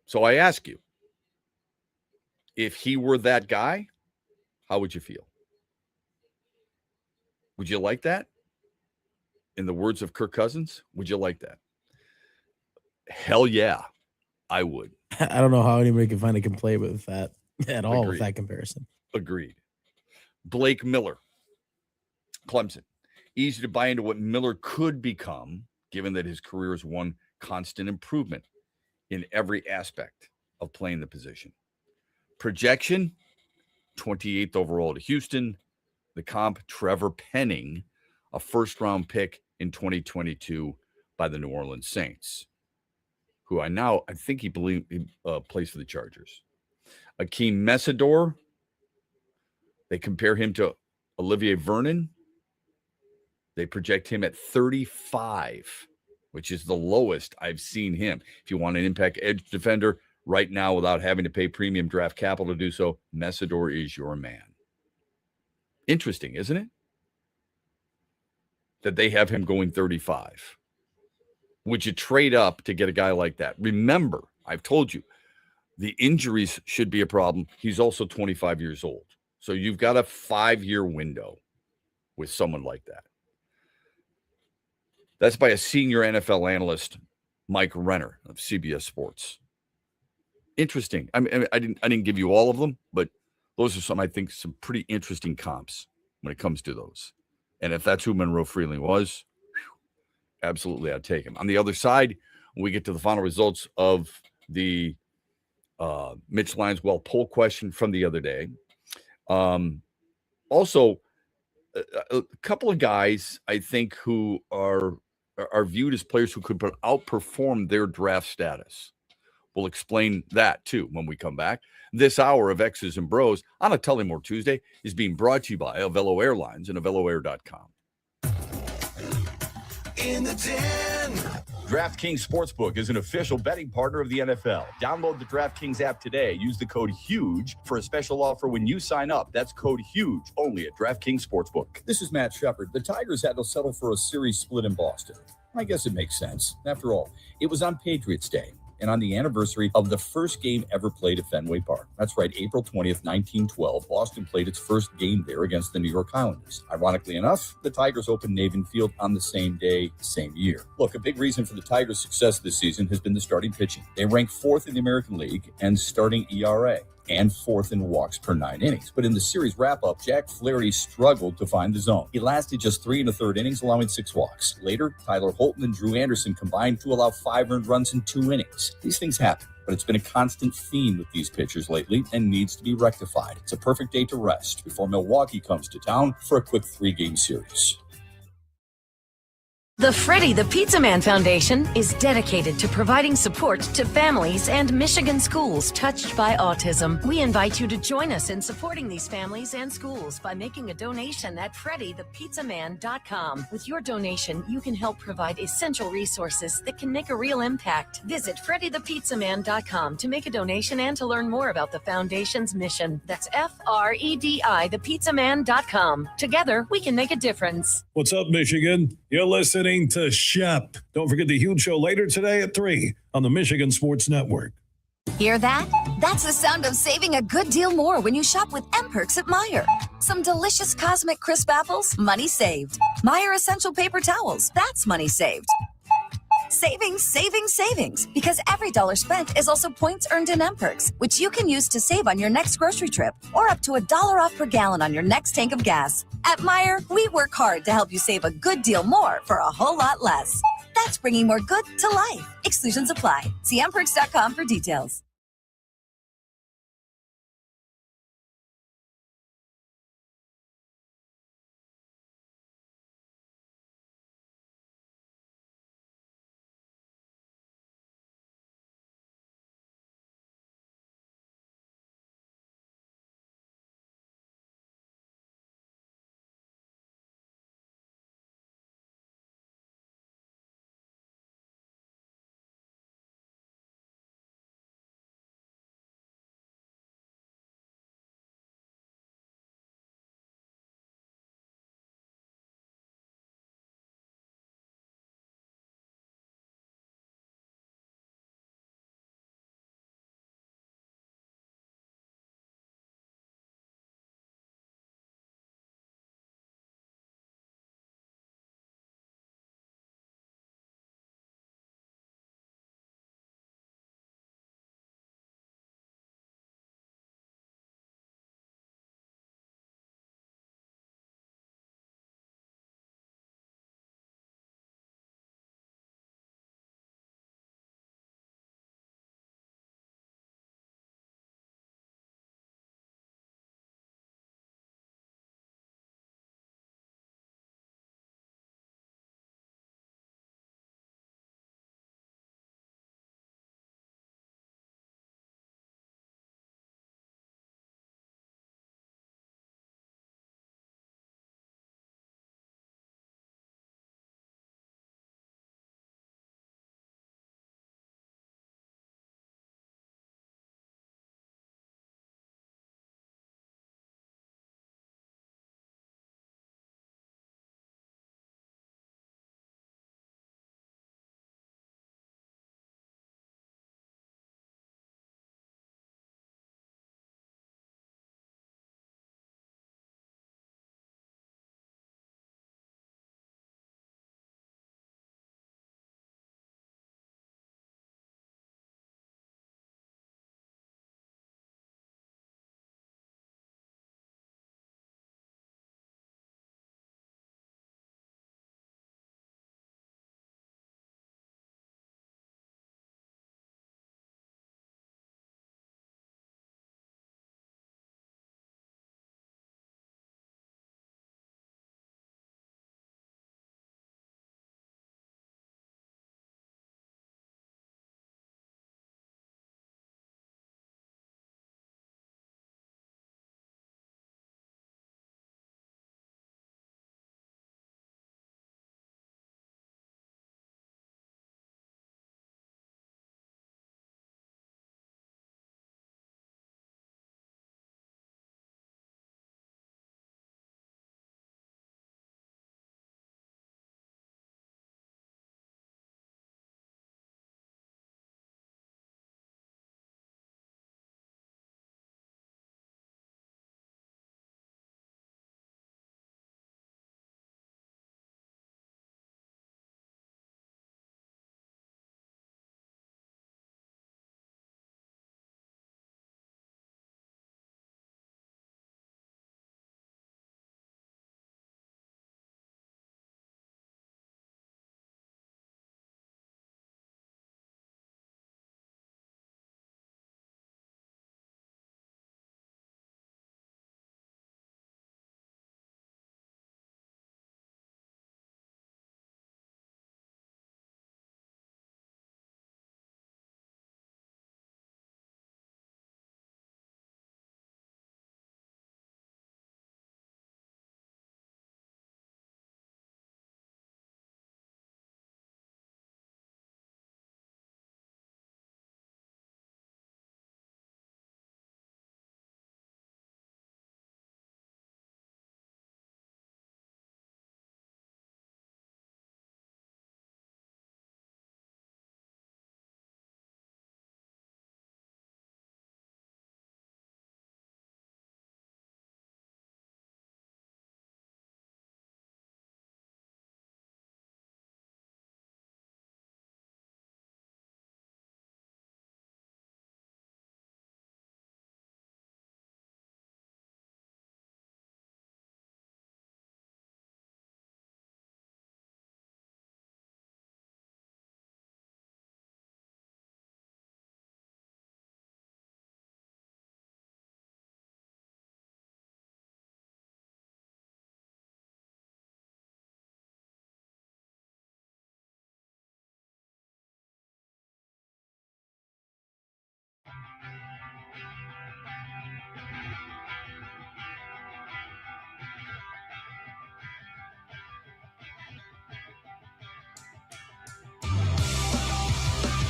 So I ask you, if he were that guy, how would you feel? Would you like that? In the words of Kirk Cousins, would you like that? Hell yeah, I would. I don't know how anybody can find a complaint with that at all. Agreed. With that comparison. Agreed. Blake Miller, Clemson. Easy to buy into what Miller could become, given that his career is one constant improvement in every aspect of playing the position. Projection, 28th overall to Houston. The comp, Trevor Penning, a first-round pick in 2022 by the New Orleans Saints, who I think he plays for the Chargers. Akeem Messidor, they compare him to Olivier Vernon. They project him at 35, which is the lowest I've seen him. If you want an impact edge defender right now without having to pay premium draft capital to do so, Messidor is your man. Interesting, isn't it? That they have him going 35. Would you trade up to get a guy like that? Remember, I've told you, the injuries should be a problem. He's also 25 years old. So you've got a 5-year window with someone like that. That's by a senior NFL analyst, Mike Renner of CBS Sports. Interesting. I didn't give you all of them, but those are some pretty interesting comps when it comes to those. And if that's who Monroe Freeling was, absolutely, I'd take him. On the other side, when we get to the final results of the Mitch Lineswell poll question from the other day, also a couple of guys I think who are viewed as players who could outperform their draft status. We'll explain that too when we come back. This hour of X's and Bros on a Tullymore Tuesday is being brought to you by Avello Airlines and AvelloAir.com. In the Den. DraftKings Sportsbook is an official betting partner of the NFL. Download the DraftKings app today. Use the code HUGE for a special offer when you sign up. That's code HUGE only at DraftKings Sportsbook. This is Matt Shepard. The Tigers had to settle for a series split in Boston. I guess it makes sense. After all, it was on Patriots Day, and on the anniversary of the first game ever played at Fenway Park. That's right, April 20th, 1912, Boston played its first game there against the New York Islanders. Ironically enough, the Tigers opened Navin Field on the same day, same year. Look, a big reason for the Tigers' success this season has been the starting pitching. They rank 4th in the American League and starting ERA, and 4th in walks per 9 innings. But in the series wrap-up, Jack Flaherty struggled to find the zone. He lasted just 3 1/3 innings, allowing 6 walks. Later, Tyler Holton and Drew Anderson combined to allow 5 earned runs in 2 innings. These things happen, but it's been a constant theme with these pitchers lately and needs to be rectified. It's a perfect day to rest before Milwaukee comes to town for a quick 3-game series. The Freddie the Pizza Man Foundation is dedicated to providing support to families and Michigan schools touched by autism. We invite you to join us in supporting these families and schools by making a donation at freddythepizzaman.com. With your donation, you can help provide essential resources that can make a real impact. Visit freddythepizzaman.com to make a donation and to learn more about the foundation's mission. That's FREDI thepizzaman.com. Together, we can make a difference. What's up, Michigan? You're listening to Shep. Don't forget the huge show later today at 3 on the Michigan Sports Network. Hear that? That's the sound of saving a good deal more when you shop with M-Perks at Meijer. Some delicious Cosmic Crisp apples, money saved. Meijer Essential Paper Towels, that's money saved. Savings, savings, savings. Because every dollar spent is also points earned in M-Perks, which you can use to save on your next grocery trip or up to $1 off per gallon on your next tank of gas. At Meijer, we work hard to help you save a good deal more for a whole lot less. That's bringing more good to life. Exclusions apply. See mperks.com for details.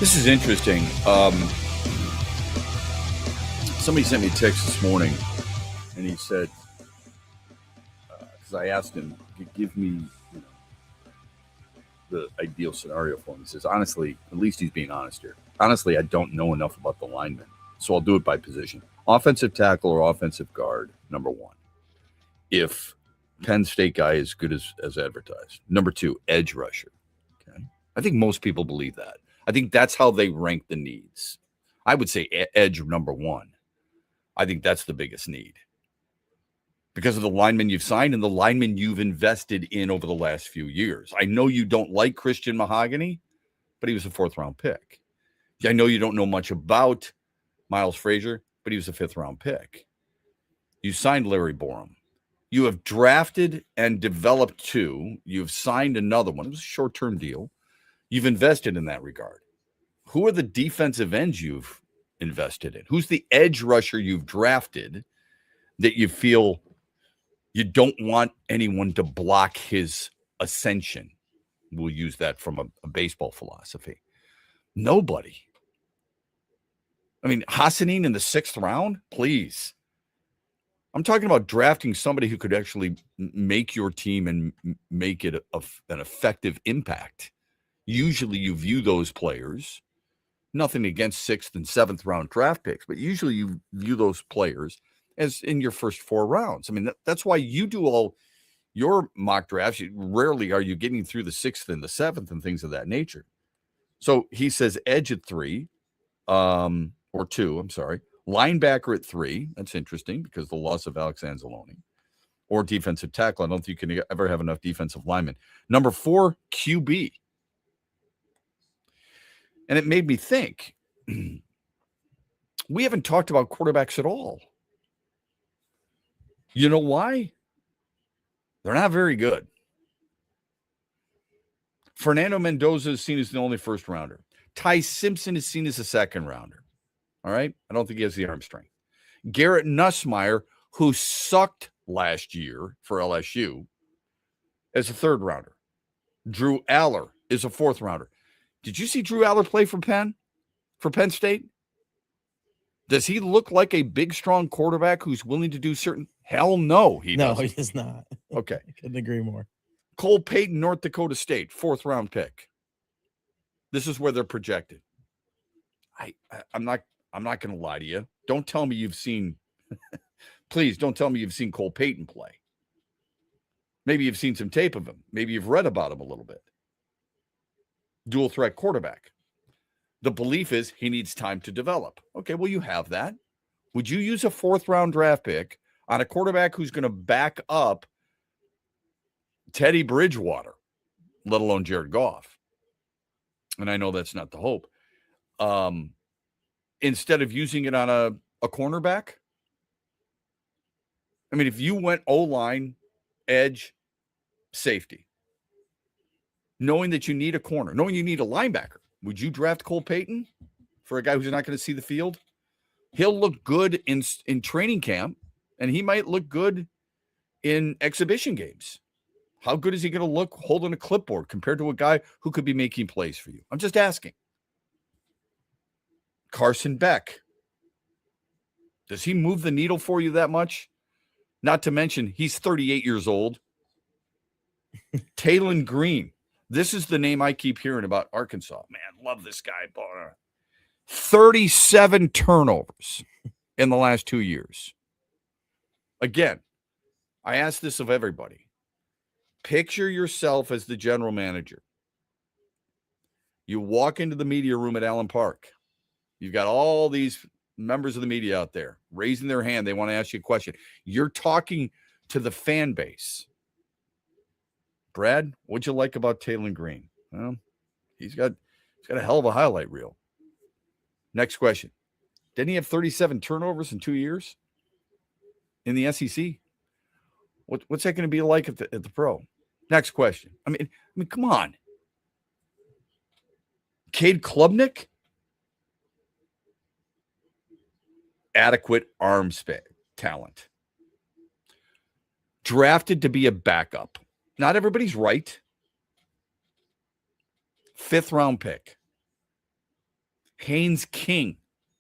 This is interesting. Somebody sent me a text this morning, and he said, because I asked him to give me the ideal scenario for him. He says, honestly, at least he's being honest here. Honestly, I don't know enough about the linemen, so I'll do it by position. Offensive tackle or offensive guard, number one, if Penn State guy is good as advertised. Number two, edge rusher. Okay, I think most people believe that. I think that's how they rank the needs. I would say edge number one. I think that's the biggest need because of the linemen you've signed and the linemen you've invested in over the last few years. I know you don't like Christian Mahogany, but he was a 4th-round pick. I know you don't know much about Miles Frazier, but he was a 5th-round pick. You signed Larry Borum. You have drafted and developed 2. You've signed another one. It was a short-term deal. You've invested in that regard. Who are the defensive ends you've invested in? Who's the edge rusher you've drafted that you feel you don't want anyone to block his ascension? We'll use that from a baseball philosophy. Nobody. I mean, Hassanin in the 6th round, please. I'm talking about drafting somebody who could actually make your team and make it an effective impact. Usually you view those players, nothing against 6th and 7th round draft picks, but usually you view those players as in your first 4 rounds. I mean, that's why you do all your mock drafts. Rarely are you getting through the 6th and the 7th and things of that nature. So he says edge at 3, or 2, I'm sorry. Linebacker at 3. That's interesting because the loss of Alex Anzalone. Or defensive tackle. I don't think you can ever have enough defensive linemen. Number 4, QB. And it made me think, we haven't talked about quarterbacks at all. You know why? They're not very good. Fernando Mendoza is seen as the only 1st rounder. Ty Simpson is seen as a 2nd rounder. All right? I don't think he has the arm strength. Garrett Nussmeier, who sucked last year for LSU, as a 3rd rounder. Drew Aller is a 4th rounder. Did you see Drew Aller play for Penn State? Does he look like a big, strong quarterback who's willing to do certain? Hell no, he doesn't. No, he does not. Okay. I couldn't agree more. Cole Payton, North Dakota State, 4th round pick. This is where they're projected. I'm not going to lie to you. Don't tell me you've seen, please don't tell me you've seen Cole Payton play. Maybe you've seen some tape of him. Maybe you've read about him a little bit. Dual threat quarterback. The belief is he needs time to develop. Okay, well, you have that. Would you use a 4th round draft pick on a quarterback who's going to back up Teddy Bridgewater, let alone Jared Goff? And I know that's not the hope. Instead of using it on a cornerback? I mean, if you went O-line, edge, safety, knowing that you need a corner, knowing you need a linebacker, would you draft Cole Payton for a guy who's not going to see the field? He'll look good in training camp, and he might look good in exhibition games. How good is he going to look holding a clipboard compared to a guy who could be making plays for you? I'm just asking. Carson Beck. Does he move the needle for you that much? Not to mention, he's 38 years old. Taylon Green. This is the name I keep hearing about Arkansas. Man, love this guy. 37 turnovers in the last 2 years. Again, I ask this of everybody. Picture yourself as the general manager. You walk into the media room at Allen Park. You've got all these members of the media out there raising their hand. They want to ask you a question. You're talking to the fan base. Brad, what'd you like about Taylon Green? Well, he's got a hell of a highlight reel. Next question. Didn't he have 37 turnovers in 2 years in the SEC? What's that going to be like at the pro? Next question. I mean, come on. Cade Klubnik? Adequate arm talent. Drafted to be a backup. Not everybody's right. 5th round pick. Haynes King,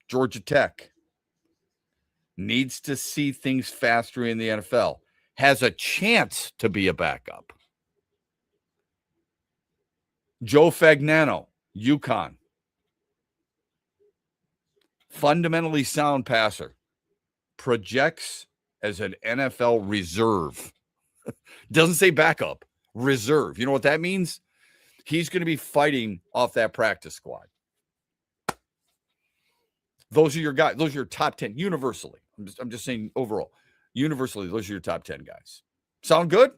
Georgia Tech, needs to see things faster in the NFL, has a chance to be a backup. Joe Fagnano, UConn, fundamentally sound passer, projects as an NFL reserve. Doesn't say backup, reserve. You know what that means? He's going to be fighting off that practice squad. Those are your guys. Those are your top 10 universally. I'm just saying overall. Universally, those are your top 10 guys. Sound good?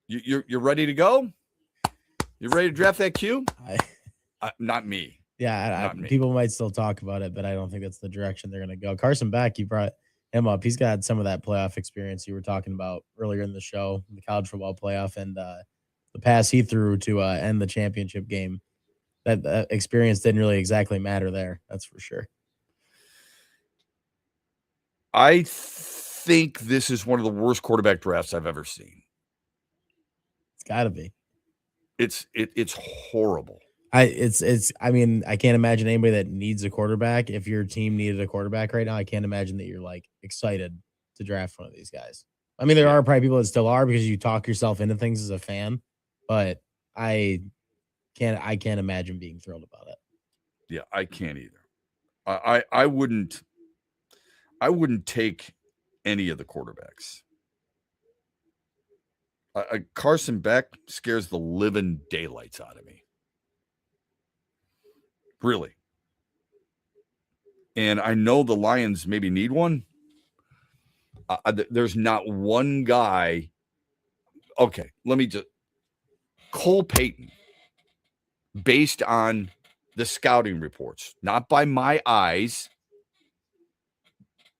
You're ready to go? You ready to draft that Q? Not me. Yeah, people might still talk about it, but I don't think that's the direction they're going to go. Carson Beck, you brought him up. He's got some of that playoff experience you were talking about earlier in the show, the college football playoff, and the pass he threw to end the championship game. That experience didn't really exactly matter there. That's for sure. I think this is one of the worst quarterback drafts I've ever seen. It's got to be. It's horrible. I mean, I can't imagine anybody that needs a quarterback. If your team needed a quarterback right now, I can't imagine that you're like excited to draft one of these guys. I mean, there are probably people that still are because you talk yourself into things as a fan, but I can't imagine being thrilled about it. Yeah, I can't either. I wouldn't take any of the quarterbacks. Carson Beck scares the living daylights out of me. Really. And I know the Lions maybe need one. There's not one guy. Okay, Cole Payton, based on the scouting reports, not by my eyes,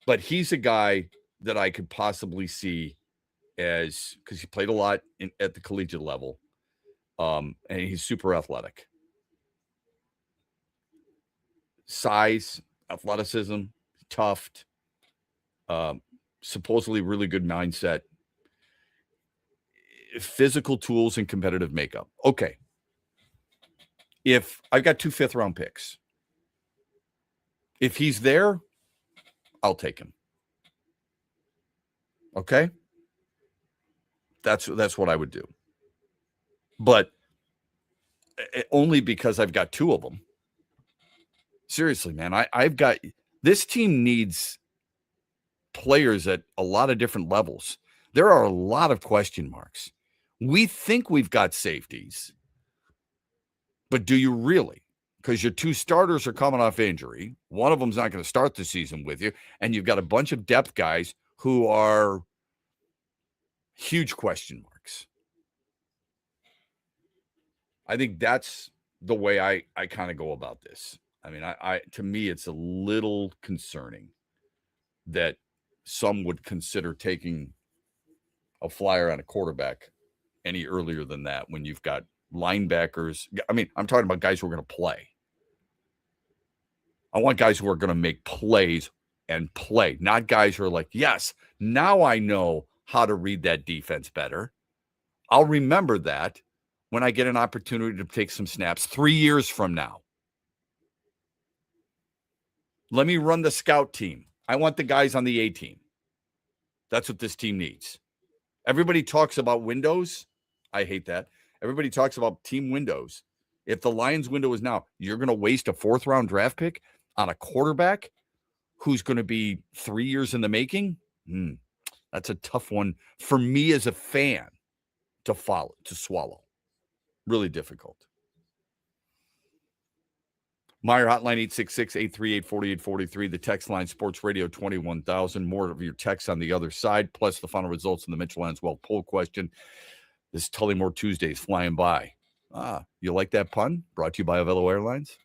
but he's a guy that I could possibly see because he played a lot at the collegiate level, and he's super athletic. Size, athleticism, tough, supposedly really good mindset, physical tools, and competitive makeup. Okay. If I've got 2 5th-round picks, if he's there, I'll take him. Okay? That's what I would do. But only because I've got 2 of them. Seriously, man, I've got this team needs players at a lot of different levels. There are a lot of question marks. We think we've got safeties, but do you really? Because your 2 starters are coming off injury. One of them's not going to start the season with you, and you've got a bunch of depth guys who are huge question marks. I think that's the way I kind of go about this. I mean, to me, it's a little concerning that some would consider taking a flyer on a quarterback any earlier than that when you've got linebackers. I mean, I'm talking about guys who are going to play. I want guys who are going to make plays and play, not guys who are like, yes, now I know how to read that defense better. I'll remember that when I get an opportunity to take some snaps 3 years from now. Let me run the scout team. I want the guys on the A team. That's what this team needs. Everybody talks about windows. I hate that. Everybody talks about team windows. If the Lions window is now, you're going to waste a 4th-round draft pick on a quarterback who's going to be 3 years in the making? That's a tough one for me as a fan to swallow. Really difficult. Meyer Hotline 866-838-4843. The text line Sports Radio 21,000. More of your texts on the other side, plus the final results in the Mitchell Lanswell poll question. This Tullymore Tuesday is flying by. You like that pun? Brought to you by Avello Airlines.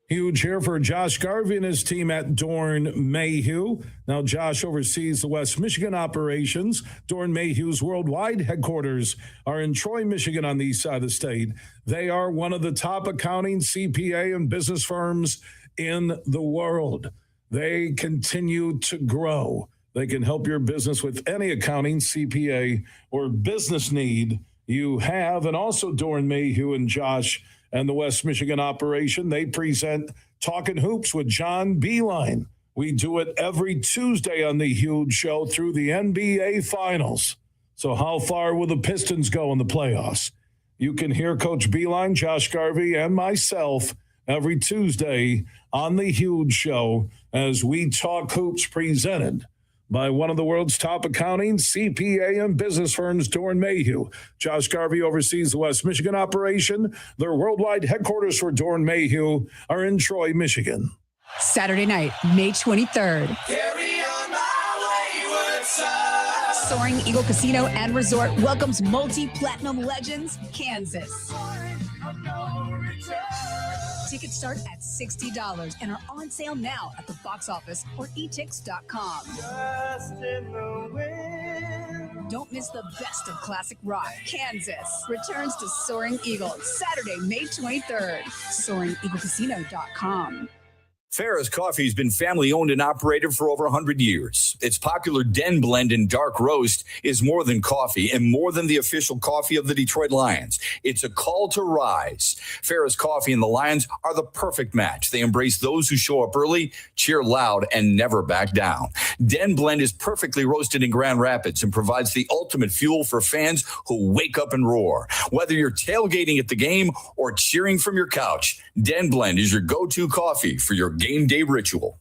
Huge here for Josh Garvey and his team at Dorn Mayhew. Now, Josh oversees the West Michigan operations. Dorn Mayhew's worldwide headquarters are in Troy, Michigan, on the east side of the state. They are one of the top accounting, CPA, and business firms in the world. They continue to grow. They can help your business with any accounting, CPA, or business need you have. And also Dorn Mayhew and Josh and the West Michigan operation. They present Talking Hoops with John Beeline. We do it every Tuesday on the Huge Show through the NBA Finals. So how far will the Pistons go in the playoffs? You can hear Coach Beeline, Josh Garvey, and myself every Tuesday on the Huge Show as we talk hoops, presented by one of the world's top accounting, CPA, and business firms, Dorn Mayhew. Josh Garvey oversees the West Michigan operation. Their worldwide headquarters for Dorn Mayhew are in Troy, Michigan. Saturday night, May 23rd. Carry on my wayward son. Soaring Eagle Casino and Resort welcomes multi-platinum legends, Kansas. Tickets start at $60 and are on sale now at the box office or etix.com. Don't miss the best of classic rock. Kansas returns to Soaring Eagle Saturday, May 23rd. SoaringEagleCasino.com. Farrah's Coffee has been family owned and operated for over 100 years. Its popular Den Blend and Dark Roast is more than coffee and more than the official coffee of the Detroit Lions. It's a call to rise. Farrah's Coffee and the Lions are the perfect match. They embrace those who show up early, cheer loud, and never back down. Den Blend is perfectly roasted in Grand Rapids and provides the ultimate fuel for fans who wake up and roar. Whether you're tailgating at the game or cheering from your couch, Den Blend is your go-to coffee for your game day ritual.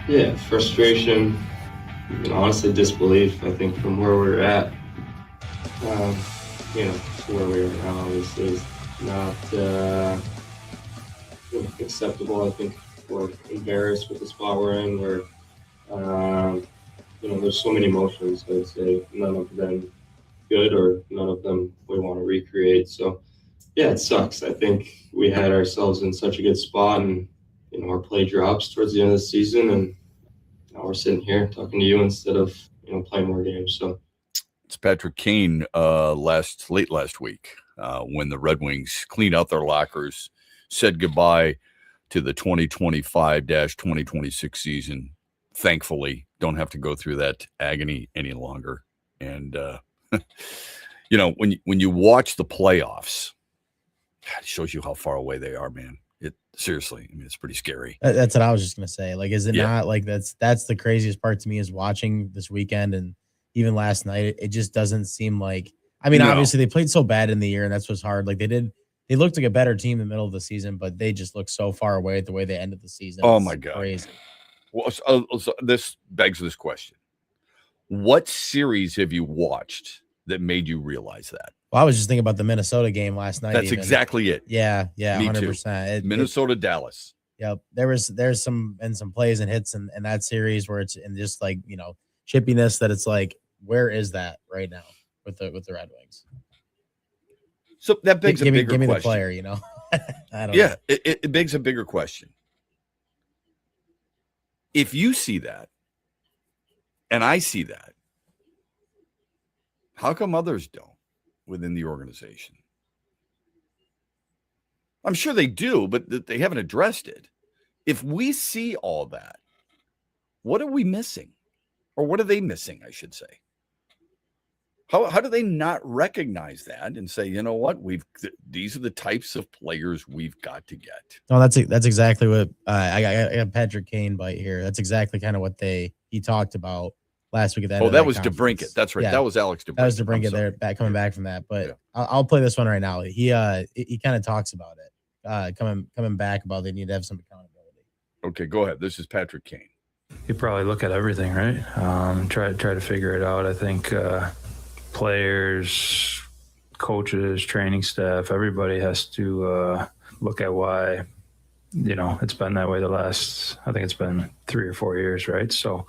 Yeah, frustration, and honestly disbelief. I think from where we're at, to where we are now, obviously is not acceptable. I think we're embarrassed with the spot we're in. There's so many emotions. I'd say none of them good, or none of them we want to recreate. So, yeah, it sucks. I think we had ourselves in such a good spot, and our play drops towards the end of the season, and now we're sitting here talking to you instead of playing more games. So it's Patrick Kane late last week when the Red Wings cleaned out their lockers, said goodbye to the 2025-2026 season. Thankfully, don't have to go through that agony any longer. And when you watch the playoffs, God, it shows you how far away they are, man. Seriously, I mean, it's pretty scary. That's what I was just gonna say. Like, is it not like that's the craziest part to me is watching this weekend and even last night. It just doesn't seem like. I mean, obviously they played so bad in the year, and that's what's hard. Like they looked like a better team in the middle of the season, but they just look so far away at the way they ended the season. Oh It's my God! crazy. Well, so this begs this question: what series have you watched that made you realize that? Well, I was just thinking about the Minnesota game last night. That's exactly it. Yeah, Me too. 100%. Minnesota, Dallas. Yep. There's some plays and hits in that series where it's in just like, chippiness that it's like, where is that right now with the Red Wings? So that begs a bigger give me question. The player, I don't Yeah, know. it begs a bigger question. If you see that, and I see that, how come others don't within the organization? I'm sure they do, but they haven't addressed it. If we see all that, what are we missing? Or what are they missing, I should say? How do they not recognize that and say, you know what, these are the types of players we've got to get? No, that's exactly what I got Patrick Kane bite here. That's exactly kind of what he talked about last week at the end. That was DeBrincat. That's right. Yeah, that was Alex DeBrincat. That was DeBrincat there, coming back from that. But I'll play this one right now. He kind of talks about it. Coming back about they need to have some accountability. Okay, go ahead. This is Patrick Kane. You probably look at everything, right? Try to figure it out. I think players, coaches, training staff, everybody has to look at why it's been that way the last. I think it's been 3 or 4 years, right? So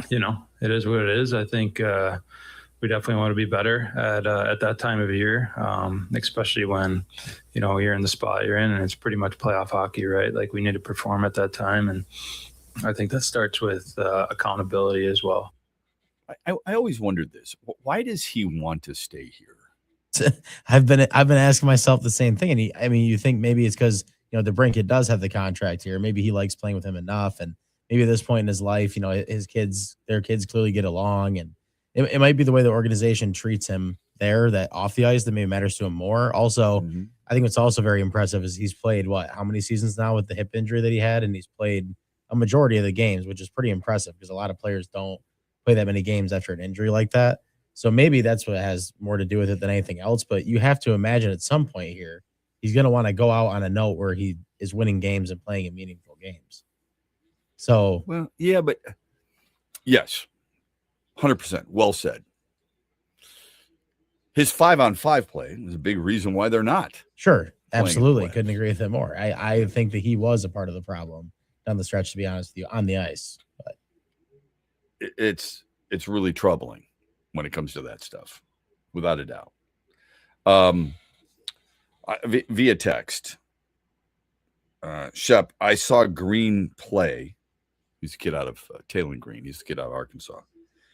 it is what it is. I think we definitely want to be better at that time of year, especially when, you're in the spot you're in and it's pretty much playoff hockey, right? Like we need to perform at that time. And I think that starts with accountability as well. I always wondered this. Why does he want to stay here? I've been asking myself the same thing. And you think maybe it's because, DeBrincat does have the contract here. Maybe he likes playing with him enough. And maybe at this point in his life, their kids clearly get along, and it might be the way the organization treats him there, that off the ice, that maybe matters to him more. Also, I think what's also very impressive is he's played how many seasons now with the hip injury that he had, and he's played a majority of the games, which is pretty impressive because a lot of players don't play that many games after an injury like that. So maybe that's what has more to do with it than anything else. But you have to imagine at some point here, he's going to want to go out on a note where he is winning games and playing in meaningful games. So, well, yeah, but yes, 100%. Well said. His 5-on-5 play is a big reason why they're not. Sure. Absolutely. Couldn't agree with it more. I think that he was a part of the problem down the stretch, to be honest with you, on the ice. But it's really troubling when it comes to that stuff, without a doubt. Via text, Shep, I saw Green play. He's a kid out of Taylor Green. He's a kid out of Arkansas.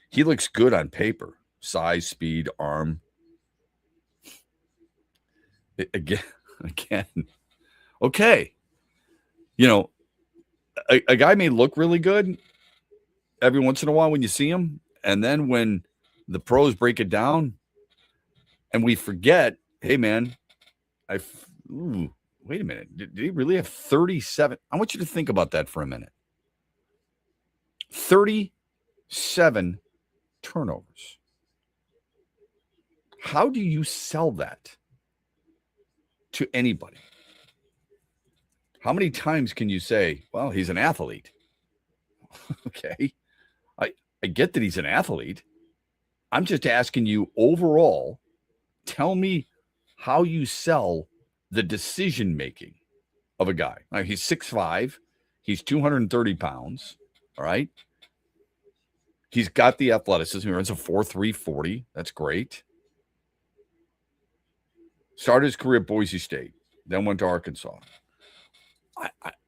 He looks good on paper. Size, speed, arm. Again. Okay. A guy may look really good every once in a while when you see him. And then when the pros break it down and we forget, hey, man, wait a minute. Did he really have 37? I want you to think about that for a minute. 37 turnovers. How do you sell that to anybody? How many times can you say, well, he's an athlete? Okay. I get that he's an athlete. I'm just asking you overall, tell me how you sell the decision-making of a guy. Now, he's 6'5". He's 230 pounds. All right. He's got the athleticism. He runs a 4.3 40. That's great. Started his career at Boise State, then went to Arkansas.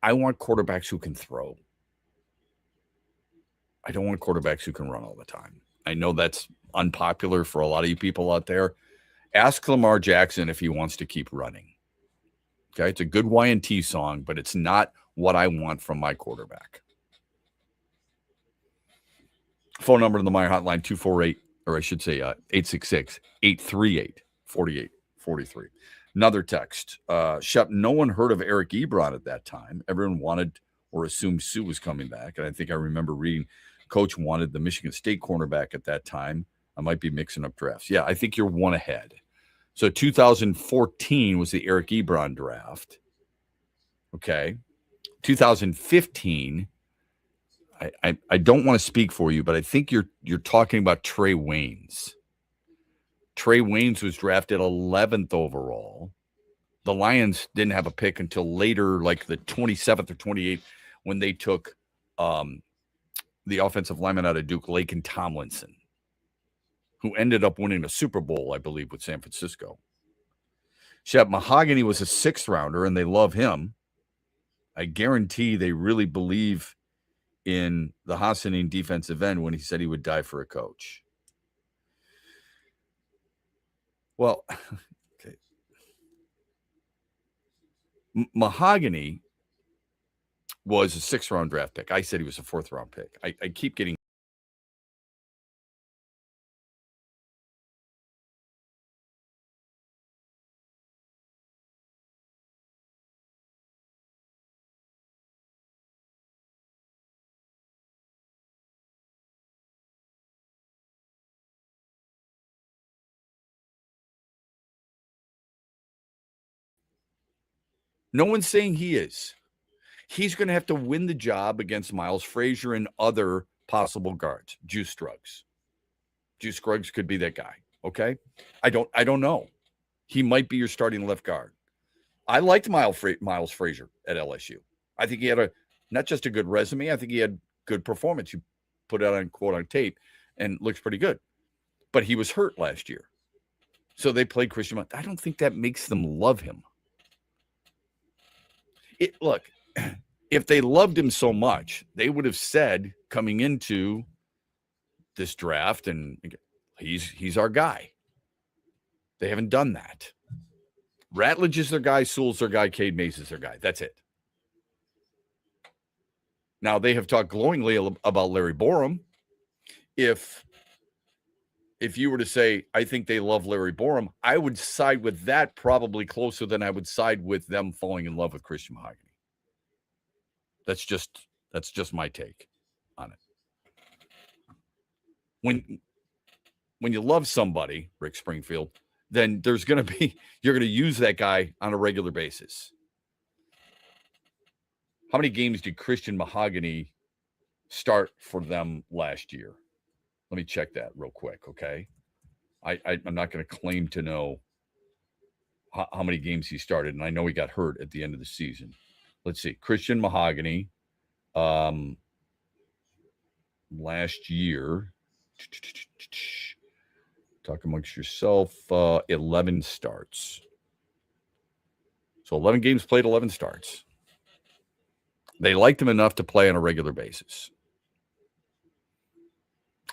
I want quarterbacks who can throw. I don't want quarterbacks who can run all the time. I know that's unpopular for a lot of you people out there. Ask Lamar Jackson if he wants to keep running. Okay, it's a good Y&T song, but it's not what I want from my quarterback. Phone number on the Meyer hotline, 248, or I should say 866-838-4843. Another text. Shep, no one heard of Eric Ebron at that time. Everyone wanted or assumed Sue was coming back. And I think I remember reading Coach wanted the Michigan State cornerback at that time. I might be mixing up drafts. Yeah, I think you're one ahead. So 2014 was the Eric Ebron draft. Okay. 2015, I don't want to speak for you, but I think you're talking about Trey Waynes. Trey Waynes was drafted 11th overall. The Lions didn't have a pick until later, like the 27th or 28th, when they took the offensive lineman out of Duke, Laken Tomlinson, who ended up winning a Super Bowl, I believe, with San Francisco. Shep, Mahogany was a 6th rounder, and they love him. I guarantee they really believe in the Hassanin defensive end when he said he would die for a coach. Well, okay. Mahogany was a 6th-round draft pick. I said he was a 4th-round pick. I keep getting no one's saying he is. He's going to have to win the job against Miles Frazier and other possible guards. Juice Scruggs. Juice Scruggs could be that guy. Okay. I don't know. He might be your starting left guard. I liked Miles Frazier at LSU. I think he had not just a good resume. I think he had good performance. You put it on quote on tape and looks pretty good, but he was hurt last year. So they played Christian. I don't think that makes them love him. Look, if they loved him so much, they would have said coming into this draft, and he's our guy. They haven't done that. Ratledge is their guy, Sewell's their guy, Cade Mays is their guy. That's it. Now, they have talked glowingly about Larry Borum. If you were to say, I think they love Larry Borum, I would side with that probably closer than I would side with them falling in love with Christian Mahogany. That's just my take on it. When you love somebody, Rick Springfield, then you're going to use that guy on a regular basis. How many games did Christian Mahogany start for them last year? Let me check that real quick, okay? I'm not going to claim to know how many games he started, and I know he got hurt at the end of the season. Let's see. Christian Mahogany, last year, talk amongst yourself, 11 starts. So 11 games played, 11 starts. They liked him enough to play on a regular basis.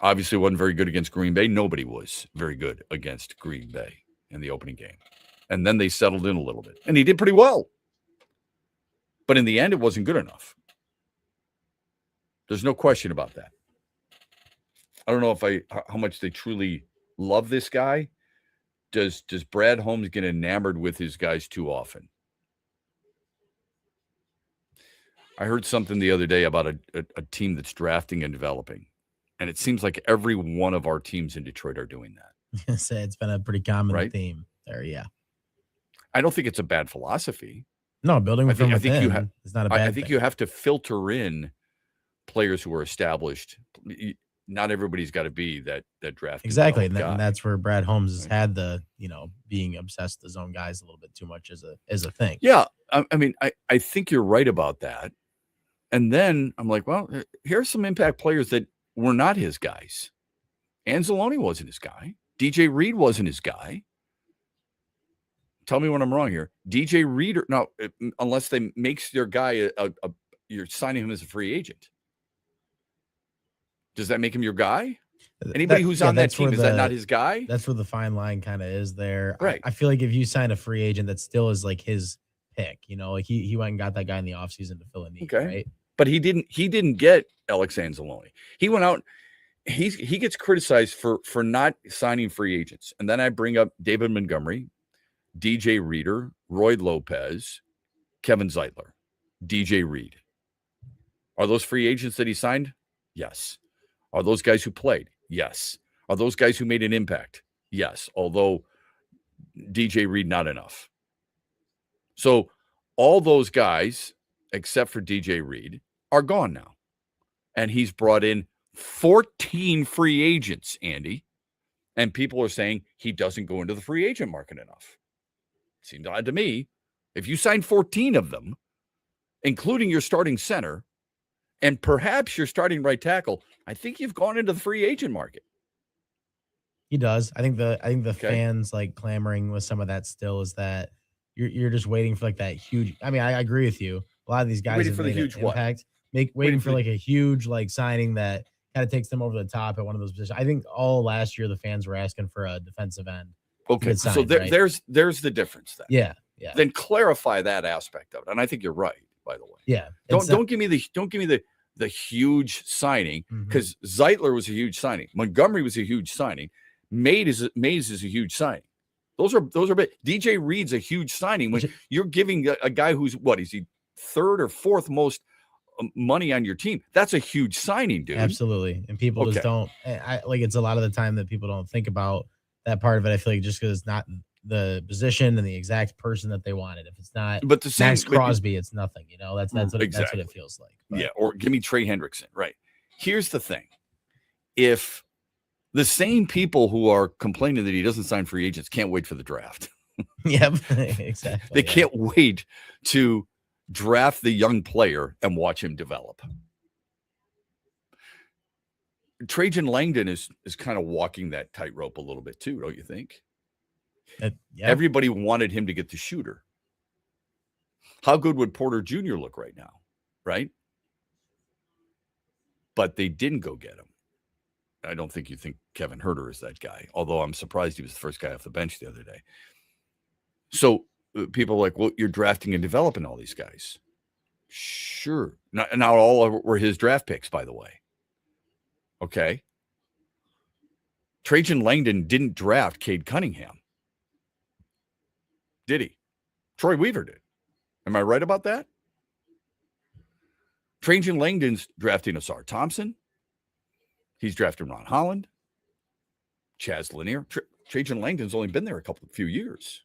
Obviously wasn't very good against Green Bay. Nobody was very good against Green Bay in the opening game. And then they settled in a little bit. And he did pretty well. But in the end, it wasn't good enough. There's no question about that. I don't know how much they truly love this guy. Does Brad Holmes get enamored with his guys too often? I heard something the other day about a team that's drafting and developing. And it seems like every one of our teams in Detroit are doing that. It's been a pretty common right? theme there, yeah. I don't think it's a bad philosophy. No, building from within is not a bad I think thing. you have to filter in players who are established. Not everybody's got to be that draft. Exactly. guy. And that's where Brad Holmes has had the, being obsessed with his own guys a little bit too much as a thing. Yeah. I mean, I think you're right about that. And then I'm like, well, here's some impact players that were not his guys. Anzalone wasn't his guy. DJ Reed wasn't his guy. Tell me when I'm wrong here. DJ Reed, unless they makes their guy you're signing him as a free agent. Does that make him your guy? Anybody who's on that team, is that not his guy? That's where the fine line kind of is there. Right. I feel like if you sign a free agent that still is like his pick, like he went and got that guy in the offseason to fill a need, right? But he didn't get Alex Anzalone. He went out. He gets criticized for not signing free agents. And then I bring up David Montgomery, DJ Reader, Roy Lopez, Kevin Zeitler, DJ Reed. Are those free agents that he signed? Yes. Are those guys who played? Yes. Are those guys who made an impact? Yes. Although DJ Reed, not enough. So all those guys, except for DJ Reed, are gone now. And he's brought in 14 free agents, Andy. And people are saying he doesn't go into the free agent market enough. Seemed odd to me. If you sign 14 of them, including your starting center, and perhaps your starting right tackle, I think you've gone into the free agent market. He does. I think the fans like clamoring with some of that still is that you're just waiting for like that huge. I mean, I agree with you. A lot of these guys Waiting have for the made huge an what? impact. Waiting for like a huge like signing that kind of takes them over the top at one of those positions. I think all last year the fans were asking for a defensive end. Okay, Signed, so right? there's the difference then. Yeah. Then clarify that aspect of it, and I think you're right. By the way, yeah. Don't give me the huge signing, because Zeitler was a huge signing. Montgomery was a huge signing. Mays is a huge signing. Those are big. DJ Reed's a huge signing. When you're giving a guy who's is he third or fourth most money on your team? That's a huge signing, dude. Absolutely. And people just don't. It's a lot of the time that people don't think about that part of it. I feel like just because it's not the position and the exact person that they wanted. If it's not Max Crosby, it's nothing. That's what it feels like. But. Yeah, or give me Trey Hendrickson. Right. Here's the thing. If the same people who are complaining that he doesn't sign free agents can't wait for the draft. Yep, exactly. They can't wait to draft the young player and watch him develop. Trajan Langdon is kind of walking that tightrope a little bit too, don't you think? Everybody wanted him to get the shooter. How good would Porter Jr. look right now? Right? But they didn't go get him. I don't think you think Kevin Herter is that guy, although I'm surprised he was the first guy off the bench the other day. So people are like, well, you're drafting and developing all these guys. Sure. Not all were his draft picks, by the way. Okay. Trajan Langdon didn't draft Cade Cunningham. Did he? Troy Weaver did. Am I right about that? Trajan Langdon's drafting Asar Thompson. He's drafted Ron Holland, Chaz Lanier. Trajan Langdon's only been there a few years.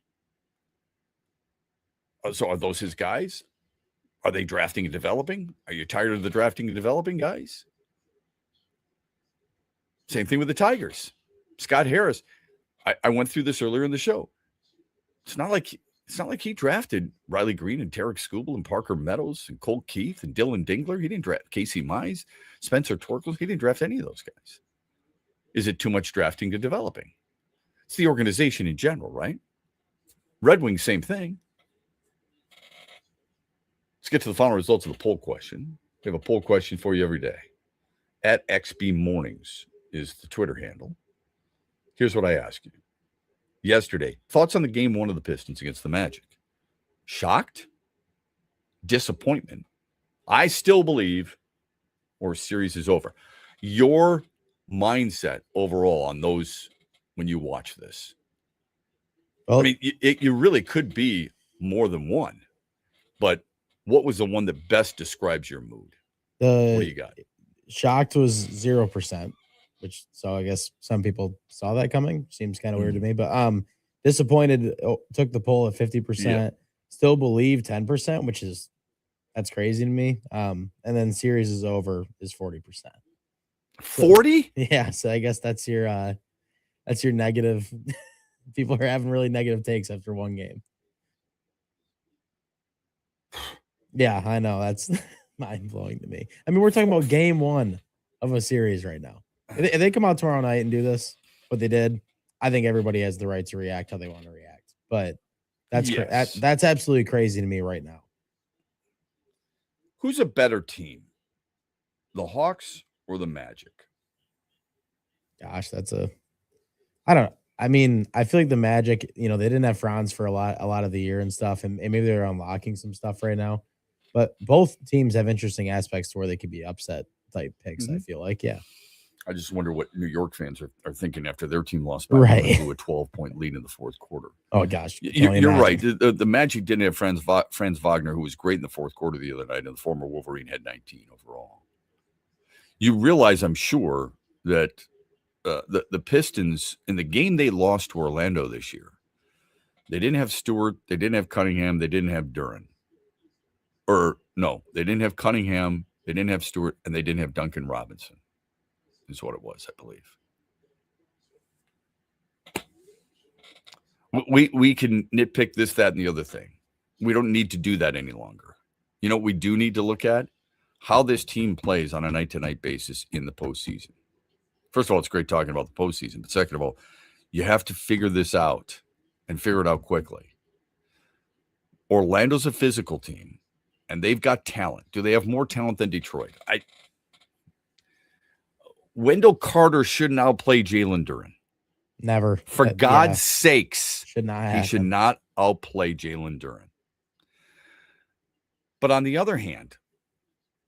So are those his guys? Are they drafting and developing? Are you tired of the drafting and developing guys? Same thing with the Tigers. Scott Harris. I went through this earlier in the show. It's not like he drafted Riley Green and Tarek Skubal and Parker Meadows and Cole Keith and Dylan Dingler. He didn't draft Casey Mize, Spencer Torkels. He didn't draft any of those guys. Is it too much drafting to developing? It's the organization in general, right? Red Wings, same thing. Let's get to the final results of the poll question. We have a poll question for you every day. At XB Mornings is the Twitter handle. Here's what I ask you. Yesterday, thoughts on the game one of the Pistons against the Magic? Shocked? Disappointment? I still believe, or series is over. Your mindset overall on those when you watch this? Well, I mean, you really could be more than one, but what was the one that best describes your mood? What do you got? Shocked was 0%. So I guess some people saw that coming. Seems kind of weird to me, but disappointed. Took the poll at 50%. Yeah. Still believe 10%, which is That's crazy to me. And then series is over is 40%. 40? Yeah, so I guess that's your negative. People are having really negative takes after one game. Yeah, I know. That's mind blowing to me. I mean, we're talking about game 1 of a series right now. If they come out tomorrow night and do this, what they did, I think everybody has the right to react how they want to react. But that's that's absolutely crazy to me right now. Who's a better team, the Hawks or the Magic? Gosh, I mean, I feel like the Magic, they didn't have Franz for a lot of the year and stuff, and maybe they're unlocking some stuff right now. But both teams have interesting aspects to where they could be upset type picks. I feel like, yeah. I just wonder what New York fans are thinking after their team lost by right. to a 12-point lead in the fourth quarter. Oh gosh, you're right. The Magic didn't have Franz Wagner, who was great in the fourth quarter the other night, and the former Wolverine had 19 overall. You realize, I'm sure, that the Pistons, in the game they lost to Orlando this year, they didn't have Stewart, they didn't have Cunningham, they didn't have Duren. Or no, they didn't have Cunningham, they didn't have Stewart, and they didn't have Duncan Robinson. Is what it was, I believe. We can nitpick this, that, and the other thing. We don't need to do that any longer. You know what we do need to look at? How this team plays on a night-to-night basis in the postseason. First of all, it's great talking about the postseason. But second of all, you have to figure this out and figure it out quickly. Orlando's a physical team, and they've got talent. Do they have more talent than Detroit? Wendell Carter shouldn't outplay Jalen Duren. Never. For God's sakes. Should not happen. He should not outplay Jalen Duren. But on the other hand,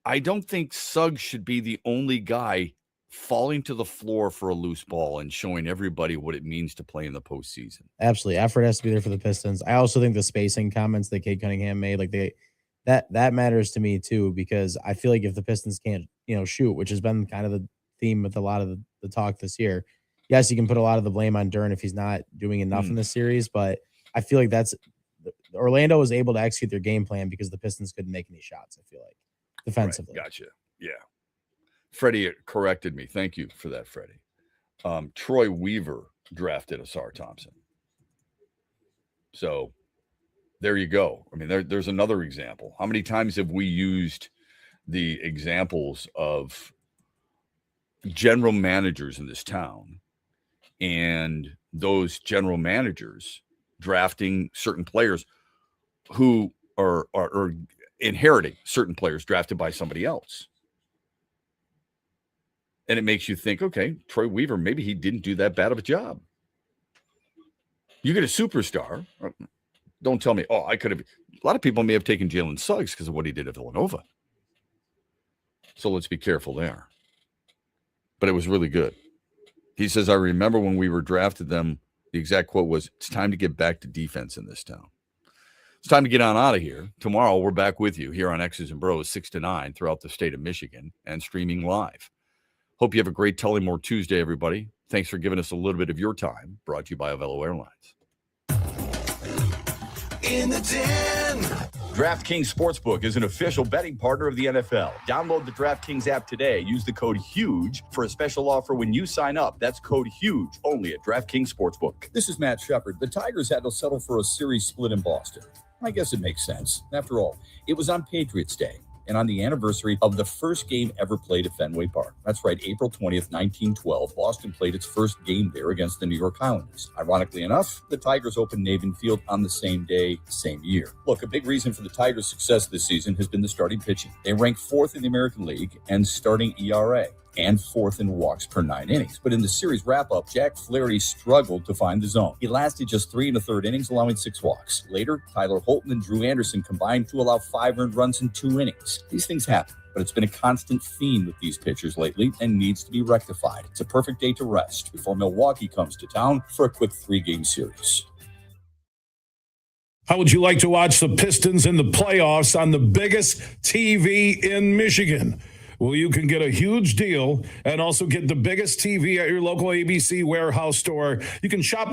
I don't think Suggs should be the only guy falling to the floor for a loose ball and showing everybody what it means to play in the postseason. Absolutely. Effort has to be there for the Pistons. I also think the spacing comments that Cade Cunningham made, that matters to me too, because I feel like if the Pistons can't, shoot, which has been kind of the theme with a lot of the talk this year. Yes, you can put a lot of the blame on Duren if he's not doing enough in this series, but I feel like Orlando was able to execute their game plan because the Pistons couldn't make any shots, I feel like, defensively. Right, gotcha. Yeah. Freddie corrected me. Thank you for that, Freddie. Troy Weaver drafted Asar Thompson. So there you go. I mean, there's another example. How many times have we used the examples of general managers in this town and those general managers drafting certain players who are inheriting certain players drafted by somebody else? And it makes you think, okay, Troy Weaver, maybe he didn't do that bad of a job. You get a superstar. Don't tell me, I could have. A lot of people may have taken Jalen Suggs because of what he did at Villanova. So let's be careful there. But it was really good. He says, I remember when we were drafted them, the exact quote was, it's time to get back to defense in this town. It's time to get on out of here. Tomorrow, we're back with you here on X's and Bros 6 to 9 throughout the state of Michigan and streaming live. Hope you have a great Tullamore Tuesday, everybody. Thanks for giving us a little bit of your time. Brought to you by Avello Airlines. In the Den. DraftKings Sportsbook is an official betting partner of the NFL. Download the DraftKings app today. Use the code HUGE for a special offer when you sign up. That's code HUGE only at DraftKings Sportsbook. This is Matt Shepard. The Tigers had to settle for a series split in Boston. I guess it makes sense. After all, it was on Patriots Day and on the anniversary of the first game ever played at Fenway Park. That's right, April 20th, 1912, Boston played its first game there against the New York Islanders. Ironically enough, the Tigers opened Navin Field on the same day, same year. Look, a big reason for the Tigers' success this season has been the starting pitching. They rank 4th in the American League and starting ERA, and 4th in walks per 9 innings. But in the series wrap-up, Jack Flaherty struggled to find the zone. He lasted just 3 1/3 innings, allowing 6 walks. Later, Tyler Holton and Drew Anderson combined to allow 5 earned runs in 2 innings. These things happen, but it's been a constant theme with these pitchers lately and needs to be rectified. It's a perfect day to rest before Milwaukee comes to town for a quick 3-game series. How would you like to watch the Pistons in the playoffs on the biggest TV in Michigan? Well, you can get a huge deal and also get the biggest TV at your local ABC warehouse store. You can shop